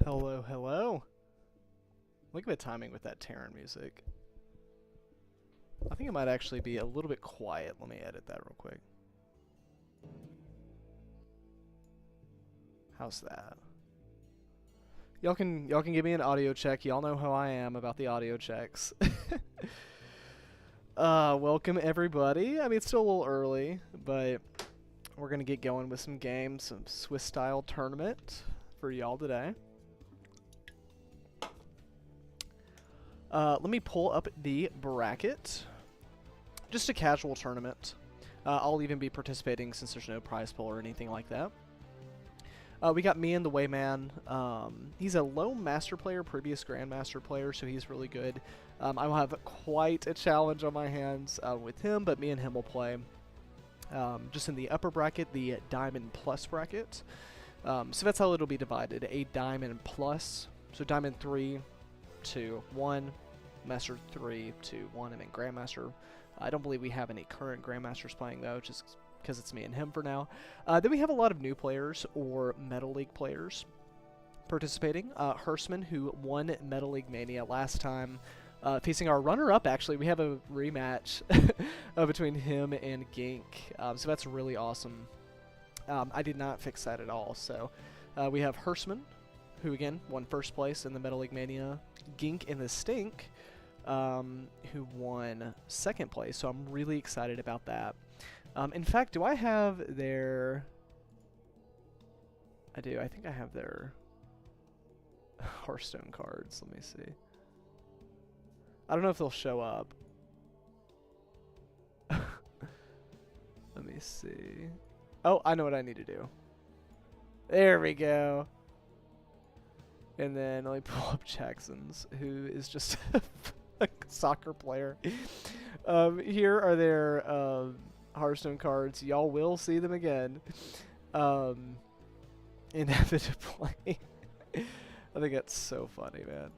Hello, hello. Look at the timing with that Terran music. I think it might actually be a little bit quiet. Let me edit that real quick. How's that? Y'all can give me an audio check. Y'all know how I am about the audio checks. Welcome everybody. I mean, it's still a little early, but we're gonna get going with some games, some Swiss style tournament for y'all today. Let me pull up the bracket. Just a casual tournament. I'll even be participating since there's no prize pool or anything like that. We got me and the Wayman. He's a low master player, previous grandmaster player, so he's really good. I will have quite a challenge on my hands with him, but me and him will play just in the upper bracket, the Diamond Plus bracket. So that's how it'll be divided, a Diamond Plus. So Diamond 3 to 1, Master 3 to 1, and then Grandmaster. I don't believe we have any current Grandmasters playing though, just because it's me and him for now. Then we have a lot of new players or Metal League players participating. Hersman, who won Metal League Mania last time, facing our runner-up. Actually, we have a rematch between him and Gink, so that's really awesome. I did not fix that at all. So we have Hersman, who again won first place in the Metal League Mania. Gink and the Stink, who won second place. So I'm really excited about that. In fact, do I have their... I do. I think I have their Hearthstone cards. Let me see. I don't know if they'll show up. Let me see. Oh, I know what I need to do. There we go. And then let me pull up Jackson's, who is just a soccer player. Here are their Hearthstone cards. Y'all will see them again. Inevitably. I think that's so funny, man.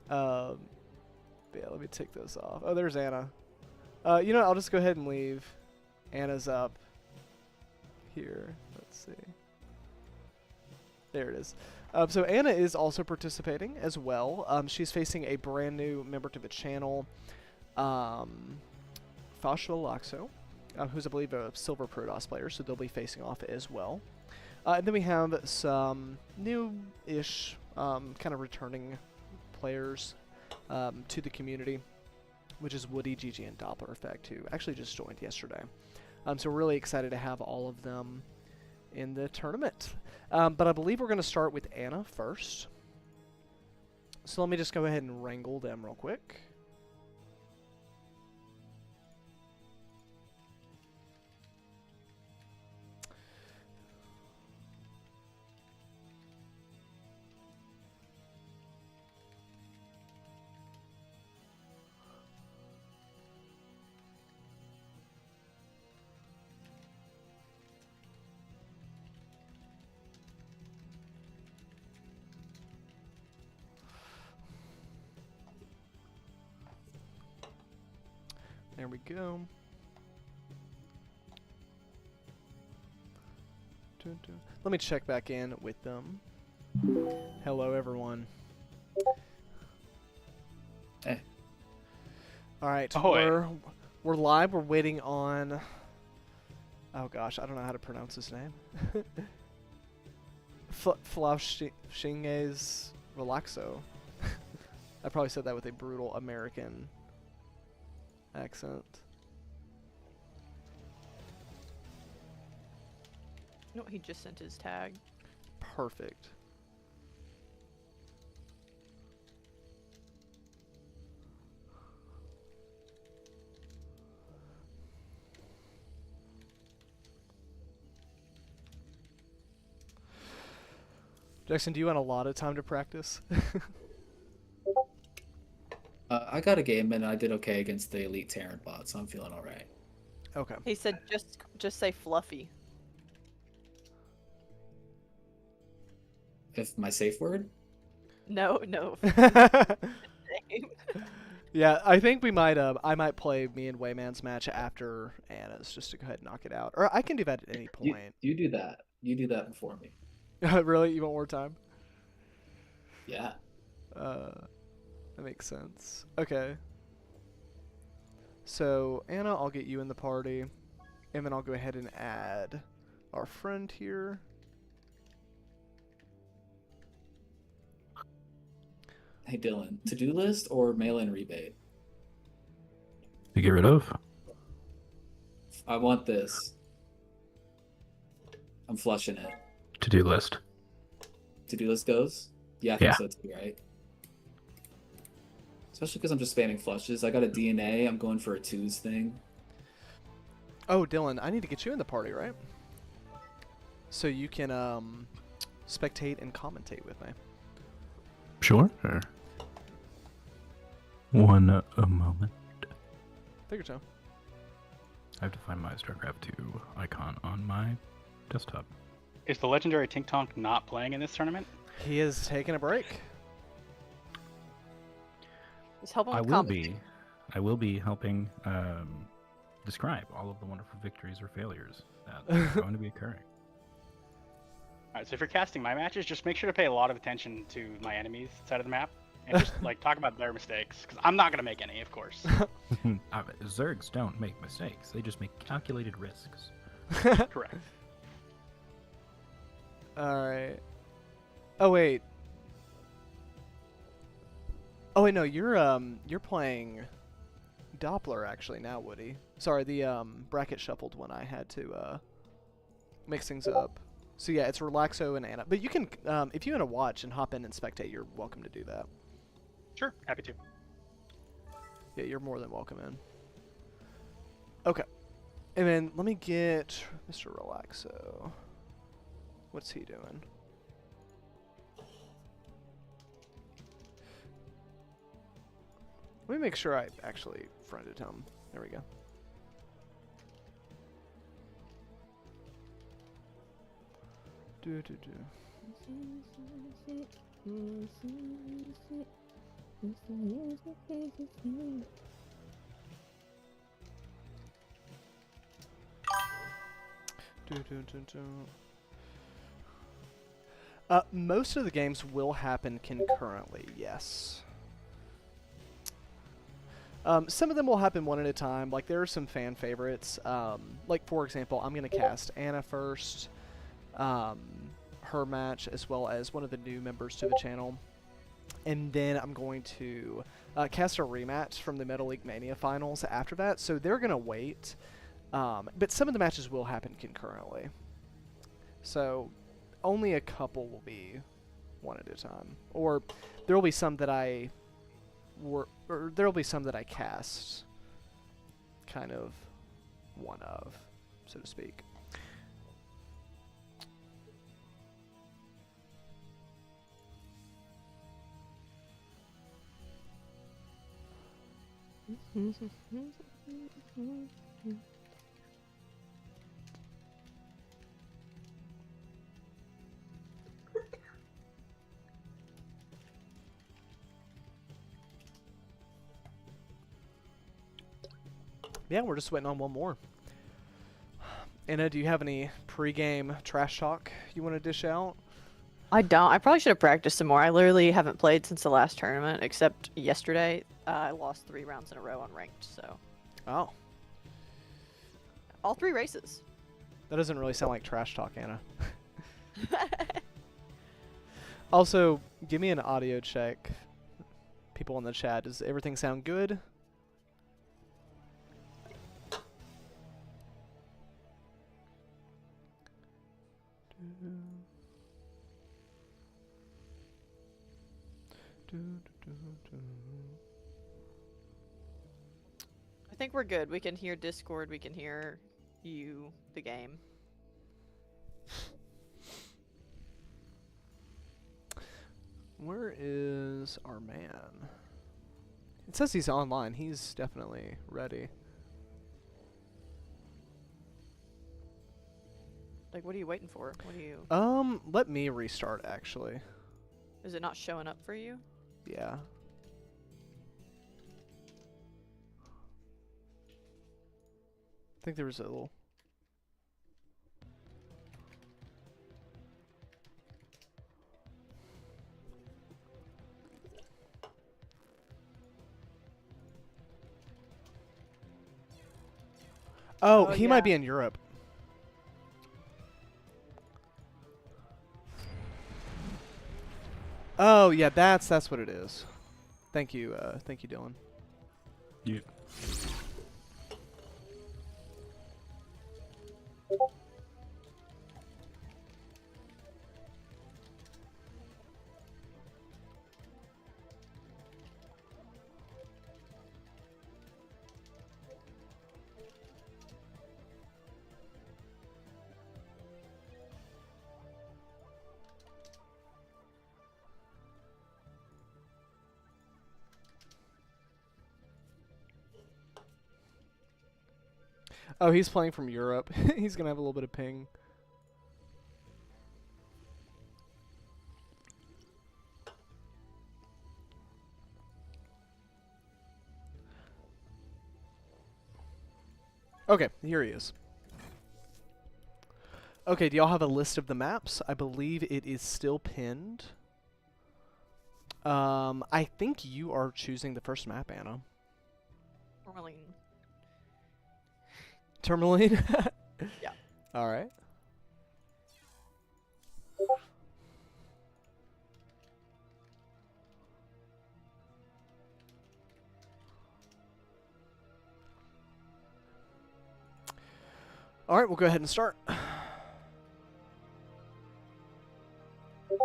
Yeah, let me take those off. Oh, there's Anna. You know, I'll just go ahead and leave. Anna's up here. Let's see. There it is. So Anna is also participating as well. She's facing a brand new member to the channel, Fashua Laxo. who's I believe a Silver Protoss player, so they'll be facing off as well. And then we have some new-ish kind of returning players to the community, which is Woody, Gigi, and Doppler Effect, who actually just joined yesterday. So we're really excited to have all of them in the tournament. But I believe we're going to start with Anna first. So let me just go ahead and wrangle them real quick. There we go. Let me check back in with them. Hello, everyone. Hey. All right, Ahoy. we're live. We're waiting on. Oh gosh, I don't know how to pronounce his name. Flaushinges Relaxo. I probably said that with a brutal American accent. No, he just sent his tag. Perfect. Jackson, do you want a lot of time to practice? I got a game and I did okay against the Elite Terran bot, so I'm feeling all right. Okay. He said just say fluffy. If my safe word? No. Yeah, I think we might. I might play me and Wayman's match after Anna's, just to go ahead and knock it out. Or I can do that at any point. You do that. You do that before me. Really? You want more time? Yeah. That makes sense. Okay. So Anna, I'll get you in the party, and then I'll go ahead and add our friend here. Hey Dylan, to-do list or mail-in rebate? To get rid of? I want this. I'm flushing it. To-do list. To-do list goes? Yeah, I think so too, right? Especially because I'm just spamming flushes. I got a DNA. I'm going for a twos thing. Oh, Dylan, I need to get you in the party, right? So you can spectate and commentate with me. Sure. One moment. Take your time. I have to find my StarCraft 2 icon on my desktop. Is the legendary Tink Tonk not playing in this tournament? He is taking a break. Just help him I with will commenting. be. I will be helping describe all of the wonderful victories or failures that are going to be occurring. Alright, so if you're casting my matches, just make sure to pay a lot of attention to my enemies' side of the map. And just like talk about their mistakes. Because I'm not going to make any, of course. Zergs don't make mistakes. They just make calculated risks. Correct. Alright. Oh wait. Oh wait, no, you're playing Doppler actually now, Woody. Sorry, the bracket shuffled when I had to mix things up. So yeah, it's Relaxo and Anna. But you can, if you want to watch and hop in and spectate, you're welcome to do that. Sure, happy to. Yeah, you're more than welcome in. Okay. And then let me get Mr. Relaxo. What's he doing? Let me make sure I actually friended him. There we go. Most of the games will happen concurrently, yes. Some of them will happen one at a time. Like there are some fan favorites. Like for example, I'm gonna cast Anna first. Her match, as well as one of the new members to the channel, and then I'm going to cast a rematch from the Metal League Mania finals after that. So they're gonna wait, but some of the matches will happen concurrently. So only a couple will be one at a time, or there will be some that there will be some that I cast kind of one of, so to speak. Yeah, we're just waiting on one more. Anna, do you have any pre-game trash talk you want to dish out? I don't. I probably should have practiced some more. I literally haven't played since the last tournament, except yesterday. I lost 3 rounds in a row on ranked, so. Oh, All 3 races. that doesn't really sound like trash talk, Anna. Also, give me an audio check. People in the chat, does everything sound good? I think we're good. We can hear Discord. We can hear you, the game. Where is our man? It says he's online. He's definitely ready. Like, what are you waiting for? What are you? Let me restart actually. Is it not showing up for you? Yeah. I think there was a little. Oh, Oh, he might yeah. be in Europe. Oh, yeah, that's what it is. Thank you, Dylan. You. Oh, he's playing from Europe. He's gonna have a little bit of ping. Okay, here he is. Okay, do y'all have a list of the maps? I believe it is still pinned. I think you are choosing the first map, Anna. Tourmaline. Tourmaline? Yeah. Alright. Alright, we'll go ahead and start. Alright, I'm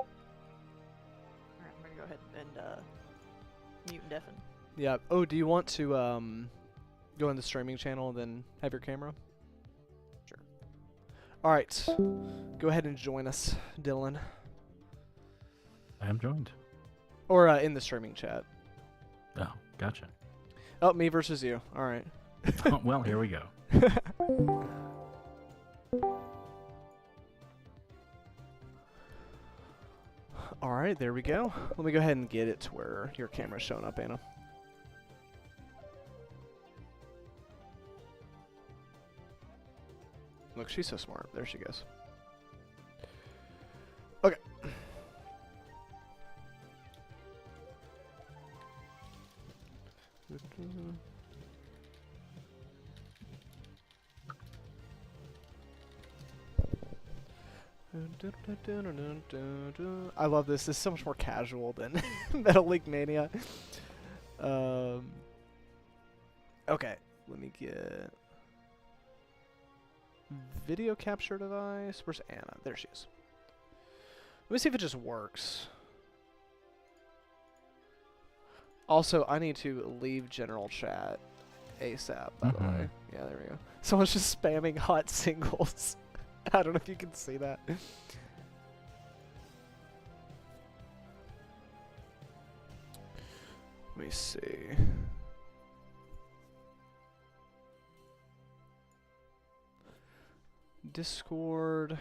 gonna go ahead and mute and deafen. Yeah. Oh, do you want to go in the streaming channel and then have your camera? Sure. Alright. Go ahead and join us, Dylan. I am joined. Or in the streaming chat. Oh, gotcha. Oh, me versus you. Alright. Oh, well, here we go. Alright, there we go. Let me go ahead and get it to where your camera's showing up, Anna. Look, she's so smart. There she goes. Okay. I love this. This is so much more casual than Metal League Mania. Okay, let me get video capture device. Where's Anna? There she is. Let me see if it just works. Also, I need to leave general chat ASAP, by the way. Yeah, there we go. Someone's just spamming hot singles. I don't know if you can see that. Let me see. Discord.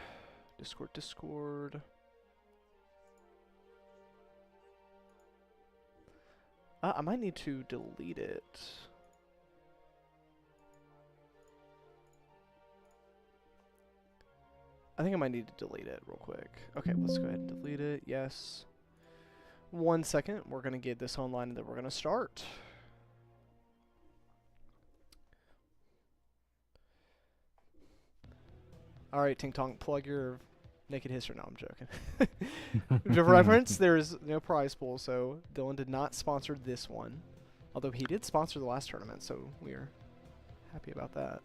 I might need to delete it. I think I might need to delete it real quick. Okay, let's go ahead and delete it. Yes. 1 second. We're going to get this online and then we're going to start. Alright, Ting Tong, plug your naked history. No, I'm joking. For reference, there's no prize pool, so Dylan did not sponsor this one. Although he did sponsor the last tournament, so we're happy about that.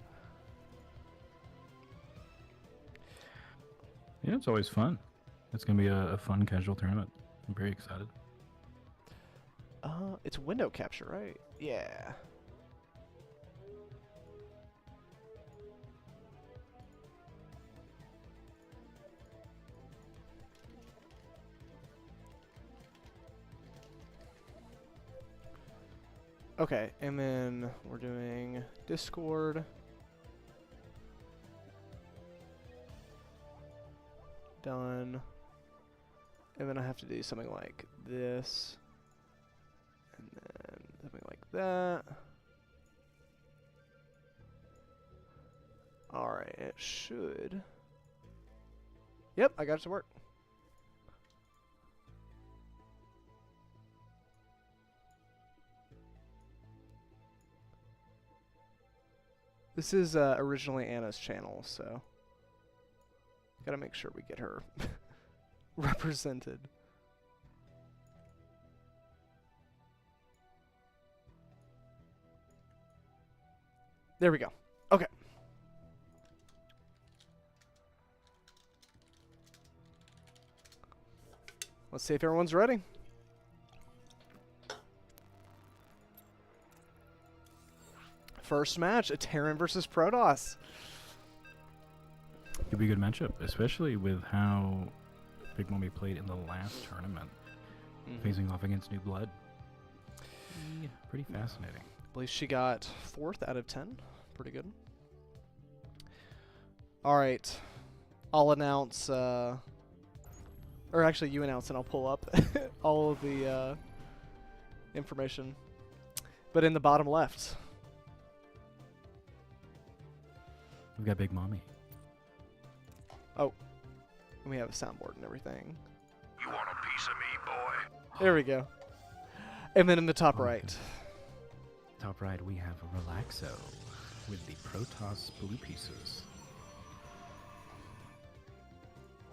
Yeah, it's always fun. It's going to be a fun casual tournament. I'm very excited. It's window capture, right? Yeah. Okay, and then we're doing Discord. Done. And then I have to do something like this. And then something like that. Alright, it should. Yep, I got it to work. This is originally Anna's channel, so gotta make sure we get her represented. There we go. Okay. Let's see if everyone's ready. First match, a Terran versus Protoss. Could be a good matchup, especially with how Big Mommy played in the last tournament, facing off against New Blood. Pretty fascinating. I believe she got 4th out of 10. Pretty good. All right. I'll announce, or actually you announce and I'll pull up all of the information. But in the bottom left, we've got Big Mommy. oh, we have a soundboard and everything. You want a piece of me, boy? There we go. And then in the top right. Top right, we have Relaxo with the Protoss blue pieces.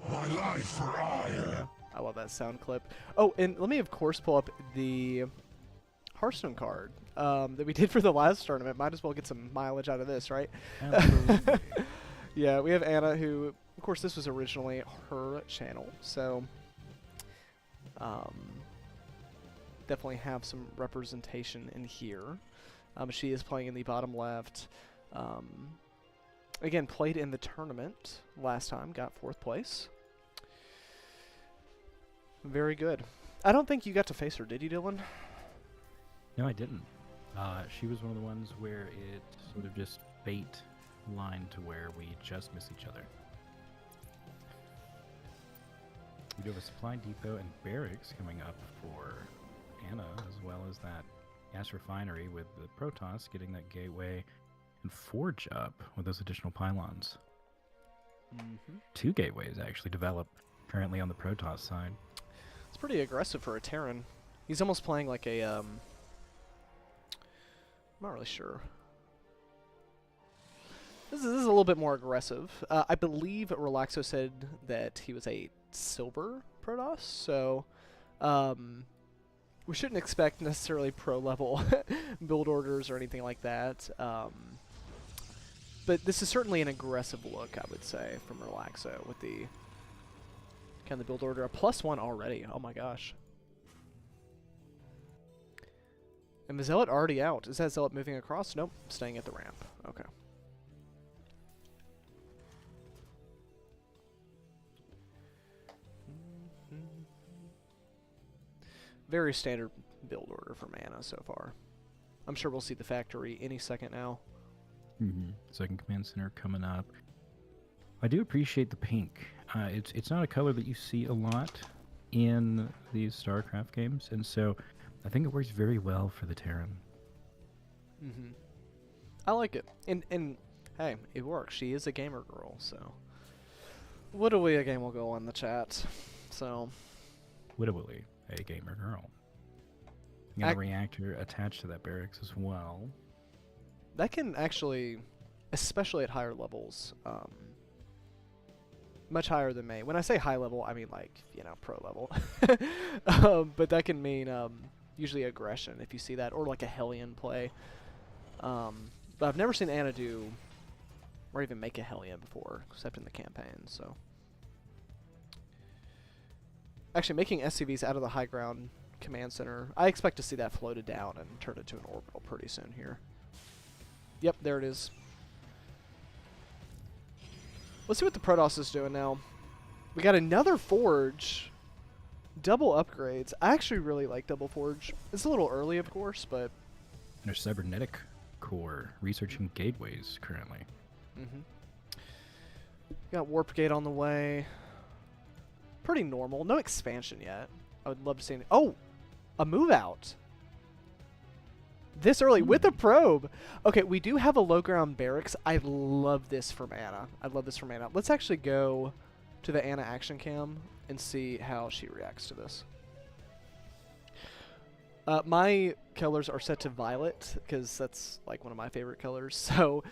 My life for ire. I love that sound clip. Oh, and let me of course pull up the Hearthstone card that we did for the last tournament. Might as well get some mileage out of this, right? Absolutely. Yeah, we have Anna, who, of course, this was originally her channel, so definitely have some representation in here. She is playing in the bottom left. Again, played in the tournament last time, got 4th place. Very good. I don't think you got to face her, did you, Dylan? No, I didn't. She was one of the ones where it sort of just fate line to where we just miss each other. We do have a supply depot and barracks coming up for Anna, as well as that gas refinery with the Protoss getting that gateway and forge up with those additional pylons. 2 gateways actually developed currently on the Protoss side. It's pretty aggressive for a Terran. He's almost playing like a, I'm not really sure. This is a little bit more aggressive. I believe Relaxo said that he was a silver Protoss, so we shouldn't expect necessarily pro level build orders or anything like that. But this is certainly an aggressive look, I would say, from Relaxo with the kind of the build order. A +1 already. Oh my gosh. And the Zealot already out. Is that Zealot moving across? Nope. Staying at the ramp. Okay. Very standard build order for mana so far. I'm sure we'll see the factory any second now. Second command center coming up. I do appreciate the pink. It's not a color that you see a lot in these StarCraft games, and so I think it works very well for the Terran. I like it, and hey, it works. She is a gamer girl, so literally a game will go on the chat. So Literally a gamer girl. You got a reactor attached to that barracks as well. that can actually, especially at higher levels, much higher than me. When I say high level, I mean like, you know, pro level. But that can mean usually aggression if you see that, or like a Hellion play. But I've never seen Anna do or even make a Hellion before, except in the campaign. So actually making SCVs out of the high ground command center, I expect to see that floated down and turn into an orbital pretty soon here. Yep, there it is. Let's see what the Protoss is doing now. We got another Forge. Double upgrades. I actually really like Double Forge. It's a little early, of course, but... And a cybernetic core researching gateways currently. Got Warp Gate on the way. Pretty normal. No expansion yet. I would love to see... Oh! A move out. This early with a probe. Okay, we do have a low ground barracks. I love this for mana. I love this for mana. Let's actually go to the Anna action cam and see how she reacts to this. My colors are set to violet because that's like one of my favorite colors. So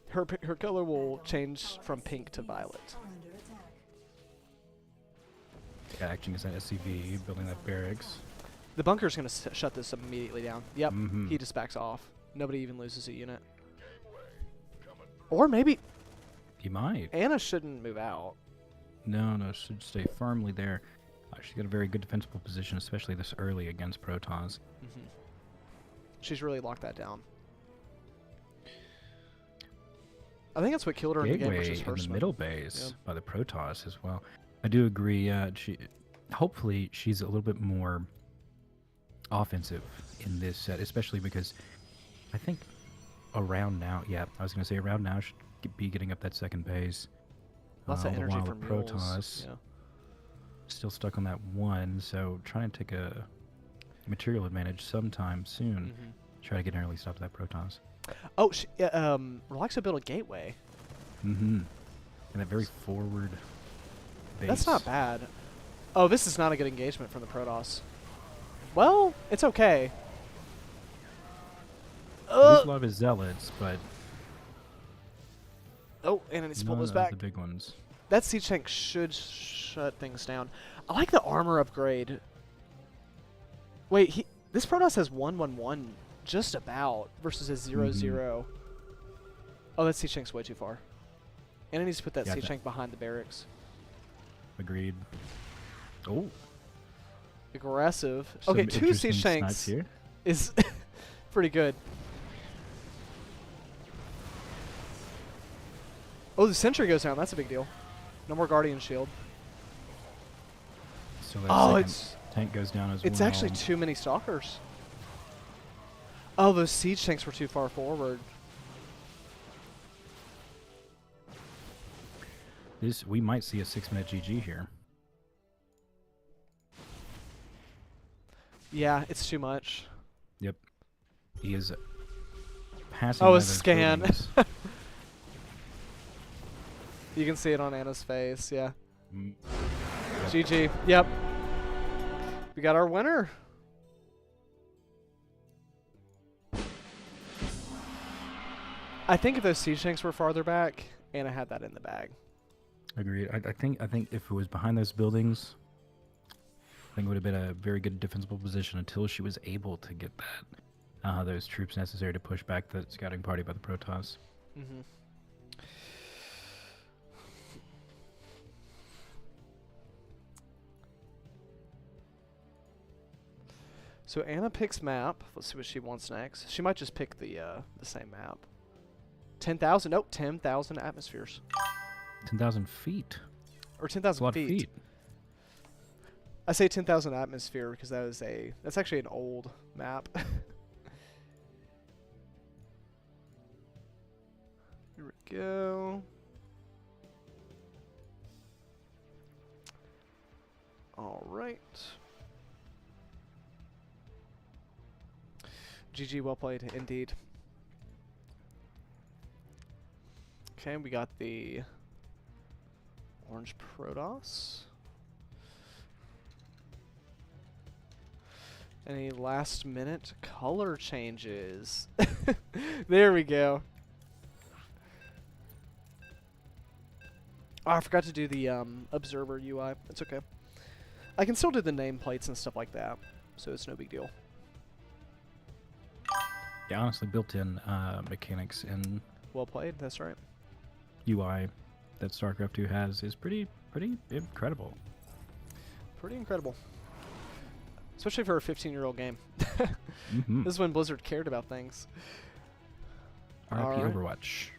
her color will change from pink to violet. Yeah, acting as that SCV, building that barracks. The bunker's going to shut this immediately down. Yep, he just backs off. Nobody even loses a unit. Or maybe... He might. Anna shouldn't move out. No, should stay firmly there. She's got a very good defensible position, especially this early against Protoss. She's really locked that down. I think that's what killed her in the game versus in First the middle base by the Protoss as well. I do agree. Hopefully she's a little bit more offensive in this set, especially because I think around now, around now should be getting up that second base. Lots of energy while from the mules. Protoss still stuck on that one, so trying to take a material advantage sometime soon. Try to get an early stop to that Protoss. Oh, Relaxo built a gateway. And that very forward base. That's not bad. Oh, this is not a good engagement from the Protoss. Well, it's okay. There's a lot of his zealots, but oh, and it needs to pull none those of back. the big ones. That siege tank should shut things down. I like the armor upgrade. Wait, this Protoss has 1-1-1 just about versus a 0-0. Oh, that siege tank's way too far. And it needs to put that siege tank behind the barracks. Agreed. Oh. Aggressive. Some Okay, 2 interesting siege tanks snipes here. is pretty good. Oh, the sentry goes down. That's a big deal. No more Guardian Shield. So that second tank goes down as well. It's actually too many Stalkers. Oh, those siege tanks were too far forward. We might see a 6-minute GG here. Yeah, it's too much. Yep. He is passing. Oh, by a those scan. buildings. You can see it on Anna's face, yeah. Yep. GG. Yep. We got our winner. I think if those siege tanks were farther back, Anna had that in the bag. Agreed. I think if it was behind those buildings, I think it would have been a very good defensible position until she was able to get that those troops necessary to push back the scouting party by the Protoss. Mm-hmm. So Anna picks map. Let's see what she wants next. She might just pick the same map. 10,000. Nope, 10,000 atmospheres. 10,000 feet. Or That's a 10,000 lot of feet. feet. I say 10,000 atmosphere because that's actually an old map. Here we go. All right. GG, well played, indeed. Okay, we got the orange Protoss. Any last minute color changes? There we go. Oh, I forgot to do the observer UI. It's okay. I can still do the nameplates and stuff like that, so it's no big deal. Yeah, honestly, built-in mechanics in Well played, that's right. UI that StarCraft 2 has is pretty incredible. Pretty incredible. Especially for a 15-year-old game. Mm-hmm. This is when Blizzard cared about things. RIP Alright. Overwatch.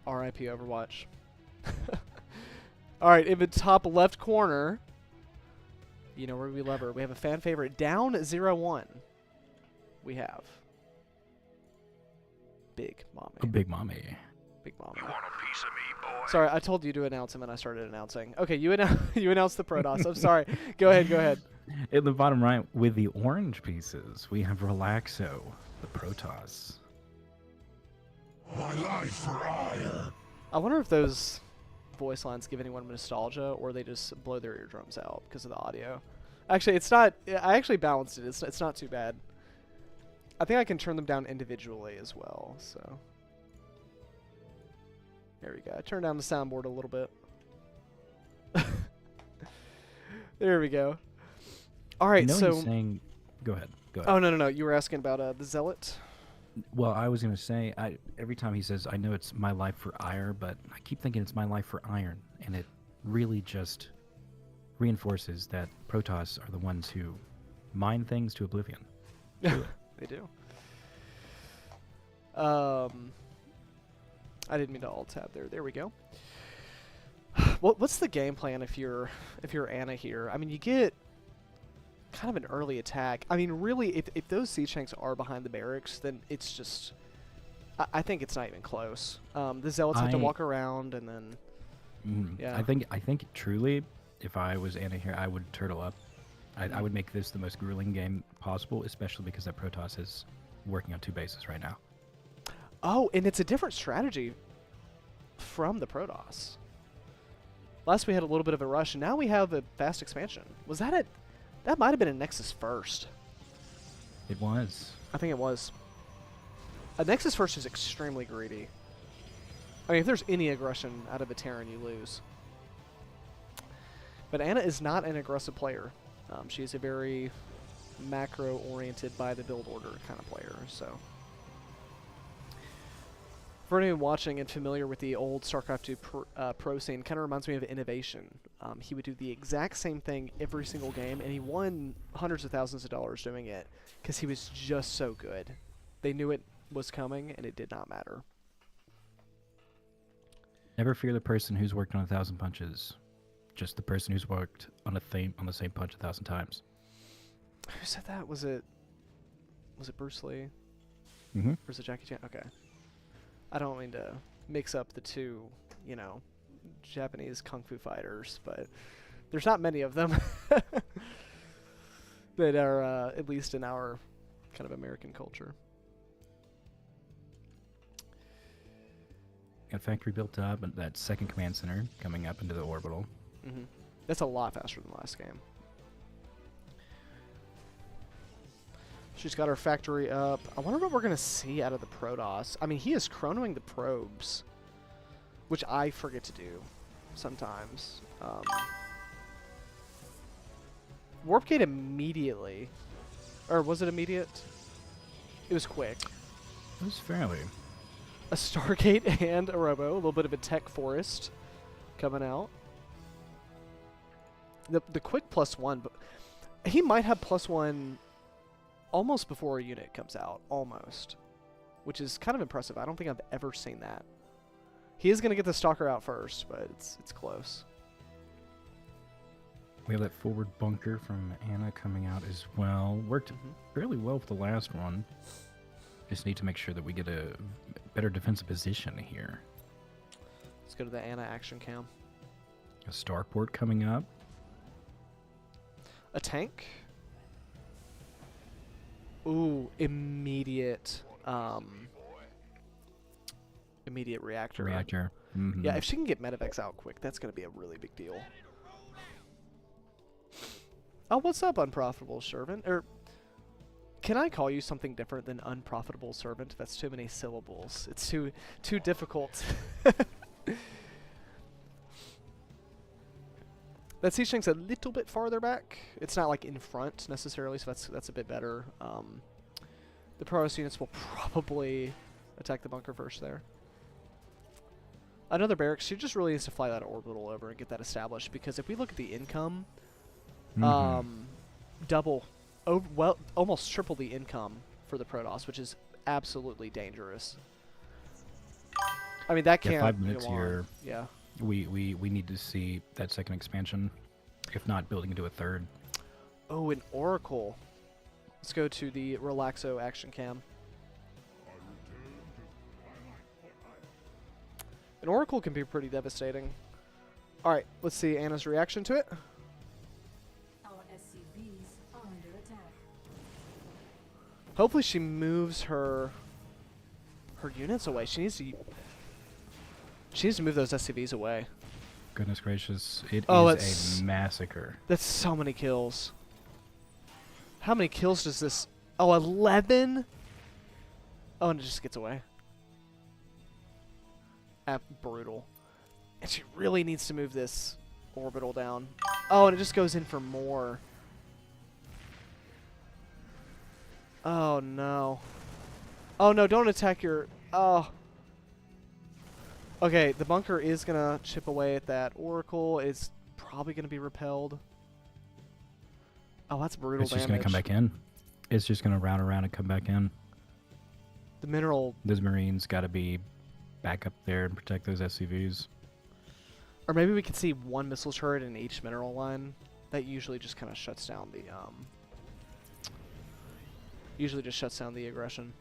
RIP Overwatch. Alright, in the top left corner, you know where we love her. We have a fan favorite, down 0-1. We have Big Mommy. A big mommy. Big Mommy. You want a piece of me, boy? Sorry, I told you to announce him and I started announcing. Okay, you announced the Protoss. I'm sorry. Go ahead. In the bottom right, with the orange pieces, we have Relaxo, the Protoss. My life for ire. I wonder if those voice lines give anyone nostalgia or they just blow their eardrums out because of the audio. Actually, it's not. I actually balanced it. It's not too bad. I think I can turn them down individually as well. So there we go. I turned down the soundboard a little bit. There we go. All right. You know So he's saying, go ahead. oh no. You were asking about the Zealot. Well, I was gonna say, every time he says, I know it's my life for ire, but I keep thinking it's my life for iron, and it really just reinforces that Protoss are the ones who mine things to oblivion. They do. I didn't mean to alt tab there. There we go. What's the game plan if you're Anna here? I mean, you get kind of an early attack. I mean, really, if those siege tanks are behind the barracks, then it's just. I think it's not even close. The Zealots have to walk around and then. Yeah. I think truly, if I was Anna here, I would turtle up. I would make this the most grueling game possible, especially because that Protoss is working on 2 bases right now. Oh, and it's a different strategy from the Protoss. Last we had a little bit of a rush, and now we have a fast expansion. Was that it? That might have been a Nexus first. It was. I think it was. A Nexus first is extremely greedy. I mean, if there's any aggression out of a Terran, you lose. But Anna is not an aggressive player. She's a very macro-oriented by the build order kind of player. So, for anyone watching and familiar with the old StarCraft 2 pro scene, kind of reminds me of Innovation. He would do the exact same thing every single game, and he won hundreds of thousands of dollars doing it because he was just so good. They knew it was coming, and it did not matter. Never fear the person who's worked on 1,000 punches. Just the person who's worked on the same punch 1,000 times. Who said that? Was it Bruce Lee? Mm-hmm. Or was it Jackie Chan? Okay. I don't mean to mix up the two, Japanese kung fu fighters, but there's not many of them that are at least in our kind of American culture. Got factory built up, and that second command center coming up into the orbital. Mm-hmm. That's a lot faster than last game. She's got her factory up. I wonder what we're going to see out of the Protoss. I mean, he is chronoing the probes, which I forget to do sometimes. Warp gate immediately. Or was it immediate? It was quick. It was fairly. A Stargate and a Robo. A little bit of a tech forest coming out. The quick +1, but he might have +1 almost before a unit comes out. Almost. Which is kind of impressive. I don't think I've ever seen that. He is going to get the Stalker out first, but it's close. We have that forward bunker from Anna coming out as well. Worked fairly well with the last one. Just need to make sure that we get a better defensive position here. Let's go to the Anna action cam. A starport coming up. A tank. Ooh, immediate reactor. Reactor. Mm-hmm. Yeah, if she can get Medivacs out quick, that's going to be a really big deal. Oh, what's up, Unprofitable Servant? Or can I call you something different than Unprofitable Servant? That's too many syllables. It's too difficult. That siege tank's a little bit farther back. It's not like in front necessarily, so that's a bit better. The Protoss units will probably attack the bunker first there. Another barracks. She just really needs to fly that orbital over and get that established, because if we look at the income, double, well, almost triple the income for the Protoss, which is absolutely dangerous. I mean, that can't 5 minutes go on. here. Yeah. We need to see that second expansion, if not building into a third. Oh, an Oracle. Let's go to the Relaxo action cam. An Oracle can be pretty devastating. Alright, let's see Anna's reaction to it. Our SCVs are under attack. Hopefully she moves her units away. She needs to move those SCVs away. Goodness gracious, it Oh, is a massacre. That's so many kills. How many kills does this... Oh, 11? Oh, and it just gets away. Brutal. And she really needs to move this orbital down. Oh, and it just goes in for more. Oh, no. Oh, no, don't attack your... Oh. Okay, the bunker is going to chip away at that Oracle. It's probably going to be repelled. Oh, that's brutal It's just damage. going to come back in. It's just going to route around and come back in. The mineral... Those Marines got to be back up there and protect those SCVs. Or maybe we could see one missile turret in each mineral line. That usually just kind of shuts down the... Usually just shuts down the aggression.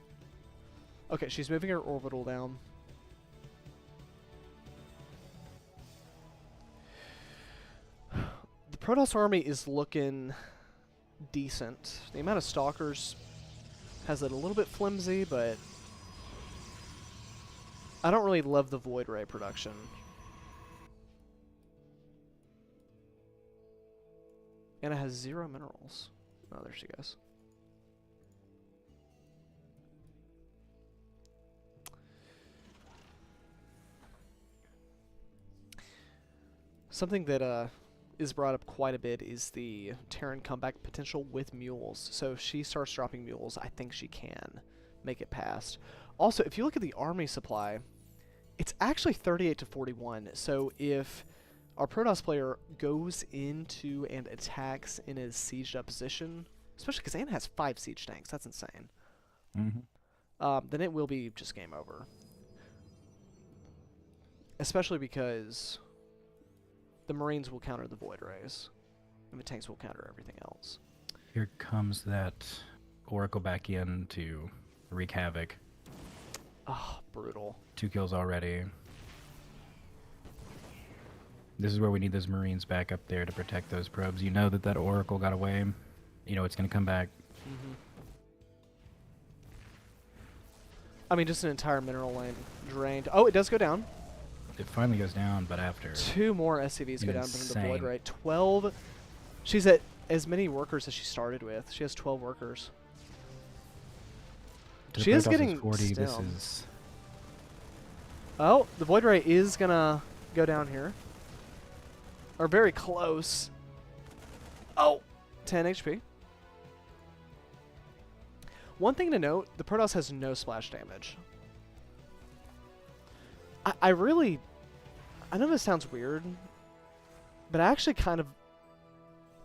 Okay, she's moving her orbital down. The Protoss army is looking decent. The amount of stalkers has it a little bit flimsy, but I don't really love the Void Ray production. And it has 0 minerals. Oh, there she goes. Something that is brought up quite a bit is the Terran comeback potential with mules. So if she starts dropping mules, I think she can make it past. Also, if you look at the army supply, it's actually 38 to 41. So if our Protoss player goes into and attacks in a sieged up position, especially because Anna has 5 siege tanks, that's insane. Then it will be just game over. Especially because the Marines will counter the Void Rays, and the tanks will counter everything else. Here comes that Oracle back in to wreak havoc. Ah, brutal. 2 kills already. This is where we need those Marines back up there to protect those probes. You know that that Oracle got away. You know it's going to come back. I mean, just an entire mineral lane drained. Oh, it does go down. It finally goes down, but after... 2 more SCVs go down from the Void Insane. Ray. 12. She's at as many workers as she started with. She has 12 workers. To the She is Protoss getting 40. This stemmed. is Oh, the Void Ray is gonna go down here. Or very close. Oh, 10 HP. One thing to note, the Protoss has no splash damage. I really... I know this sounds weird, but I actually kind of...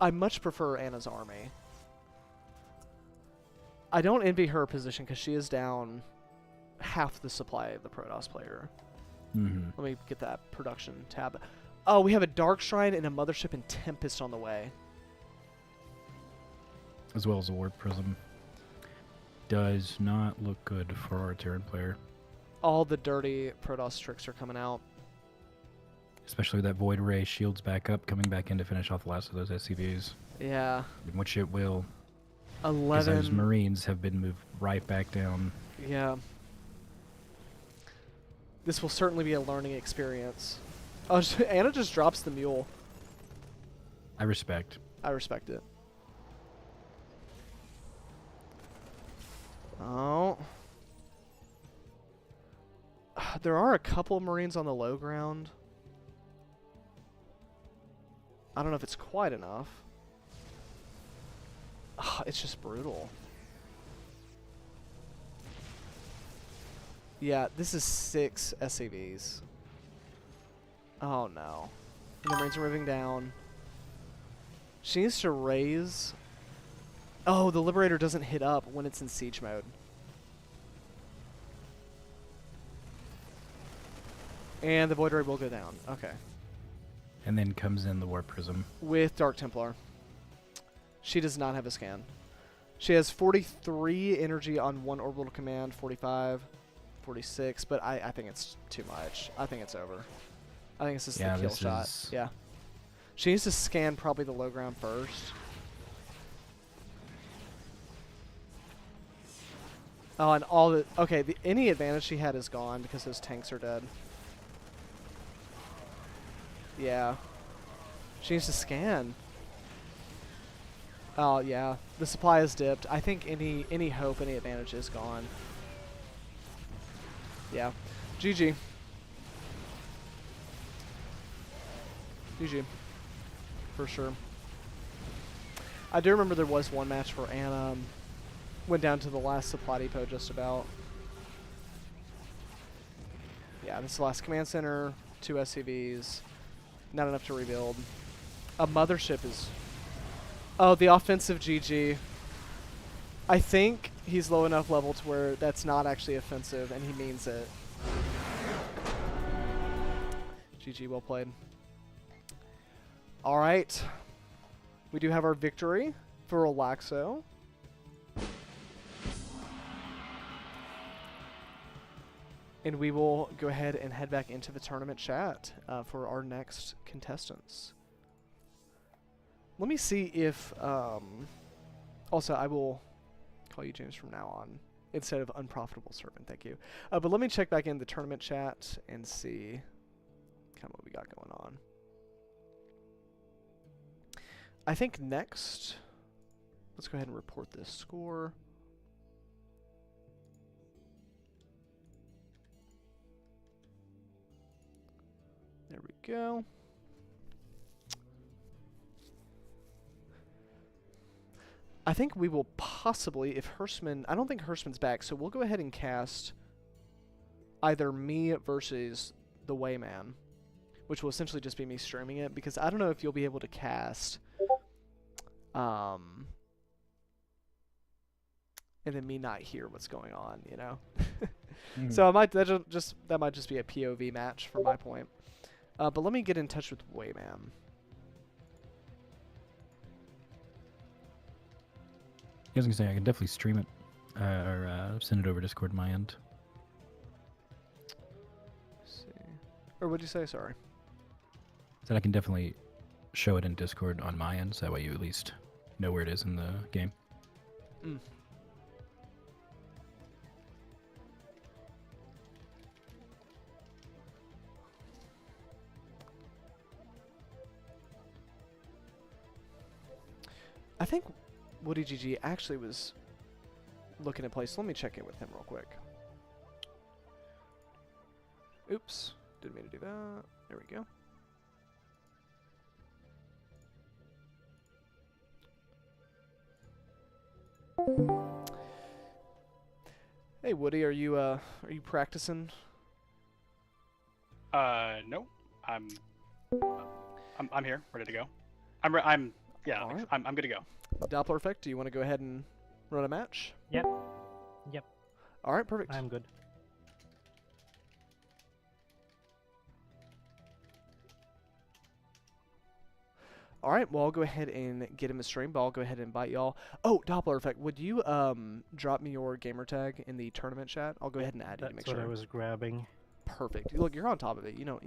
I much prefer Anna's army. I don't envy her position because she is down half the supply of the Protoss player. Mhm. Let me get that production tab. Oh, we have a Dark Shrine and a Mothership and Tempest on the way. as well as a Warp Prism. Does not look good for our Terran player. All the dirty Protoss tricks are coming out. Especially that Void Ray shields back up, coming back in to finish off the last of those SCVs. Yeah. In which it will. Because 11. those Marines have been moved right back down. Yeah. This will certainly be a learning experience. Oh, Anna just drops the mule. I respect. I respect it. Oh. There are a couple of Marines on the low ground. I don't know if it's quite enough. It's just brutal. Yeah, this is 6 SCVs. Oh no. And the Marines are moving down. She needs to raise... Oh, the Liberator doesn't hit up when it's in siege mode. And the Void Ray will go down. Okay. And then comes in the Warp Prism. With Dark Templar. She does not have a scan. She has 43 energy on one orbital command, 45, 46, but I think it's too much. I think it's over. I think it's just the kill shot. Yeah. She needs to scan probably the low ground first. Oh, and all the... Okay, any advantage she had is gone because those tanks are dead. Yeah. She needs to scan. Oh, yeah. The supply is dipped. I think any hope, any advantage is gone. Yeah. GG. GG. For sure. I do remember there was one match where Anna went down to the last supply depot just about. Yeah, this is the last command center, 2 SCVs. Not enough to rebuild. A Mothership is... Oh, the offensive GG. I think he's low enough level to where that's not actually offensive, and he means it. GG, well played. Alright. We do have our victory for Relaxo. And we will go ahead and head back into the tournament chat for our next contestants. Let me see if... also, I will call you James from now on instead of unprofitable servant. Thank you. But let me check back in the tournament chat and see kind of what we got going on. I think next... Let's go ahead and report this score. There we go. I think we will possibly, if Hirschman... I don't think Hirschman's back, so we'll go ahead and cast either me versus the Wayman, which will essentially just be me streaming it, because I don't know if you'll be able to cast... and then me not hear what's going on, you know? So I might that might just be a POV match from my point. But let me get in touch with Wayman. I was going to say, I can definitely stream it, or send it over Discord my end. Let's see. Or what'd you say? Sorry. Said I can definitely show it in Discord on my end, so that way you at least know where it is in the game. Mm. I think Woody GG actually was looking at place. Let me check in with him real quick. Oops, didn't mean to do that. There we go. Hey Woody, are you practicing? No. I'm here, ready to go. Yeah, Alright. I'm good to go. Doppler effect, do you want to go ahead and run a match? Yep. Yep. Alright, perfect. I'm good. Alright, well I'll go ahead and get him a stream, but I'll go ahead and invite y'all. Oh, Doppler effect, would you drop me your gamer tag in the tournament chat? I'll go ahead and add you to make That's what sure. I was grabbing. Perfect. Look, you're on top of it. You know,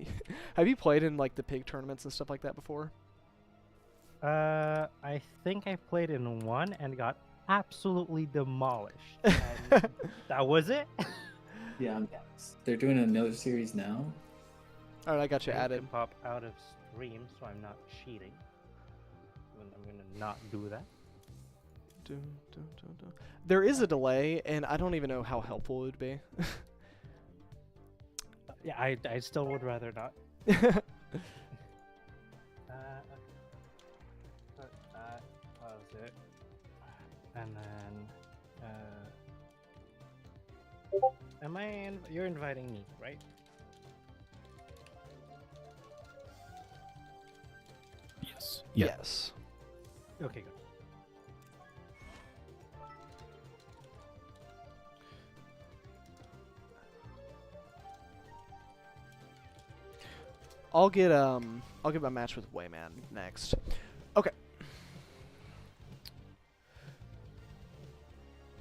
have you played in like the pig tournaments and stuff like that before? I think I played in one and got absolutely demolished. And that was it. Yeah, they're doing another series now. Alright, I got you I need to added. pop out of stream, so I'm not cheating. I'm gonna not do that. Dun, dun, dun, dun. There is a delay, and I don't even know how helpful it would be. Yeah, I still would rather not. Pause it, and then you're inviting me, right? Yes. Yeah. Yes. Okay, good. I'll get my match with Wayman next. Okay.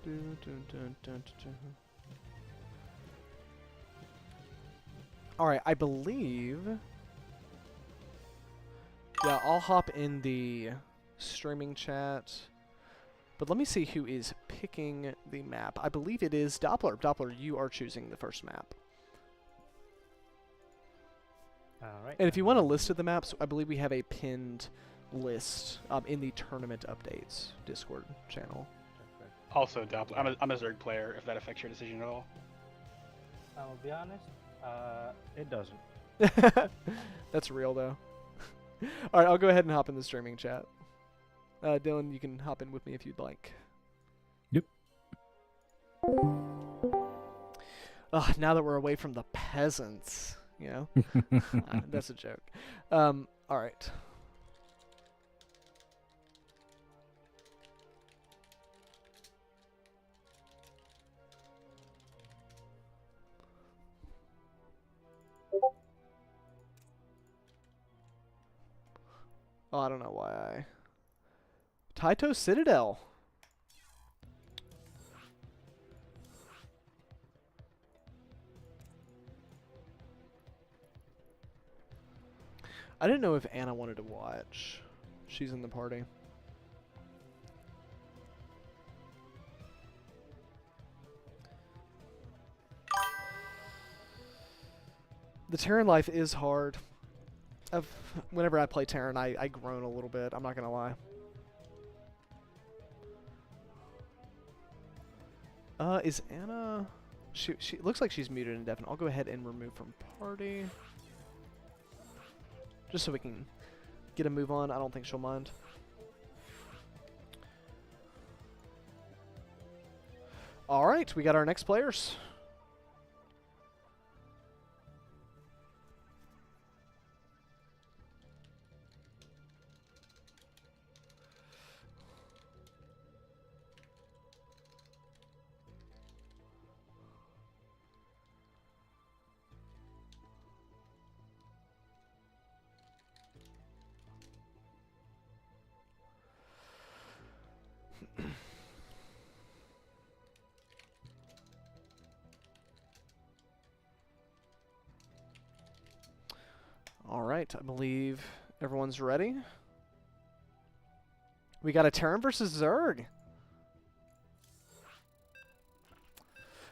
Dun, dun, dun, dun, dun. All right, I believe. Yeah, I'll hop in the streaming chat. But let me see who is picking the map. I believe it is Doppler. Doppler, you are choosing the first map. All right. And if you want a list of the maps, I believe we have a pinned list in the tournament updates Discord channel. Also, Doppler, I'm a Zerg player, if that affects your decision at all. I'll be honest, it doesn't. That's real, though. Alright, I'll go ahead and hop in the streaming chat. Dylan, you can hop in with me if you'd like. Yep. Now that we're away from the peasants, you know? That's a joke. Alright. Oh, I don't know why I... Taito Citadel. I didn't know if Anna wanted to watch. She's in the party. The Terran life is hard. Whenever I play Terran, I groan a little bit. I'm not gonna lie. Is Anna? She looks like she's muted indefinite. I'll go ahead and remove from party, just so we can get a move on. I don't think she'll mind. All right, we got our next players. Alright, I believe everyone's ready. We got a Terran versus Zerg.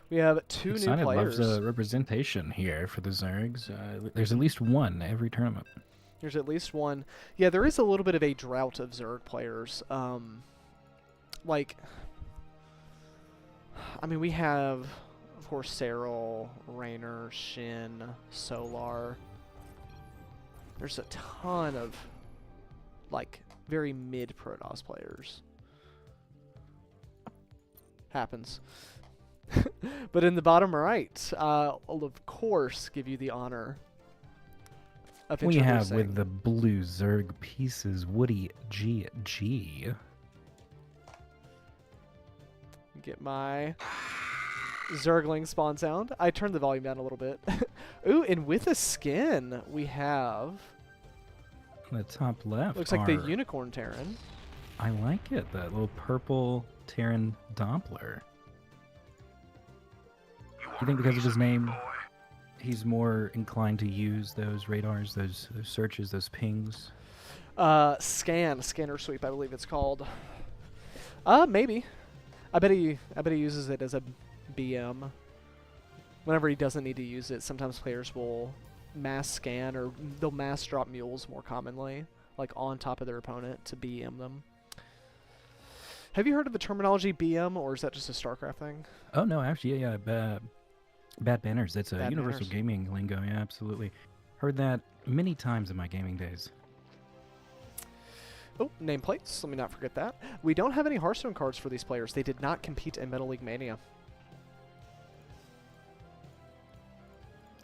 We have two new players. Loves the representation here for the Zergs. There's at least one every tournament. There's at least one. Yeah, there is a little bit of a drought of Zerg players. Like, I mean, we have, of course, Serral, Raynor, Shin, Solar. There's a ton of, like, very mid Protoss players. Happens. But in the bottom right, I'll of course give you the honor of We have introducing- with the blue Zerg pieces Woody GG. Get my Zergling spawn sound. I turned the volume down a little bit. Ooh, and with a skin, we have... On the top left Looks like the are- Unicorn Terran. I like it, that little purple Terran Doppler. You think because of his name, he's more inclined to use those radars, those searches, those pings? Scanner sweep, I believe it's called. Maybe. I bet he uses it as a BM. Whenever he doesn't need to use it, sometimes players will mass scan, or they'll mass drop mules more commonly, like on top of their opponent to BM them. Have you heard of the terminology BM, or is that just a StarCraft thing? Oh no, actually, yeah, bad banners. That's a Bad universal banners. gaming lingo. Yeah, absolutely. Heard that many times in my gaming days. Oh, nameplates. Let me not forget that. We don't have any Hearthstone cards for these players. They did not compete in Metal League Mania.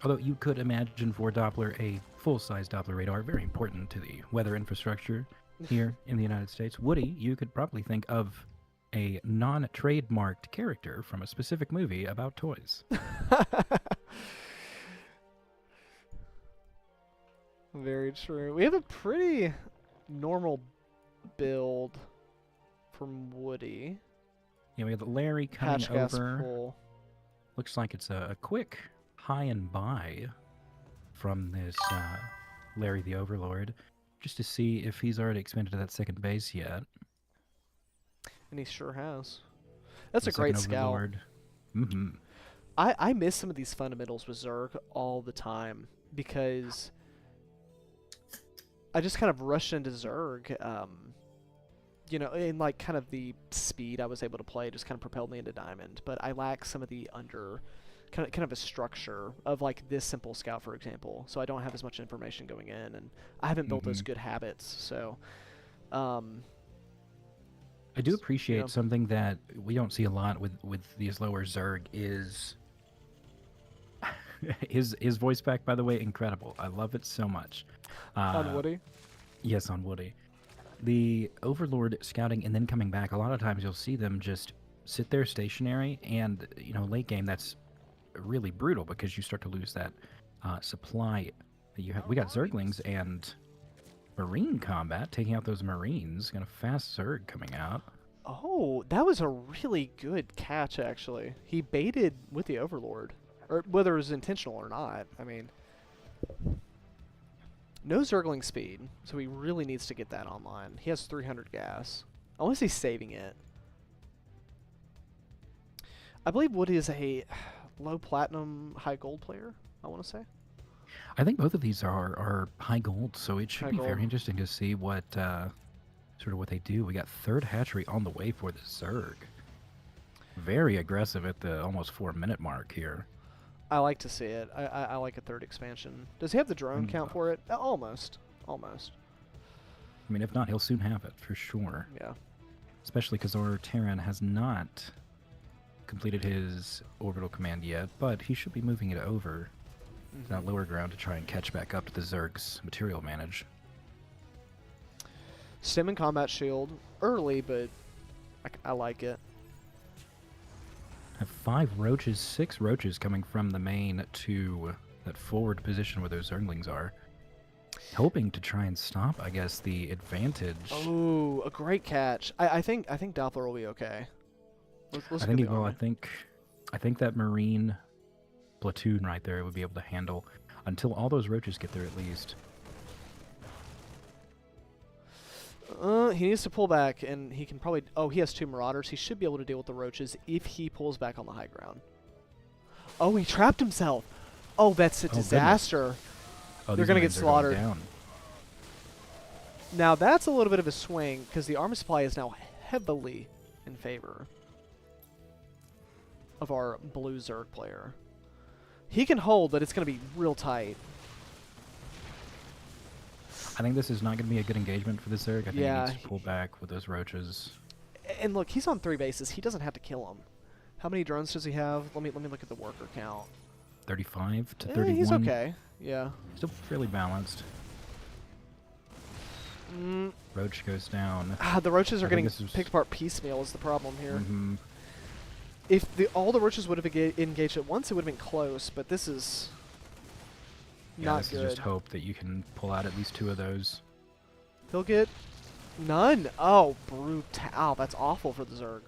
Although you could imagine for Doppler a full-size Doppler radar, very important to the weather infrastructure here in the United States. Woody, you could probably think of a non-trademarked character from a specific movie about toys. Very true. We have a pretty normal build from Woody. Yeah, we have Larry coming Hatch gas over. pull. Looks like it's a quick high and buy from this Larry the Overlord, just to see if he's already expanded to that second base yet. And he sure has. That's The a great second scout. Overlord. Mm-hmm. I miss some of these fundamentals with Zerg all the time because I just kind of rushed into Zerg. You know, and like kind of the speed I was able to play just kind of propelled me into Diamond. But I lack some of the kind of a structure of like this simple scout, for example. So I don't have as much information going in, and I haven't built those good habits. So, I do appreciate Yeah. something that we don't see a lot with these lower Zerg is his voice pack, by the way, incredible. I love it so much. on Woody. Yes, on Woody. The Overlord scouting and then coming back, a lot of times you'll see them just sit there stationary, and, you know, late game, that's really brutal because you start to lose that supply that you have. We got Zerglings and Marine combat, taking out those Marines. Got a fast Zerg coming out. Oh, that was a really good catch, actually. He baited with the Overlord. Or whether it was intentional or not. I mean, no Zergling speed, so he really needs to get that online. He has 300 gas. Unless he's saving it. I believe Woody is a low platinum, high gold player, I want to say. I think both of these are high gold, so it should High be gold. very interesting to see what sort of what they do. We got third hatchery on the way for the Zerg. Very aggressive at the almost 4-minute mark here. I like to see it. I like a third expansion. Does he have the drone Mm. count for it? Almost. Almost. I mean, if not, he'll soon have it for sure. Yeah. Especially because our Terran has not completed his orbital command yet, but he should be moving it over to that lower ground to try and catch back up to the Zerg's material manage. Stim and combat shield. Early, but I like it. Have 5 roaches, 6 roaches coming from the main to that forward position where those Zerglings are. Hoping to try and stop, I guess, the advantage. Oh, a great catch. I think Doppler will be okay. Let's I get think he the will. army. I think that Marine platoon right there would be able to handle until all those roaches get there at least. He needs to pull back, and he can probably... Oh, he has 2 Marauders. He should be able to deal with the roaches if he pulls back on the high ground. Oh, he trapped himself. Oh, that's a goodness. disaster. Oh, They're these gonna get Marines are going slaughtered. down. Now, that's a little bit of a swing, because the armor supply is now heavily in favor. of our blue Zerg player. He can hold, but it's going to be real tight. I think this is not going to be a good engagement for the Zerg. I think Yeah, he needs to pull back with those roaches. And look, he's on 3 bases. He doesn't have to kill him. How many drones does he have? Let me look at the worker count. 35 to 31. He's okay. Yeah. Still fairly balanced. Roach goes down. The roaches are I think getting this is- picked apart piecemeal is the problem here. Mm-hmm. If all the roaches would have engaged at once, it would have been close, but this is Yeah, not this good. is just hope that you can pull out at least 2 of those. He'll get none. Oh, brutal. That's awful for the Zerg.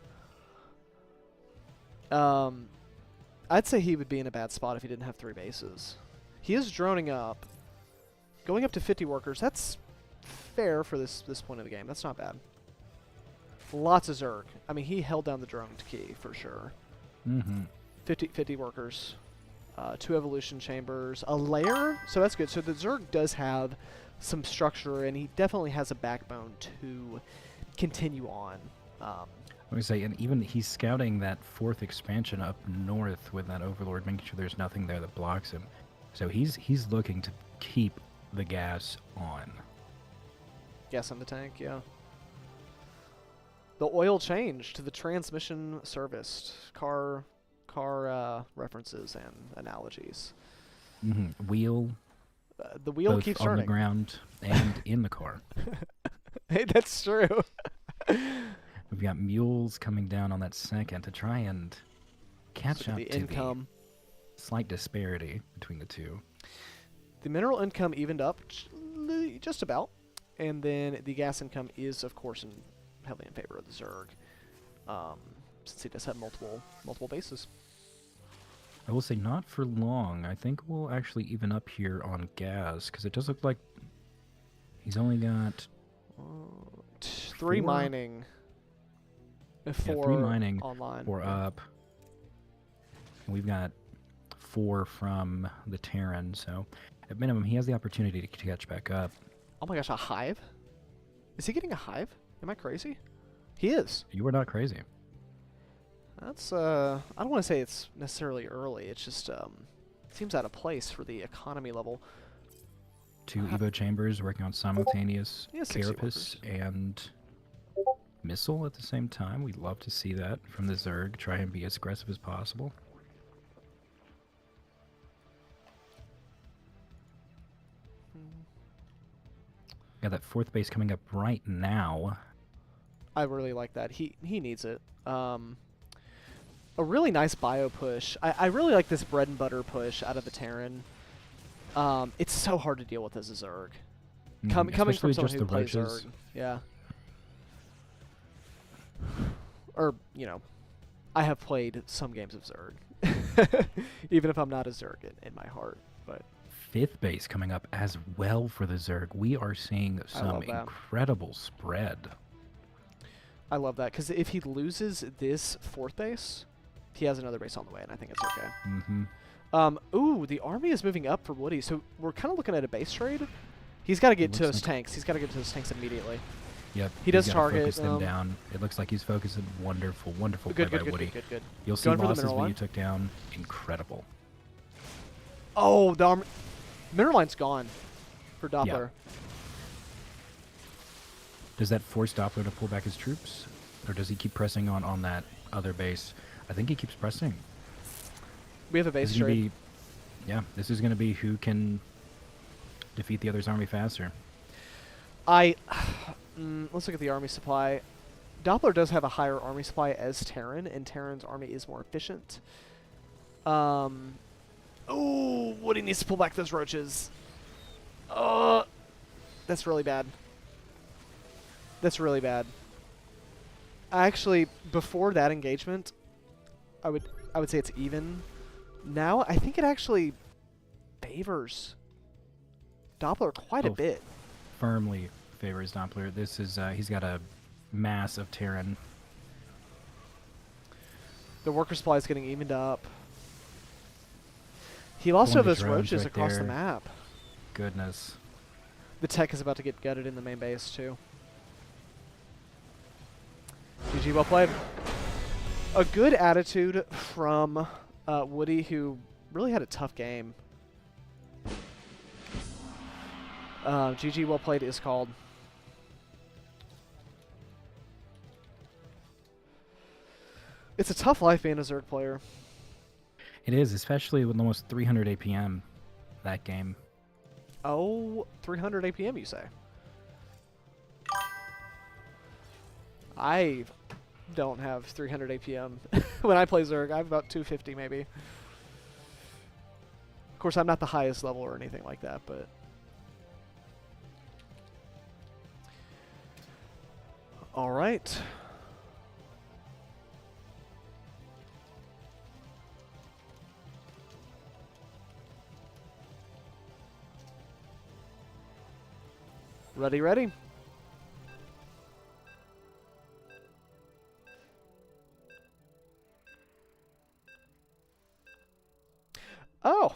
I'd say he would be in a bad spot if he didn't have 3 bases. He is droning up. Going up to 50 workers, that's fair for this point of the game. That's not bad. Lots of Zerg. I mean, he held down the drone key for sure. Mm-hmm. 50 workers. 2 evolution chambers. A lair? So that's good. So the Zerg does have some structure, and he definitely has a backbone to continue on. Let me say, and even he's scouting that 4th expansion up north with that Overlord, making sure there's nothing there that blocks him. So he's looking to keep the gas on. Gas in the tank, yeah. The oil change to the transmission serviced. Car references and analogies. Mm-hmm. Wheel. The wheel both keeps on turning. the ground and in the car. Hey, that's true. We've got mules coming down on that second to try and catch Look at up the to income. the slight disparity between the two. The mineral income evened up just about, and then the gas income is, of course, heavily in favor of the Zerg, since he does have multiple bases. I will say not for long. I think we'll actually even up here on gas, because it does look like he's only got 3 4? mining. 4 3 mining, online. 4 up. And we've got 4 from the Terran, so at minimum he has the opportunity to catch back up. Oh my gosh, a hive? Is he getting a hive? Am I crazy? He is. You are not crazy. That's I don't want to say it's necessarily early. It's just seems out of place for the economy level. 2 Evo chambers working on simultaneous Yeah, 60 carapace and missile at the same time. We'd love to see that from the Zerg. Try and be as aggressive as possible. Got that 4th base coming up right now. I really like that. He needs it. A really nice bio push. I really like this bread and butter push out of the Terran. It's so hard to deal with as a Zerg. Coming from Especially someone just who the plays roaches. Zerg. Yeah. Or, I have played some games of Zerg. Even if I'm not a Zerg in my heart. But 5th base coming up as well for the Zerg. We are seeing some love that. incredible spread. I love that, because if he loses this 4th base, he has another base on the way, and I think it's okay. Mm-hmm. Ooh, the army is moving up for Woody, so we're kind of looking at a base trade. He's got to get to looks his like- tanks. He's got to get to his tanks immediately. Yep. He does he's gotta target, focus them down. It looks like he's focusing. Wonderful, wonderful play by Woody. Good. You'll see Going for the losses mineral when line. you took down. Incredible. Oh, the army... Mineral line's gone for Doppler. Does that force Doppler to pull back his troops? Or does he keep pressing on that other base? I think he keeps pressing. We have a base This is gonna trade. be, this is going to be who can defeat the other's army faster. Let's look at the army supply. Doppler does have a higher army supply as Terran, and Terran's army is more efficient. Oh, Woody needs to pull back those roaches. That's really bad. That's really bad. Actually, before that engagement, I would say it's even. Now, I think it actually favors Doppler quite a bit. Firmly favors Doppler. This is he's got a mass of Terran. The worker supply is getting evened up. He lost Pulling all the those drones roaches right across the there. map. Goodness. The tech is about to get gutted in the main base, too. GG, well played. A good attitude from Woody, who really had a tough game. GG, well played is called. It's a tough life being a Zerg player. It is, especially with almost 300 APM, that game. Oh, 300 APM, you say? I don't have 300 APM when I play Zerg. I have about 250 maybe. Of course, I'm not the highest level or anything like that, but... All right. Ready, ready. Oh.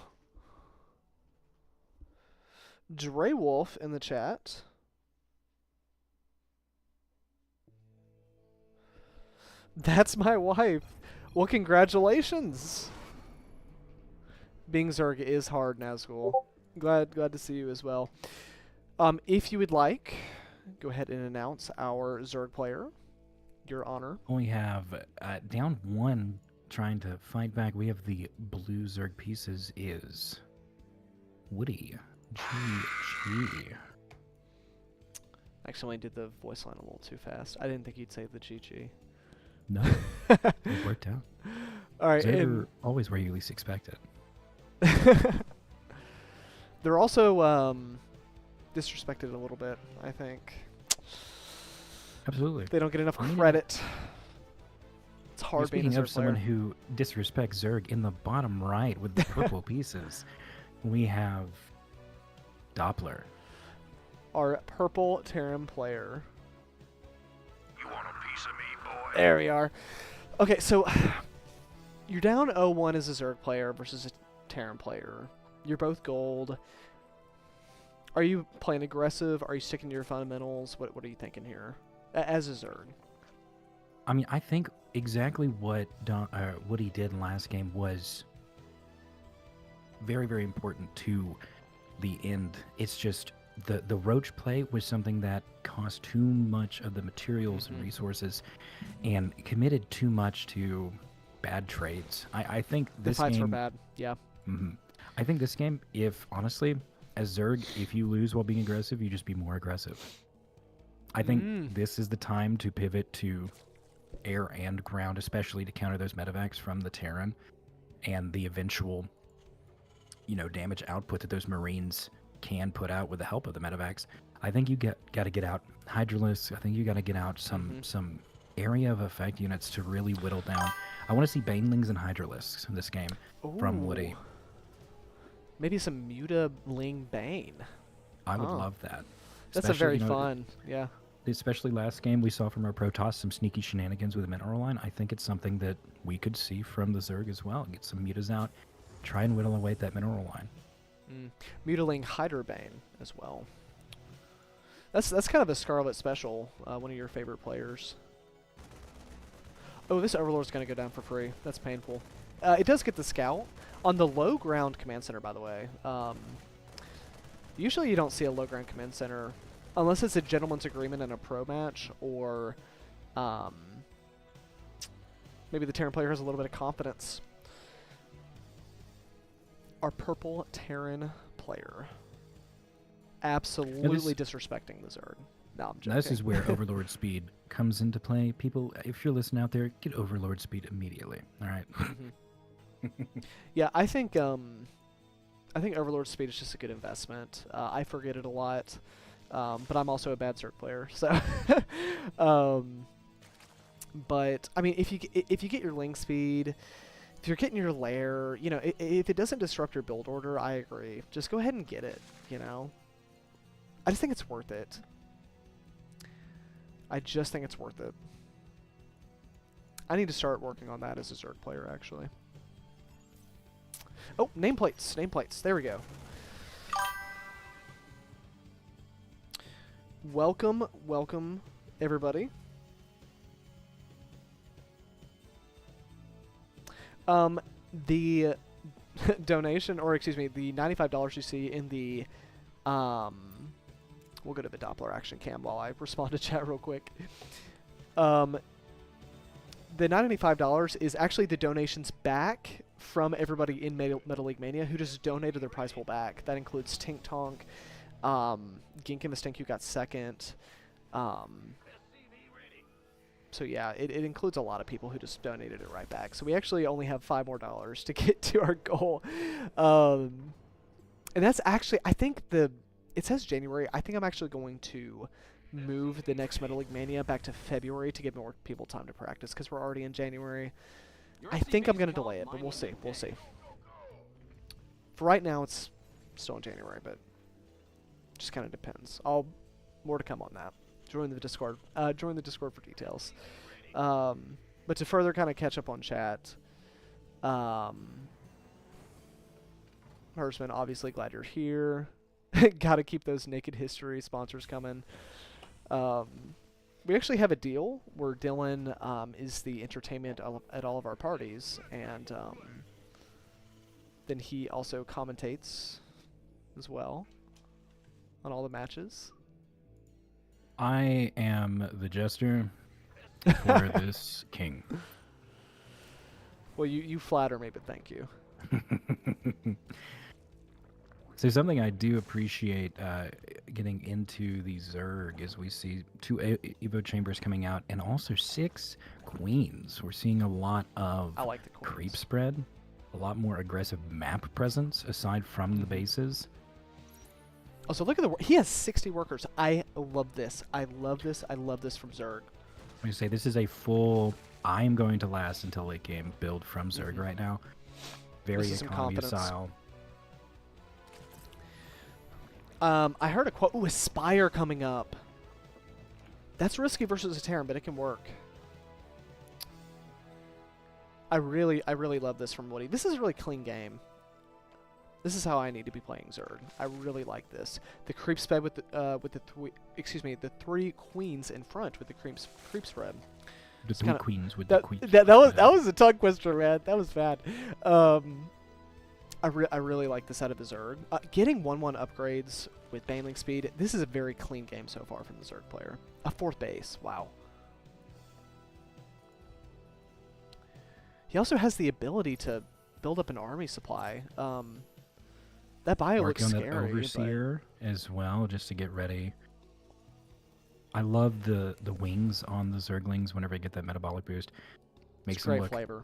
Dre Wolf in the chat. That's my wife. Well, congratulations. Being Zerg is hard, Nazgul. Glad to see you as well. If you would like, go ahead and announce our Zerg player. Your honor. We have down one trying to fight back. We have the blue Zerg pieces is Woody. GG. Actually, I did the voice line a little too fast. I didn't think you'd say the GG. No, it worked out. All right. Zerg are always where you least expect it. They're also disrespected a little bit, I think. Absolutely. They don't get enough credit. It's hard being a Speaking Zerg of someone player. who disrespects Zerg, in the bottom right with the purple pieces, we have Doppler. Our purple Terran player. You want a piece of me, boy? There we are. Okay, so you're down 0-1 as a Zerg player versus a Terran player. You're both gold. Are you playing aggressive? Are you sticking to your fundamentals? What are you thinking here as a Zerg? I mean, I think exactly what he did last game was very, very important to the end. It's just the roach play was something that cost too much of the materials and resources and committed too much to bad trades. I think this The fights game... were bad, yeah. I think this game, if honestly, as Zerg, if you lose while being aggressive, you just be more aggressive. I think this is the time to pivot to air and ground, especially to counter those medevacs from the Terran and the eventual, damage output that those Marines can put out with the help of the medevacs. I think you got to get out Hydralisks. I think you got to get out some area of effect units to really whittle down. I want to see Banelings and Hydralisks in this game from Woody. Maybe some Mutaling Bane. I would love that. That's a very Especially, fun, yeah. Especially last game, we saw from our Protoss some sneaky shenanigans with the mineral line. I think it's something that we could see from the Zerg as well. Get some mutas out, try and whittle away at that mineral line. Mutaling Hyderbane as well. That's kind of a Scarlet special, one of your favorite players. Oh, this Overlord's going to go down for free. That's painful. It does get the Scout. On the low ground command center, by the way, usually you don't see a low ground command center unless it's a gentleman's agreement in a pro match, or maybe the Terran player has a little bit of confidence. Our purple Terran player. Absolutely disrespecting the Zerg. No, I'm joking. This is where Overlord speed comes into play. People, if you're listening out there, get Overlord speed immediately. All right. Yeah, I think Overlord speed is just a good investment. I forget it a lot, but I'm also a bad Zerg player, so. But I mean, if you get your Ling speed, if you're getting your lair, if it doesn't disrupt your build order, I agree. Just go ahead and get it. I just think it's worth it. I just think it's worth it. I need to start working on that as a Zerg player, actually. Oh, nameplates. Nameplates. There we go. Welcome, everybody. The donation, or excuse me, the $95 you see in the, we'll go to the Doppler action cam while I respond to chat real quick. The $95 is actually the donations back from everybody in Metal League Mania who just donated their prize pool back. That includes Tink Tonk, Gink and the Stink, who got second. So yeah, it includes a lot of people who just donated it right back. So we actually only have $5 more to get to our goal. And that's actually, I think it says January. I think I'm actually going to move the next Metal League Mania back to February to give more people time to practice because we're already in January. I think I'm going to delay it, but we'll see. We'll see. For right now, it's still in January, but just kind of depends. More to come on that. Join the Discord. Join the Discord for details. But to further kind of catch up on chat, Hershman, obviously glad you're here. Got to keep those Naked History sponsors coming. We actually have a deal where Dylan is the entertainment at all of our parties, and then he also commentates as well on all the matches. I am the jester for this king. Well, you flatter me, but thank you. So something I do appreciate getting into the Zerg is we see 2 Evo chambers coming out and also 6 queens. We're seeing a lot of I like the queens. creep spread, a lot more aggressive map presence aside from the bases. Oh, so look at he has 60 workers. I love this. I love this. I love this from Zerg. I say this is a full I am going to last until late game build from Zerg right now. Very This is some economy confidence. style. I heard a quote. Ooh, Aspire coming up. That's risky versus a Terran, but it can work. I really love this from Woody. This is a really clean game. This is how I need to be playing Zerg. I really like this. The creep spread with the 3 queens in front with the creep spread. The It's 3 kinda- queens with That, the queens. that was a tongue twister, man. That was bad. I really like this out of the Zerg. Getting 1/1 upgrades with Baneling speed. This is a very clean game so far from the Zerg player. A 4th base. Wow. He also has the ability to build up an army supply. That bio looks Working on scary. that but overseer as well, just to get ready. I love the wings on the Zerglings whenever I get that metabolic boost. it's Makes them great look flavor.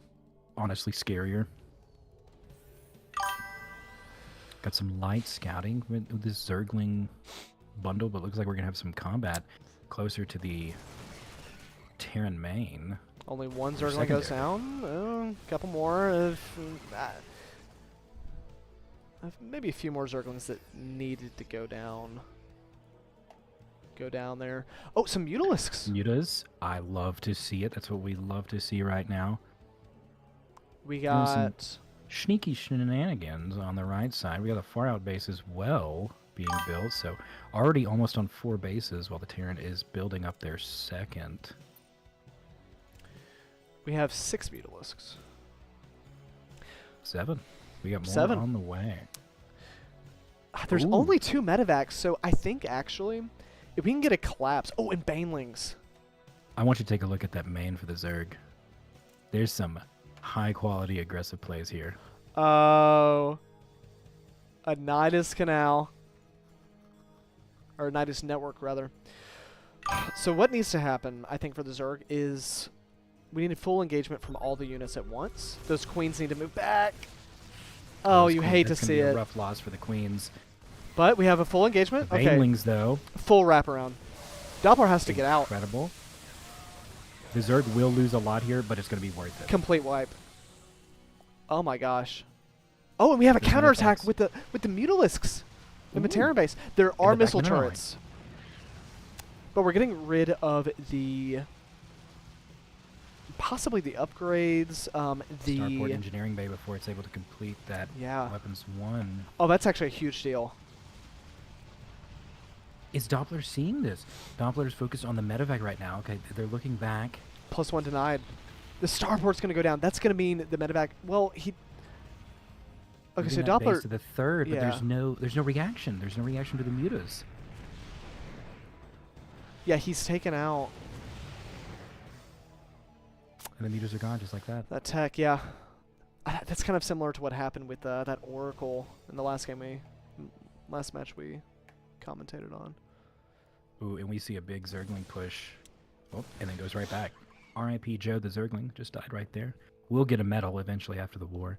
honestly scarier. Got some light scouting with this Zergling bundle, but looks like we're gonna have some combat closer to the Terran main. Only one Or Zergling goes secondary. down. A couple more. Maybe a few more Zerglings that needed to go down. Go down there. Oh, some Mutalisks. Mutas, I love to see it. That's what we love to see right now. We Doing some- got. Sneaky shenanigans on the right side. We got a far out base as well being built, so already almost on 4 bases while the Terran is building up their second. We have 6 Mutalisks. 7. We got more 7. on the way. There's Ooh. only 2 medevacs, so I think actually, if we can get a collapse. Oh, and Banelings. I want you to take a look at that main for the Zerg. There's some high quality aggressive plays here. Oh. A Nidus Canal. Or Nidus Network, rather. So what needs to happen, I think, for the Zerg is we need full engagement from all the units at once. Those queens need to move back. Oh, Those you queens- hate to that's gonna see be a it. rough loss for the Queens. But we have a full engagement. The Okay. Banelings, though, Full wraparound. Doppler has to get out. incredible. The Zerg will lose a lot here, but it's going to be worth it. Complete wipe. Oh my gosh. Oh, and we have a There's no counterattack attacks. with the Mutalisks in the Ooh. Terran base. There are the back missile mineral turrets. But we're getting rid of the possibly the upgrades. Starport Engineering Bay before it's able to complete that Yeah. Weapons 1. Oh, that's actually a huge deal. Is Doppler seeing this? Doppler's focused on the medevac right now. Okay, they're looking back. +1 denied. The starport's going to go down. That's going to mean the medevac. Well, he. Okay, so Moving that base Doppler. to the third, but yeah. there's no reaction. There's no reaction to the mutas. Yeah, he's taken out And the mutas are gone just like that. that tech. Yeah, that's kind of similar to what happened with that Oracle in the last match we commentated on. Ooh, and we see a big Zergling push. Oh, and then goes right back. R.I.P. Joe the Zergling just died right there. We'll get a medal eventually after the war.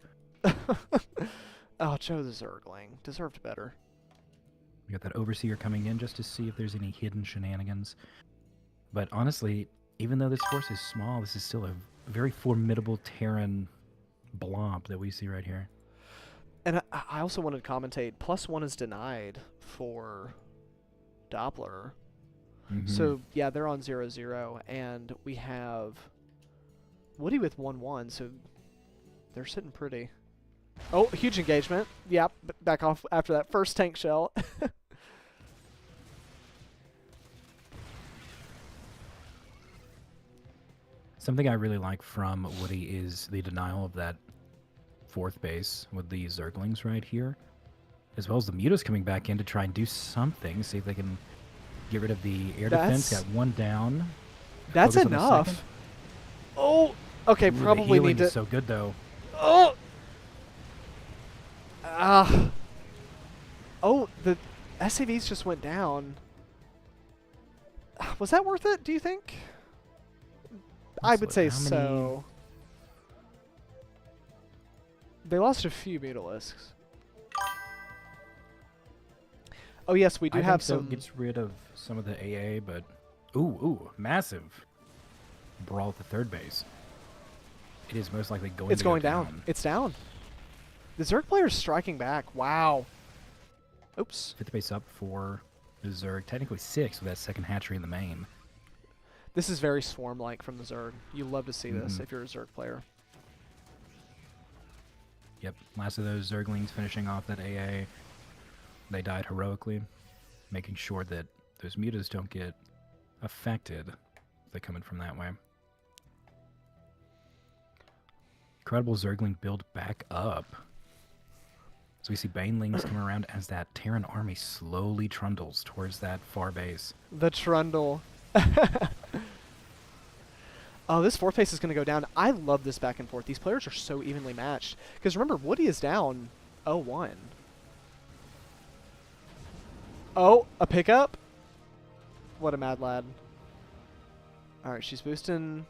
Oh, Joe the Zergling deserved better. We got that Overseer coming in just to see if there's any hidden shenanigans. But honestly, even though this force is small, this is still a very formidable Terran blob that we see right here. And I also wanted to commentate. +1 is denied for Doppler. So yeah, they're on 0-0, and we have Woody with 1-1. So they're sitting pretty. Oh, huge engagement. Yep, back off after that first tank shell. Something I really like from Woody is the denial of that fourth base with the Zerglings right here, as well as the mutas coming back in to try and do something, see if they can get rid of the air defense. Got one down. That's Focus on the enough. second. Oh, okay, Ooh, probably the healing need to. is so good though. Oh. Oh, the SCVs just went down. Was that worth it, do you think? I would say so. They lost a few Mutalisks. Oh yes, we do I have think so. some. Gets rid of some of the AA, but ooh, massive brawl at the third base. It is most likely going. It's to go going down. It's down. The Zerg player is striking back. Wow. Oops. Fifth base up for the Zerg. Technically 6 with that second hatchery in the main. This is very Swarm-like from the Zerg. You love to see this if you're a Zerg player. Yep, last of those Zerglings finishing off that AA. They died heroically, making sure that those mutas don't get affected if they come in from that way. Incredible Zergling build back up. So we see Banelings come around as that Terran army slowly trundles towards that far base. The Trundle. Oh, this fourth base is going to go down. I love this back and forth. These players are so evenly matched. Because remember, Woody is down 0-1. Oh, a pickup? What a mad lad. Alright, she's boosting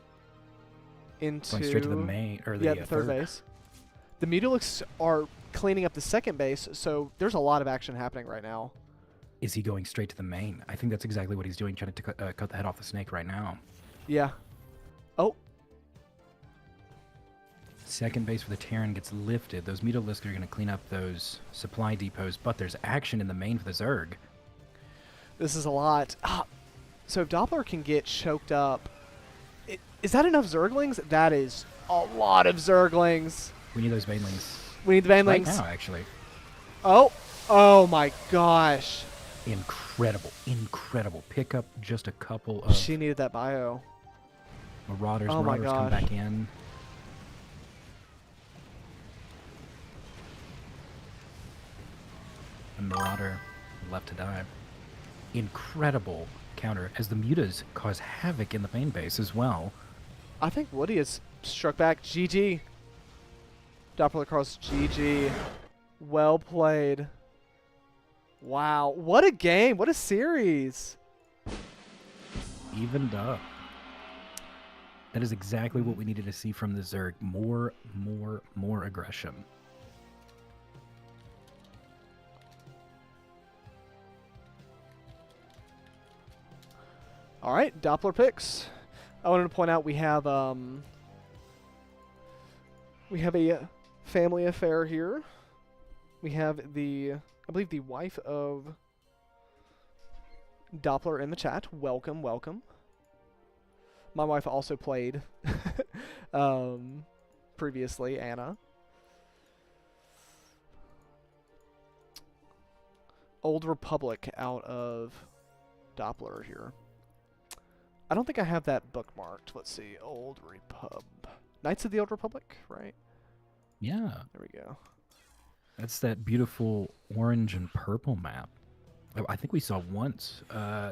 into... Going straight to the main, or the, the third base. The Mutalisks are cleaning up the second base, so there's a lot of action happening right now. Is he going straight to the main? I think that's exactly what he's doing, trying to cut the head off the snake right now. Yeah. Oh. Second base for the Terran gets lifted. Those Mutalisks are going to clean up those supply depots, but there's action in the main for the Zerg. This is a lot. So if Doppler can get choked up... Is that enough Zerglings? That is a lot of Zerglings. We need those Banelings. We need the Banelings. Right now, actually. Oh. Oh my gosh. Incredible. Pick up just a couple of She needed that bio. Marauders. Oh my Marauders come gosh. back in. A Marauder left to die. Incredible counter as the mutas cause havoc in the main base as well. I think Woody has struck back. GG. Doppler cross. GG. Well played. Wow. What a game. What a series. Evened up. That is exactly what we needed to see from the Zerg. More aggression. All right, Doppler picks. I wanted to point out we have a family affair here. We have I believe the wife of Doppler in the chat. Welcome. My wife also played previously, Anna. Old Republic out of Doppler here. I don't think I have that bookmarked. Let's see. Old Repub. Knights of the Old Republic, right? Yeah, There we go. that's that beautiful orange and purple map. I think we saw once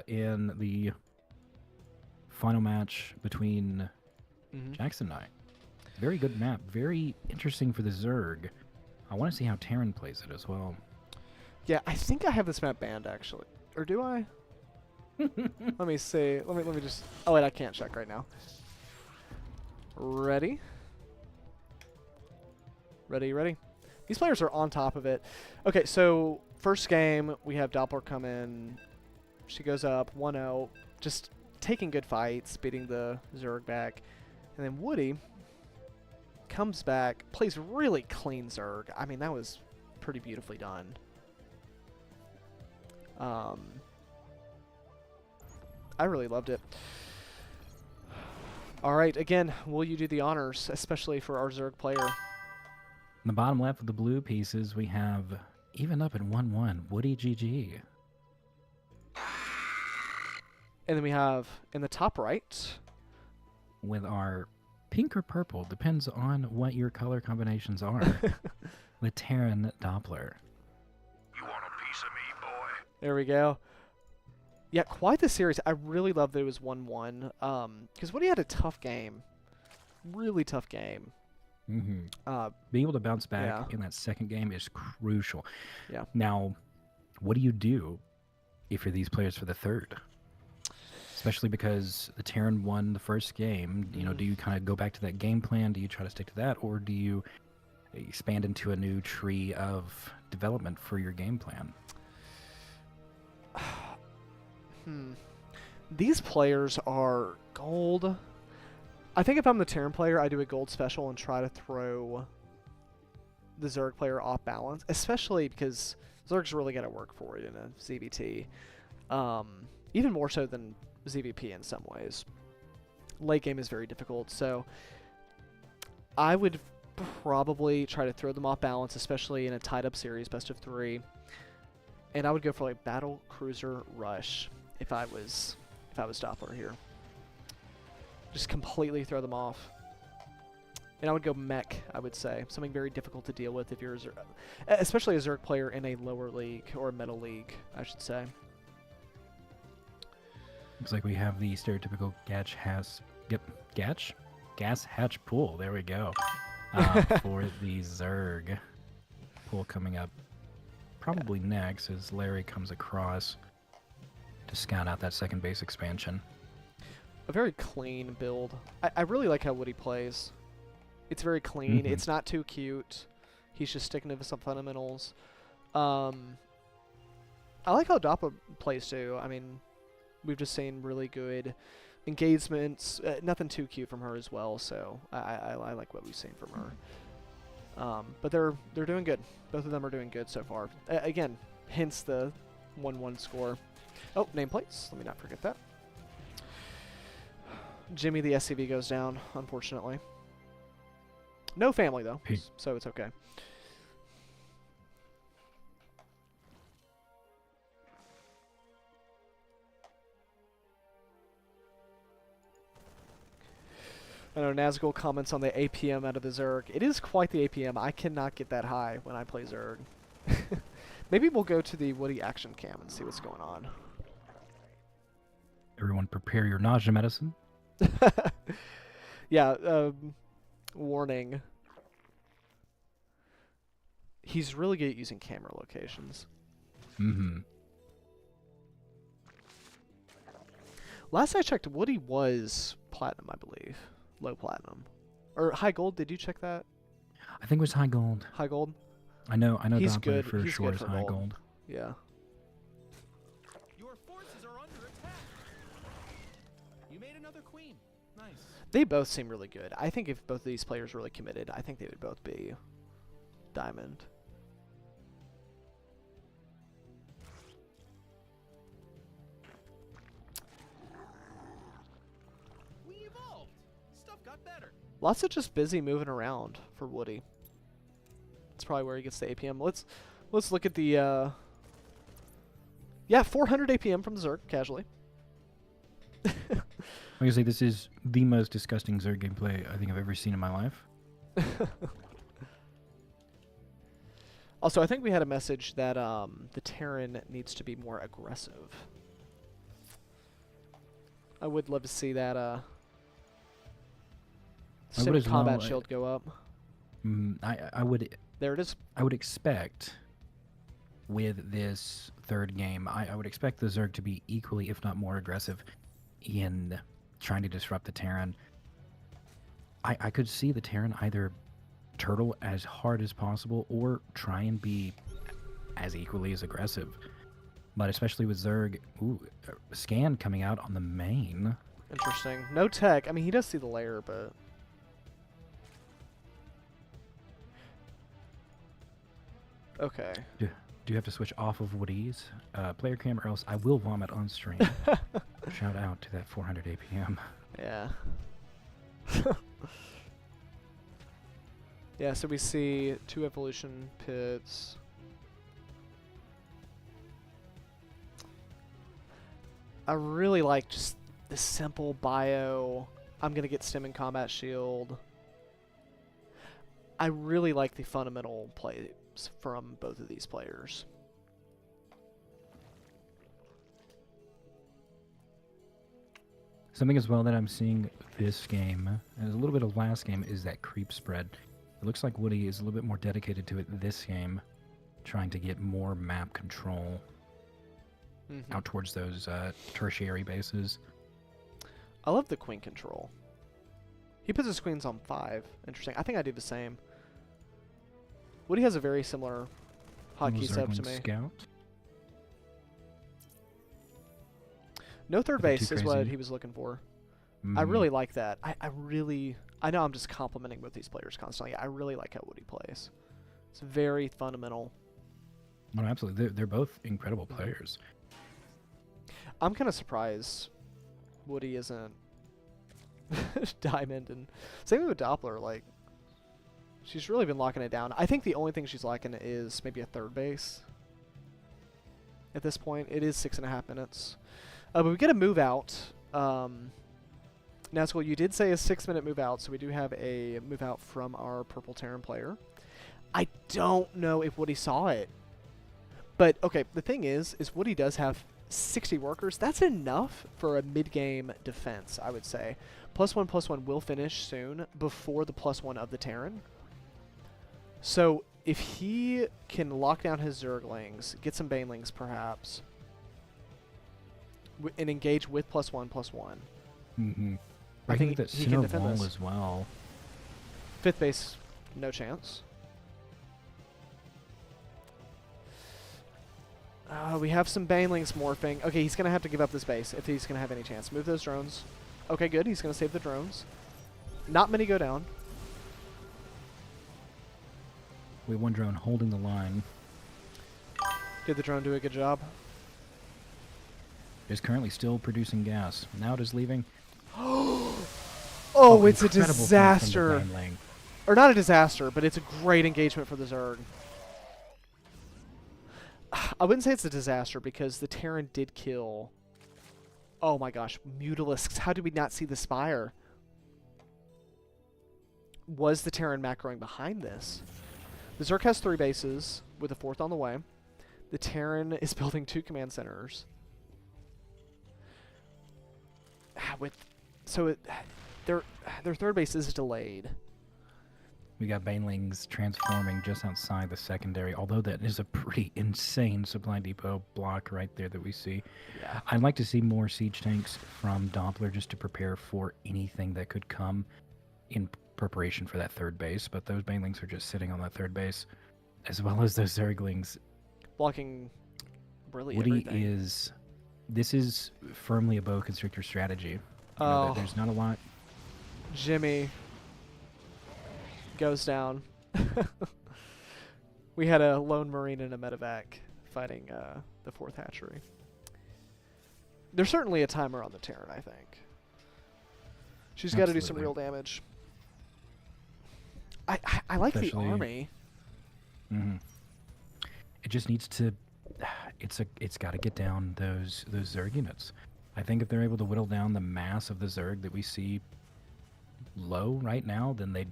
in the final match between Hmm. Jackson and I. Very good map. Very interesting for the Zerg. I want to see how Terran plays it as well. Yeah, I think I have this map banned actually, or do I? Let me see. Let me just. Oh wait, I can't check right now. Ready? Ready. These players are on top of it. Okay, so first game we have Doppler come in. She goes up 1-0, just taking good fights, beating the Zerg back, and then Woody comes back, plays really clean Zerg. I mean, that was pretty beautifully done. I really loved it. All right, again, will you do the honors, especially for our Zerg player? In the bottom left of the blue pieces, we have even up at 1-1, Woody GG. And then we have in the top right, With our pink or purple, depends on what your color combinations are, the Terran Doppler. You want a piece of me, boy? there we go. Yeah, quite the series. I really love that it was 1-1. Because Woody had a tough game, really tough game. Mm-hmm. Being able to bounce back Yeah. in that second game is crucial. Yeah. Now, what do you do if you're these players for the third? Especially because the Terran won the first game. You know, do you kind of go back to that game plan? Do you try to stick to that, or do you expand into a new tree of development for your game plan? These players are gold. I think if I'm the Terran player, I do a gold special and try to throw the Zerg player off balance, especially because Zerg's really got to work for it in a ZVT. Even more so than ZVP in some ways. Late game is very difficult, so I would probably try to throw them off balance, especially in a tied-up series, best of 3. And I would go for like Battle Cruiser Rush if I was Doppler here. Just completely throw them off. And I would go mech, I would say. Something very difficult to deal with if you're a Zerg, especially a Zerg player in a lower league, or a meta league, I should say. Looks like we have the stereotypical gas hatch pool. There we go. For the Zerg pool coming up probably next as Larry comes across to scout out that second base expansion. A very clean build. I really like how Woody plays. It's very clean. Mhm. It's not too cute. He's just sticking to some fundamentals. I like how Doppler plays too. I mean, we've just seen really good engagements. Nothing too cute from her as well. So I like what we've seen from her. But they're doing good. Both of them are doing good so far. Again, hence the 1-1 score. Oh, nameplates. Let me not forget that. Jimmy the SCV goes down, unfortunately. No family though, Hey. so it's okay. I know Nazgul comments on the APM out of the Zerg. It is quite the APM. I cannot get that high when I play Zerg. Maybe we'll go to the Woody action cam and see what's going on. Everyone prepare your nausea medicine. Yeah, warning. He's really good at using camera locations. Mm-hmm. Last I checked, Woody was platinum, I believe. Low platinum. Or high gold, did you check that? I think it was high gold. High gold? I know He's Doppler good. for He's sure good is for high gold. gold. Yeah. Your forces are under attack. You made another queen. Nice. They both seem really good. I think if both of these players really committed, I think they would both be diamond. We evolved. Stuff got better. Lots of just busy moving around for Woody. That's probably where he gets the APM. Let's look at the yeah, 400 APM from the Zerg, casually. Like I say, this is the most disgusting Zerg gameplay I think I've ever seen in my life. Also, I think we had a message that the Terran needs to be more aggressive. I would love to see that I would Sim as combat well, shield go up. I would There it is. I would expect with this third game, I would expect the Zerg to be equally, if not more aggressive in trying to disrupt the Terran. I could see the Terran either turtle as hard as possible or try and be as equally as aggressive. But especially with Zerg, scan coming out on the main. Interesting. No tech. I mean, he does see the layer, but... Okay. Do you have to switch off of Woody's player cam, or else I will vomit on stream? Shout out to that 400 APM. Yeah. Yeah, so we see 2 evolution pits. I really like just the simple bio. I'm going to get stim and combat shield. I really like the fundamental plays from both of these players. Something as well that I'm seeing this game, and a little bit of last game, is that creep spread. It looks like Woody is a little bit more dedicated to it this game, trying to get more map control out towards those tertiary bases. I love the queen control. He puts his queens on 5. Interesting. I think I do the same. Woody has a very similar hotkey setup to me. Scout. No third Nothing base too is what crazy. he was looking for. I really like that. I know I'm just complimenting both these players constantly. I really like how Woody plays. It's very fundamental. Oh, absolutely. They're both incredible players. I'm kind of surprised Woody isn't Diamond, and same with Doppler. Like, she's really been locking it down. I think the only thing she's lacking is maybe a third base. At this point, it is 6.5 minutes. But we get a move out. Nazgul, you did say a 6-minute move out, so we do have a move out from our purple Terran player. I don't know if Woody saw it. But, okay, the thing is Woody does have 60 workers. That's enough for a mid-game defense, I would say. +1/+1 will finish soon before the +1 of the Terran. So, if he can lock down his Zerglings, get some Banelings perhaps, and engage with +1/+1. I think think that he can center defend wall this. as well. 5th base, no chance. We have some Banelings morphing. Okay, he's going to have to give up this base if he's going to have any chance. Move those drones. Okay, good. He's going to save the drones. Not many go down. We have one drone holding the line. Did the drone do a good job? It is currently still producing gas. Now it is leaving. Oh, it's a incredible play from the disaster. Banling. Or not a disaster, but it's a great engagement for the Zerg. I wouldn't say it's a disaster because the Terran did kill... Oh my gosh, Mutalisks. How did we not see the Spire? Was the Terran macroing behind this? The Zerg has 3 bases with a 4th on the way. The Terran is building 2 command centers. Their 3rd base is delayed. We got Banelings transforming just outside the secondary, although that is a pretty insane supply depot block right there that we see. Yeah. I'd like to see more siege tanks from Doppler just to prepare for anything that could come in preparation for that 3rd base, but those Banelings are just sitting on that 3rd base, as well as those Zerglings. Blocking really Woody everything. this is firmly a bow constrictor strategy. You know, Oh. there's not a lot. Jimmy goes down. We had a lone marine and a medevac fighting the 4th hatchery. There's certainly a timer on the Terran, I think. She's got to do some Absolutely. real damage. I like Especially- the army. It just needs to. It's got to get down those Zerg units. I think if they're able to whittle down the mass of the Zerg that we see low right now, then they'd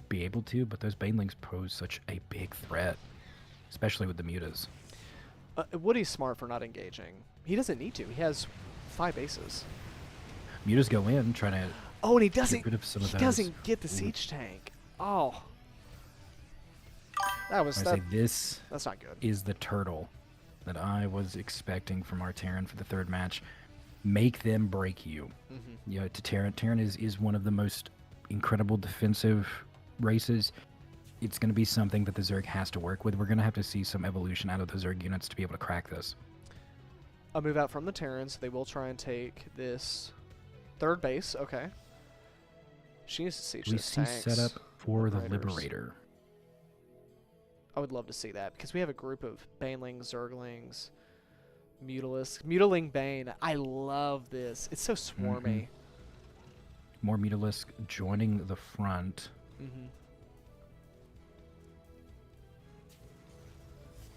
be able to, but those Banelings pose such a big threat, especially with the mutas. Woody's smart for not engaging. He doesn't need to. He has 5 bases. Mutas go in, trying to Oh, and he get doesn't. rid of some of He those. doesn't get the siege tank. Oh, that was I that. say this That's not good. is the turtle that I was expecting from our Terran for the third match. Make them break you. Mm-hmm. You know, to Terran. Terran is one of the most incredible defensive races. It's going to be something that the Zerg has to work with. We're going to have to see some evolution out of the Zerg units to be able to crack this. A move out from the Terrans. They will try and take this third base. Okay. She needs to siege We those see tanks. set up for the Riders. Liberator. I would love to see that because we have a group of Banelings, Zerglings, Mutalisks. Mutaling Bane. I love this. It's so swarmy. More Mutalisk joining the front. Mm-hmm.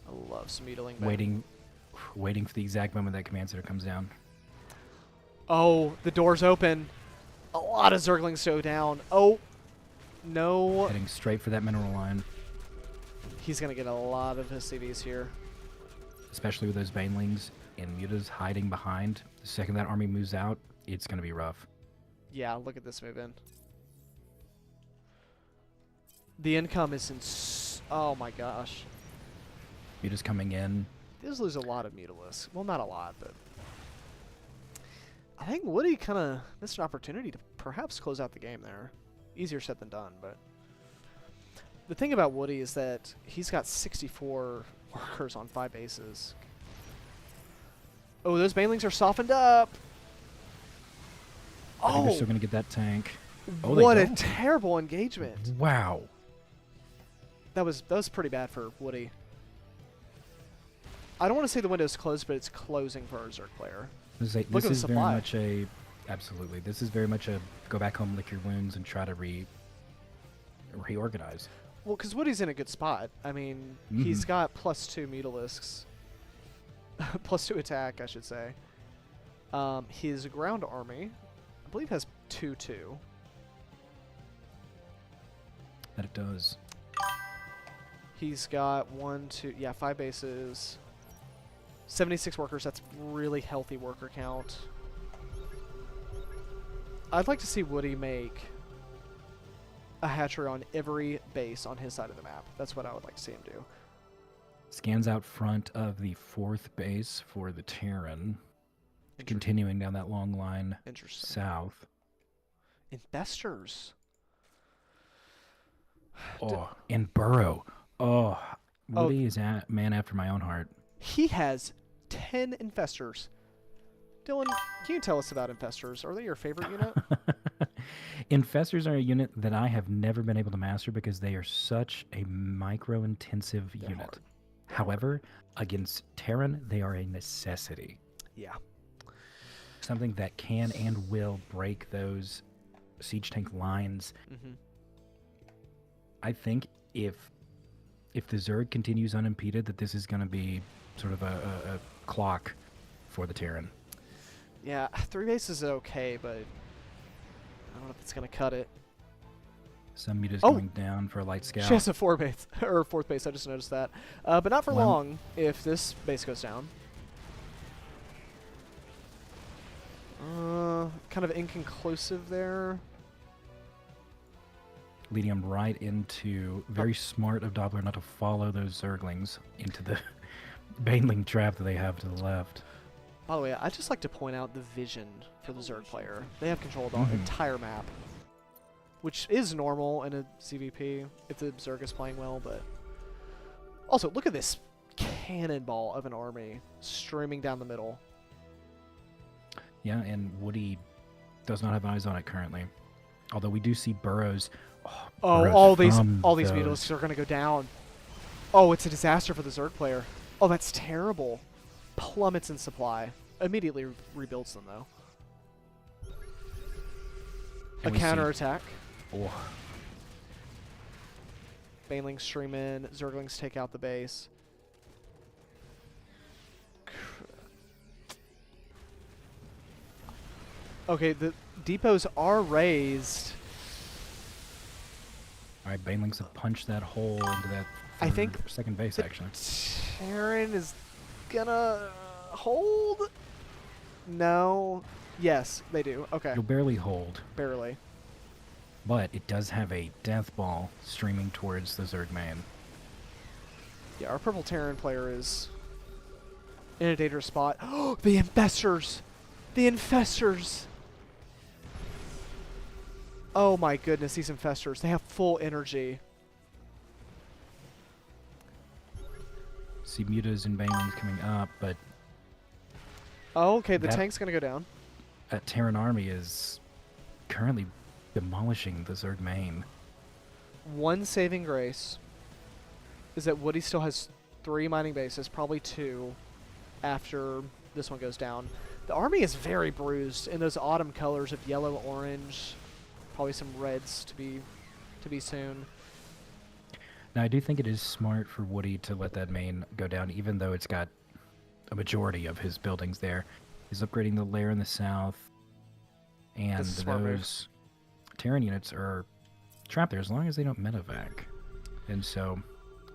I love some Mutaling Bane. Waiting for the exact moment that command center comes down. Oh, the door's open. A lot of Zerglings go down. Oh, no. Heading straight for that mineral line, He's going to get a lot of his CVs here. especially with those Banelings and Mutas hiding behind. The second that army moves out, it's going to be rough. Yeah, look at this move in. The income is oh my gosh. Mutas coming in. These lose a lot of Mutalisks. Well, not a lot, but I think Woody kind of missed an opportunity to perhaps close out the game there. Easier said than done, but the thing about Woody is that he's got 64 workers on 5 bases. Oh, those Banelings are softened up. I think they're Oh, still going to get that tank. Oh, they what a don't. terrible engagement. Wow. That was pretty bad for Woody. I don't want to say the window's closed, but it's closing for our Zerg player. This Look at the is very supply. much a... Absolutely. This is very much a go back home, lick your wounds, and try to reorganize. Well, because Woody's in a good spot. I mean, he's got +2 Mutalisks. +2 attack, I should say. His ground army, I believe, has 2/2. That it does. He's got 5 bases. 76 workers, that's really healthy worker count. I'd like to see Woody make a hatchery on every base on his side of the map. That's what I would like to see him do. Scans out front of the 4th base for the Terran. Continuing down that long line Interesting. south. Infestors. Oh, and Burrow. Oh, Woody is a man after my own heart. He has 10 infestors. Dylan, can you tell us about infestors? Are they your favorite unit? Infestors are a unit that I have never been able to master because they are such a micro-intensive They're unit. hard. However, against Terran, they are a necessity. Yeah. Something that can and will break those siege tank lines. Mm-hmm. I think if the Zerg continues unimpeded, that this is going to be sort of a clock for the Terran. Yeah, 3 bases is okay, but I don't know if it's going to cut it. Some mutas Oh! going down for a light scout. She has a 4 base, or 4th base, I just noticed that. But not for Well, long if this base goes down. Kind of inconclusive there. Leading them right into very smart of Doppler not to follow those Zerglings into the Baneling trap that they have to the left. By the way, I'd just like to point out the vision for the Zerg player. They have control of the entire map, which is normal in a CVP if the Zerg is playing well, but also look at this cannonball of an army streaming down the middle. Yeah, and Woody does not have eyes on it currently. Although we do see Burrows. Oh, Burrows all these from Mutalisks are going to go down. Oh, it's a disaster for the Zerg player. Oh, that's terrible. Plummets in supply. Immediately rebuilds them, though. A And we see- counterattack. Oh, Banelings stream in. Zerglings take out the base. Okay, the depots are raised. All right, Banelings have punched that hole into that I think second base, actually. Terran is gonna hold? No. Yes, they do. Okay. You'll barely hold, Barely. but it does have a death ball streaming towards the Zerg main. Yeah, our purple Terran player is in a dangerous spot. Oh, the infestors! The infestors! Oh my goodness, these infestors. They have full energy. See mutas and Banelings coming up, but Oh, okay, the That- tank's gonna go down. that Terran army is currently demolishing the Zerg main. One saving grace is that Woody still has 3 mining bases, probably 2 after this one goes down. The army is very bruised in those autumn colors of yellow, orange, probably some reds to be soon. Now, I do think it is smart for Woody to let that main go down, even though it's got a majority of his buildings there. He's upgrading the lair in the south, and That's a smart move. those Terran units are trapped there as long as they don't medevac. And so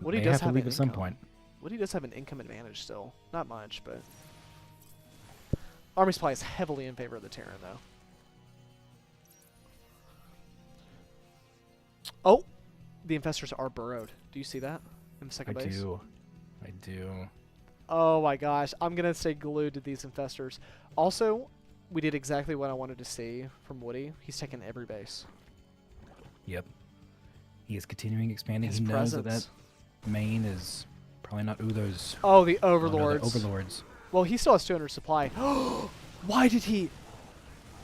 Woody they does have to have leave an at some income. point. Woody does have an income advantage still. Not much, but army supply is heavily in favor of the Terran, though. Oh, the infestors are burrowed. Do you see that in the second I base? do. I do. Oh my gosh, I'm gonna stay glued to these infestors. Also, we did exactly what I wanted to see from Woody. He's taken every base. Yep. He is continuing expanding. His He knows that presence. that main is probably not Uthos. Oh, the Oh, no, overlords. the overlords. Well, he still has 200 supply. Why did he?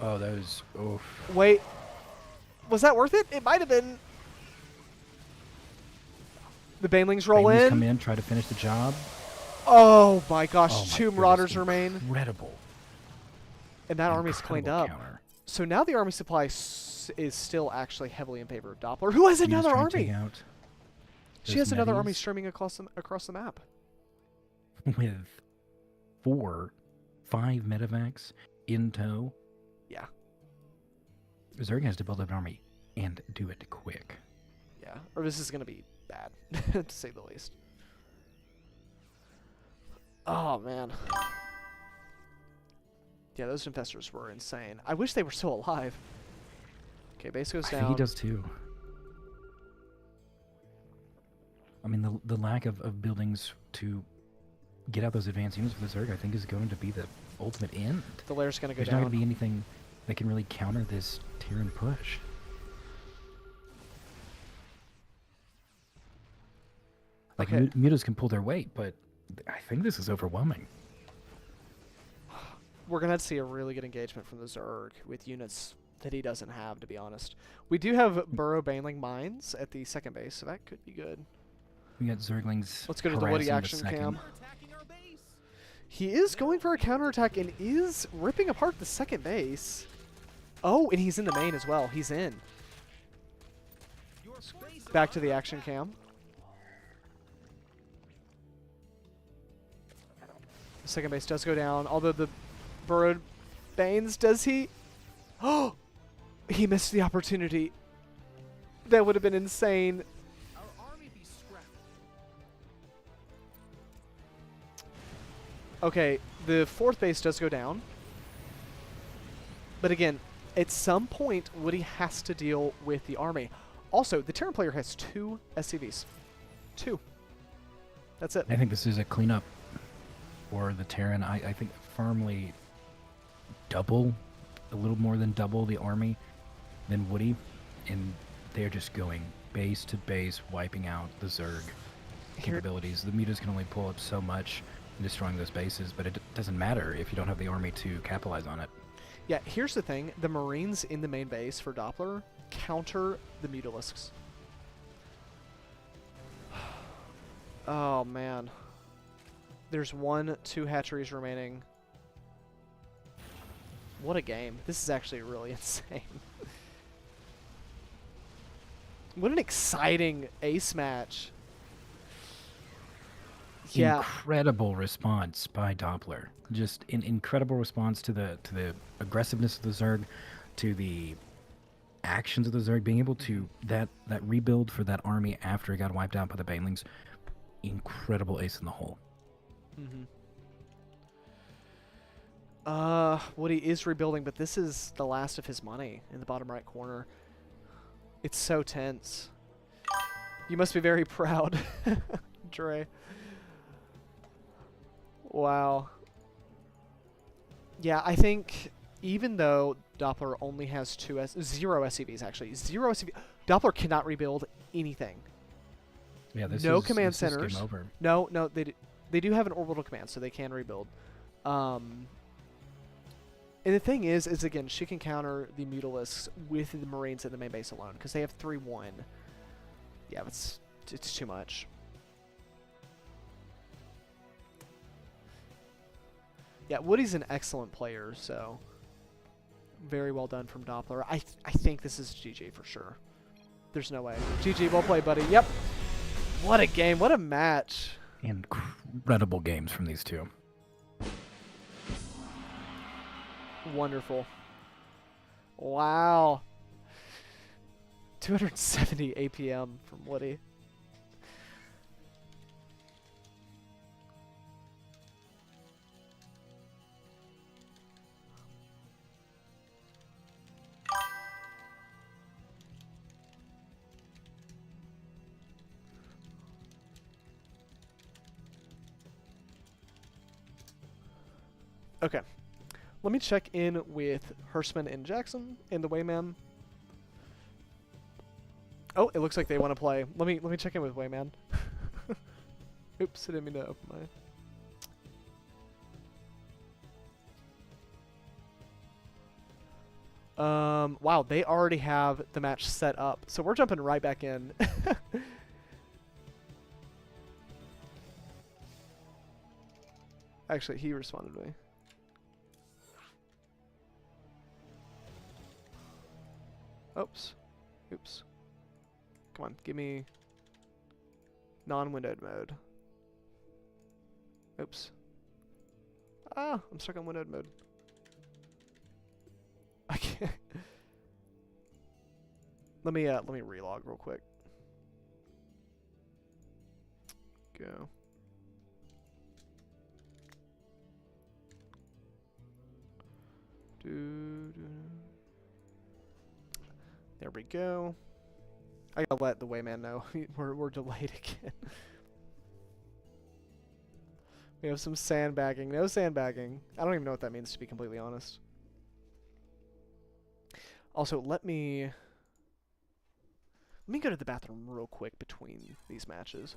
Oh, those. Oof. Wait, was that worth it? It might have been. The Banelings roll Banelings in. come in, try to finish the job. Oh my gosh, Oh my 2 goodness, Marauders remain, Incredible. and that army's cleaned Incredible up. counter. So now the army supply is still actually heavily in favor of Doppler. Who has He was another trying to take army? out She those has another army Netties streaming across the map. with 5 medevacs in tow. Yeah, Zerg has to build up an army and do it quick. yeah. Or this is gonna be bad, to say the least. Oh man. Yeah, those infestors were insane. I wish they were still alive. Okay, base goes I down. think he does too. I mean, the lack of buildings to get out those advanced units for the Zerg, I think, is going to be the ultimate end. The lair's gonna go There's down. not going to be anything that can really counter this Terran push. Like, Okay. mutas can pull their weight, but I think this is overwhelming. We're gonna have to see a really good engagement from the Zerg with units that he doesn't have, to be honest. We do have Burrow Baneling mines at the second base, so that could be good. We got Zerglings. Let's go to the Woody harassing action cam. They're attacking our base. He is going for a counterattack and is ripping apart the second base. Oh, and he's in the main as well. He's in. Your forces Back are to the under action attack. cam. The second base does go down, although the burrowed Banes, does he? Oh, he missed the opportunity. That would have been insane. Our army be scrapped. Okay, the fourth base does go down. But again, at some point, Woody has to deal with the army. Also, the Terran player has 2 SCVs. 2. That's it. I think this is a cleanup for the Terran. I think firmly double, a little more than double the army than Woody. And they're just going base to base, wiping out the Zerg Here- capabilities. The mutas can only pull up so much in destroying those bases, but it doesn't matter if you don't have the army to capitalize on it. Yeah, here's the thing. The Marines in the main base for Doppler counter the Mutalisks. Oh, man. There's 2 hatcheries remaining. What a game. This is actually really insane. What an exciting ace match. Yeah. Incredible response by Doppler. Just an incredible response to the aggressiveness of the Zerg, to the actions of the Zerg, being able to that rebuild for that army after it got wiped out by the Banelings. Incredible ace in the hole. Mm-hmm. Woody is rebuilding, but this is the last of his money in the bottom right corner. It's so tense. You must be very proud, Dre. Wow. Yeah, I think even though Doppler only has zero SCVs, actually. Zero SCV. Doppler cannot rebuild anything. Yeah, no command this is centers. game over. No, they do have an orbital command, so they can rebuild. And the thing is again, she can counter the Mutalisks with the Marines at the main base alone, because they have 3-1. Yeah, it's too much. Yeah, Woody's an excellent player, so very well done from Doppler. I think this is GG for sure. There's no way. GG, well played, buddy. Yep. What a game. What a match. Incredible games from these two. Wonderful. Wow. 270 APM from Woody. Okay. Let me check in with Hersman and Jackson in the Wayman. Oh, it looks like they want to play. Let me check in with Wayman. Oops, I didn't mean to open my. Wow, they already have the match set up, so we're jumping right back in. Actually, he responded to me. Oops. Oops. Come on, give me non-windowed mode. Oops. Ah, I'm stuck on windowed mode. I can't. Let me relog real quick. Go. There we go. I gotta let the Wayman know we're delayed again. We have some sandbagging. No sandbagging. I don't even know what that means, to be completely honest. Also, let me go to the bathroom real quick between these matches.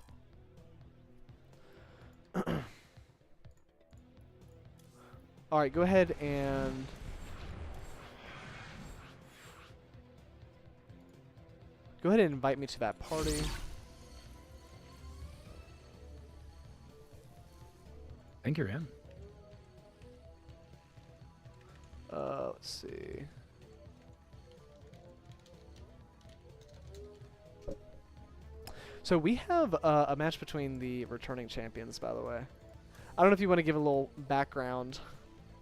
Alright, go ahead and invite me to that party. I think you're in. Let's see. So we have a match between the returning champions, by the way. I don't know if you want to give a little background.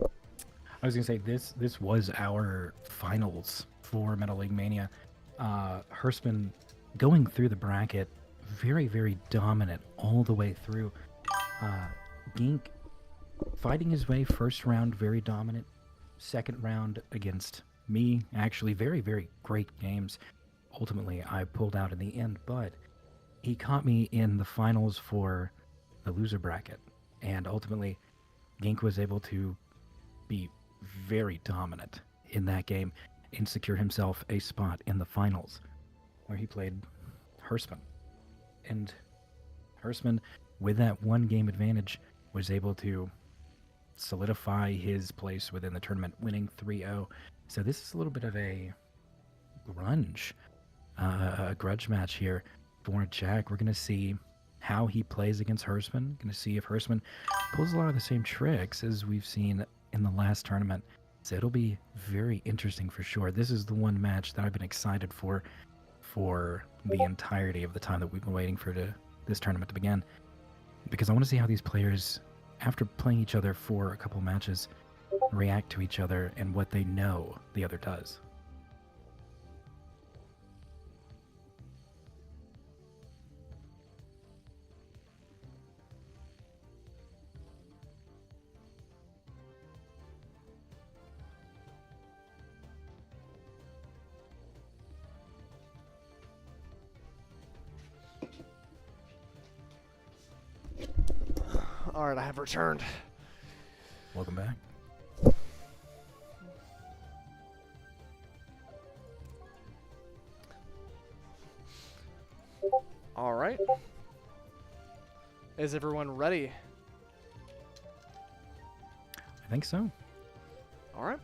I was gonna say this was our finals for Metal League Mania. Hersman going through the bracket, very, very dominant all the way through. Gink fighting his way first round, very dominant. Second round against me, actually very, very great games. Ultimately, I pulled out in the end, but he caught me in the finals for the loser bracket. And ultimately, Gink was able to be very dominant in that game and secure himself a spot in the finals, where he played Hersman. And Hersman, with that one game advantage, was able to solidify his place within the tournament, winning 3-0. So this is a little bit of a grudge match here for Jack. We're going to see how he plays against Hersman. Going to see if Hersman pulls a lot of the same tricks as we've seen in the last tournament. So it'll be very interesting for sure. This is the one match that I've been excited for the entirety of the time that we've been waiting for this tournament to begin. because I want to see how these players, after playing each other for a couple matches, react to each other and what they know the other does. All right, I have returned. Welcome back. All right. Is everyone ready? I think so. All right.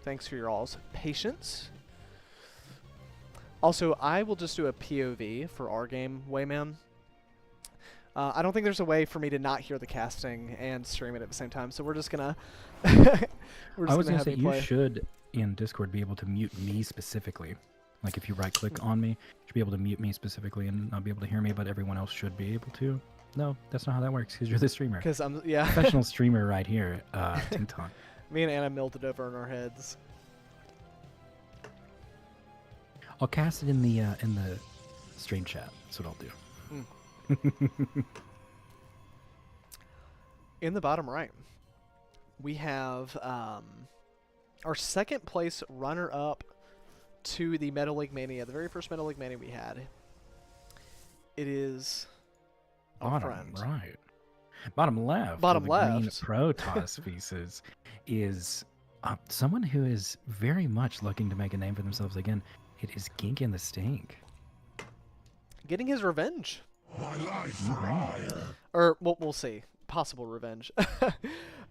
Thanks for your all's patience. Also, I will just do a POV for our game, Wayman. I don't think there's a way for me to not hear the casting and stream it at the same time, so we're just gonna. I was gonna have say you play. you should in Discord be able to mute me specifically. Like if you right click on me, you should be able to mute me specifically and not be able to hear me, but everyone else should be able to. No, that's not how that works because you're the streamer. Because I'm Professional streamer right here, Ting Tong. Me and Anna melted over in our heads. I'll cast it in the stream chat. That's what I'll do. In the bottom right, we have our second place runner-up to the Meta League Mania, the very first Meta League Mania we had. It is our Bottom friend. right. Bottom left. Bottom with the green left. Protoss pieces is someone who is very much looking to make a name for themselves again. It is Gink and the Stink. Getting his revenge. Or we'll see. Possible revenge.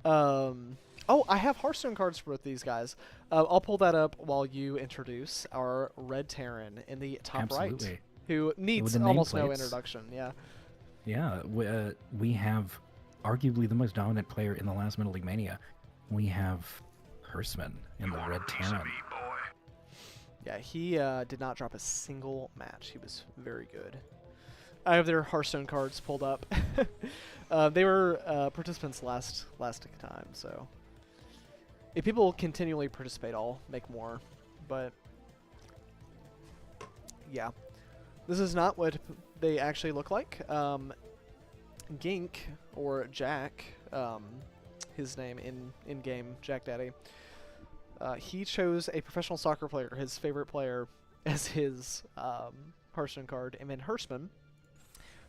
Oh, I have Hearthstone cards for both these guys. I'll pull that up while you introduce our Red Terran in the top Absolutely. right, who needs the almost no nameplates. introduction. Yeah. Yeah, we have arguably the most dominant player in the last Meta League Mania. We have Hersman in the Red Terran. Yeah, he did not drop a single match. He was very good. I have their Hearthstone cards pulled up. They were participants last time, so if people continually participate, I'll make more. But yeah, this is not what they actually look like. Gink, or Jack, his name in game, Jack Daddy. He chose a professional soccer player, his favorite player, as his Hearthstone card, and then Hersman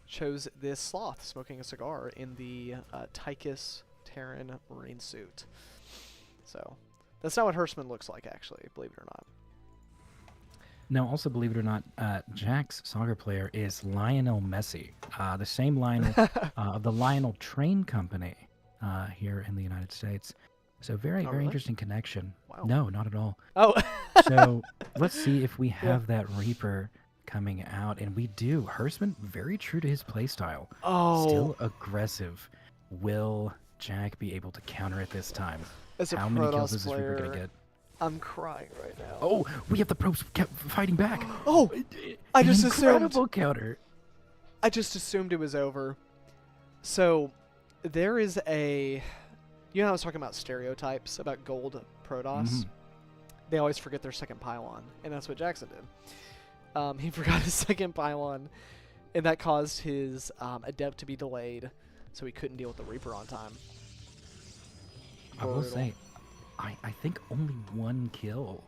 chose this sloth smoking a cigar in the Tychus Terran Marine suit. So that's not what Hersman looks like, actually, believe it or not. Now, also, believe it or not, Jack's soccer player is Lionel Messi, the same Lionel of the Lionel Train Company here in the United States. So very really? interesting connection. Wow. No, not at all. Oh. So let's see if we have that Reaper coming out, and we do. Hersman, very true to his playstyle. Oh. Still aggressive. Will Jack be able to counter it this time? As a How many kills Protoss is this Reaper player, gonna get? I'm crying right now. Oh, we have the probes kept fighting back. Oh, I An just incredible assumed. counter. I just assumed it was over. So there is a. You know how I was talking about stereotypes about gold Protoss? Mhm. They always forget their second pylon, and that's what Jackson did. He forgot his second pylon, and that caused his Adept to be delayed, so he couldn't deal with the Reaper on time. I will Brutal. say, I think only one kill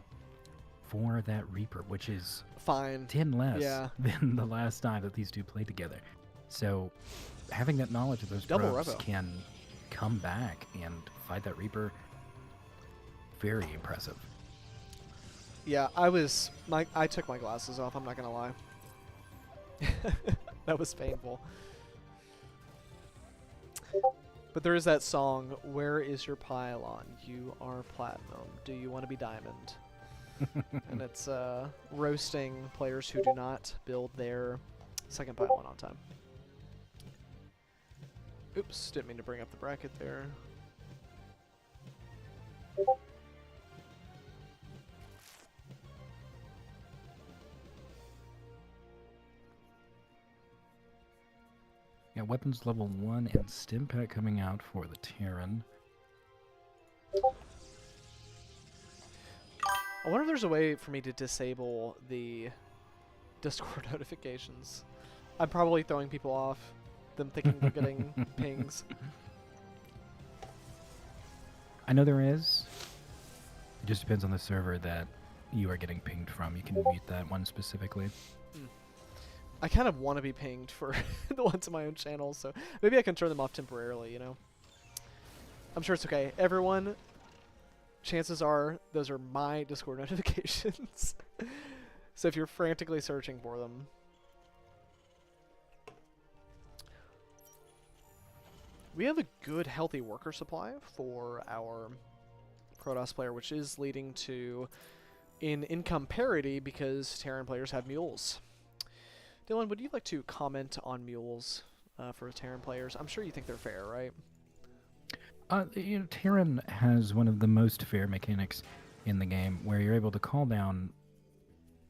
for that Reaper, which is Fine. 10 less Yeah. than the last time that these two played together. So having that knowledge of those Double probes revo. can come back and fight that Reaper, very impressive. Yeah, I took my glasses off, I'm not gonna lie. That was painful. But there is that song, "Where is your pylon? You are platinum. Do you want to be diamond?" And it's roasting players who do not build their second pylon on time. Oops, didn't mean to bring up the bracket there. Yeah, weapons level 1 and stim pack coming out for the Terran. I wonder if there's a way for me to disable the Discord notifications. I'm probably throwing people off, them thinking they're getting pings. I know there is. It just depends on the server that you are getting pinged from. You can mute that one specifically. I kind of want to be pinged for the ones on my own channel, so maybe I can turn them off temporarily, you know? I'm sure it's okay. Everyone, chances are those are my Discord notifications. So if you're frantically searching for them. We have a good, healthy worker supply for our Protoss player, which is leading to an income parity because Terran players have mules. Dylan, would you like to comment on mules for Terran players? I'm sure you think they're fair, right? Terran has one of the most fair mechanics in the game where you're able to call down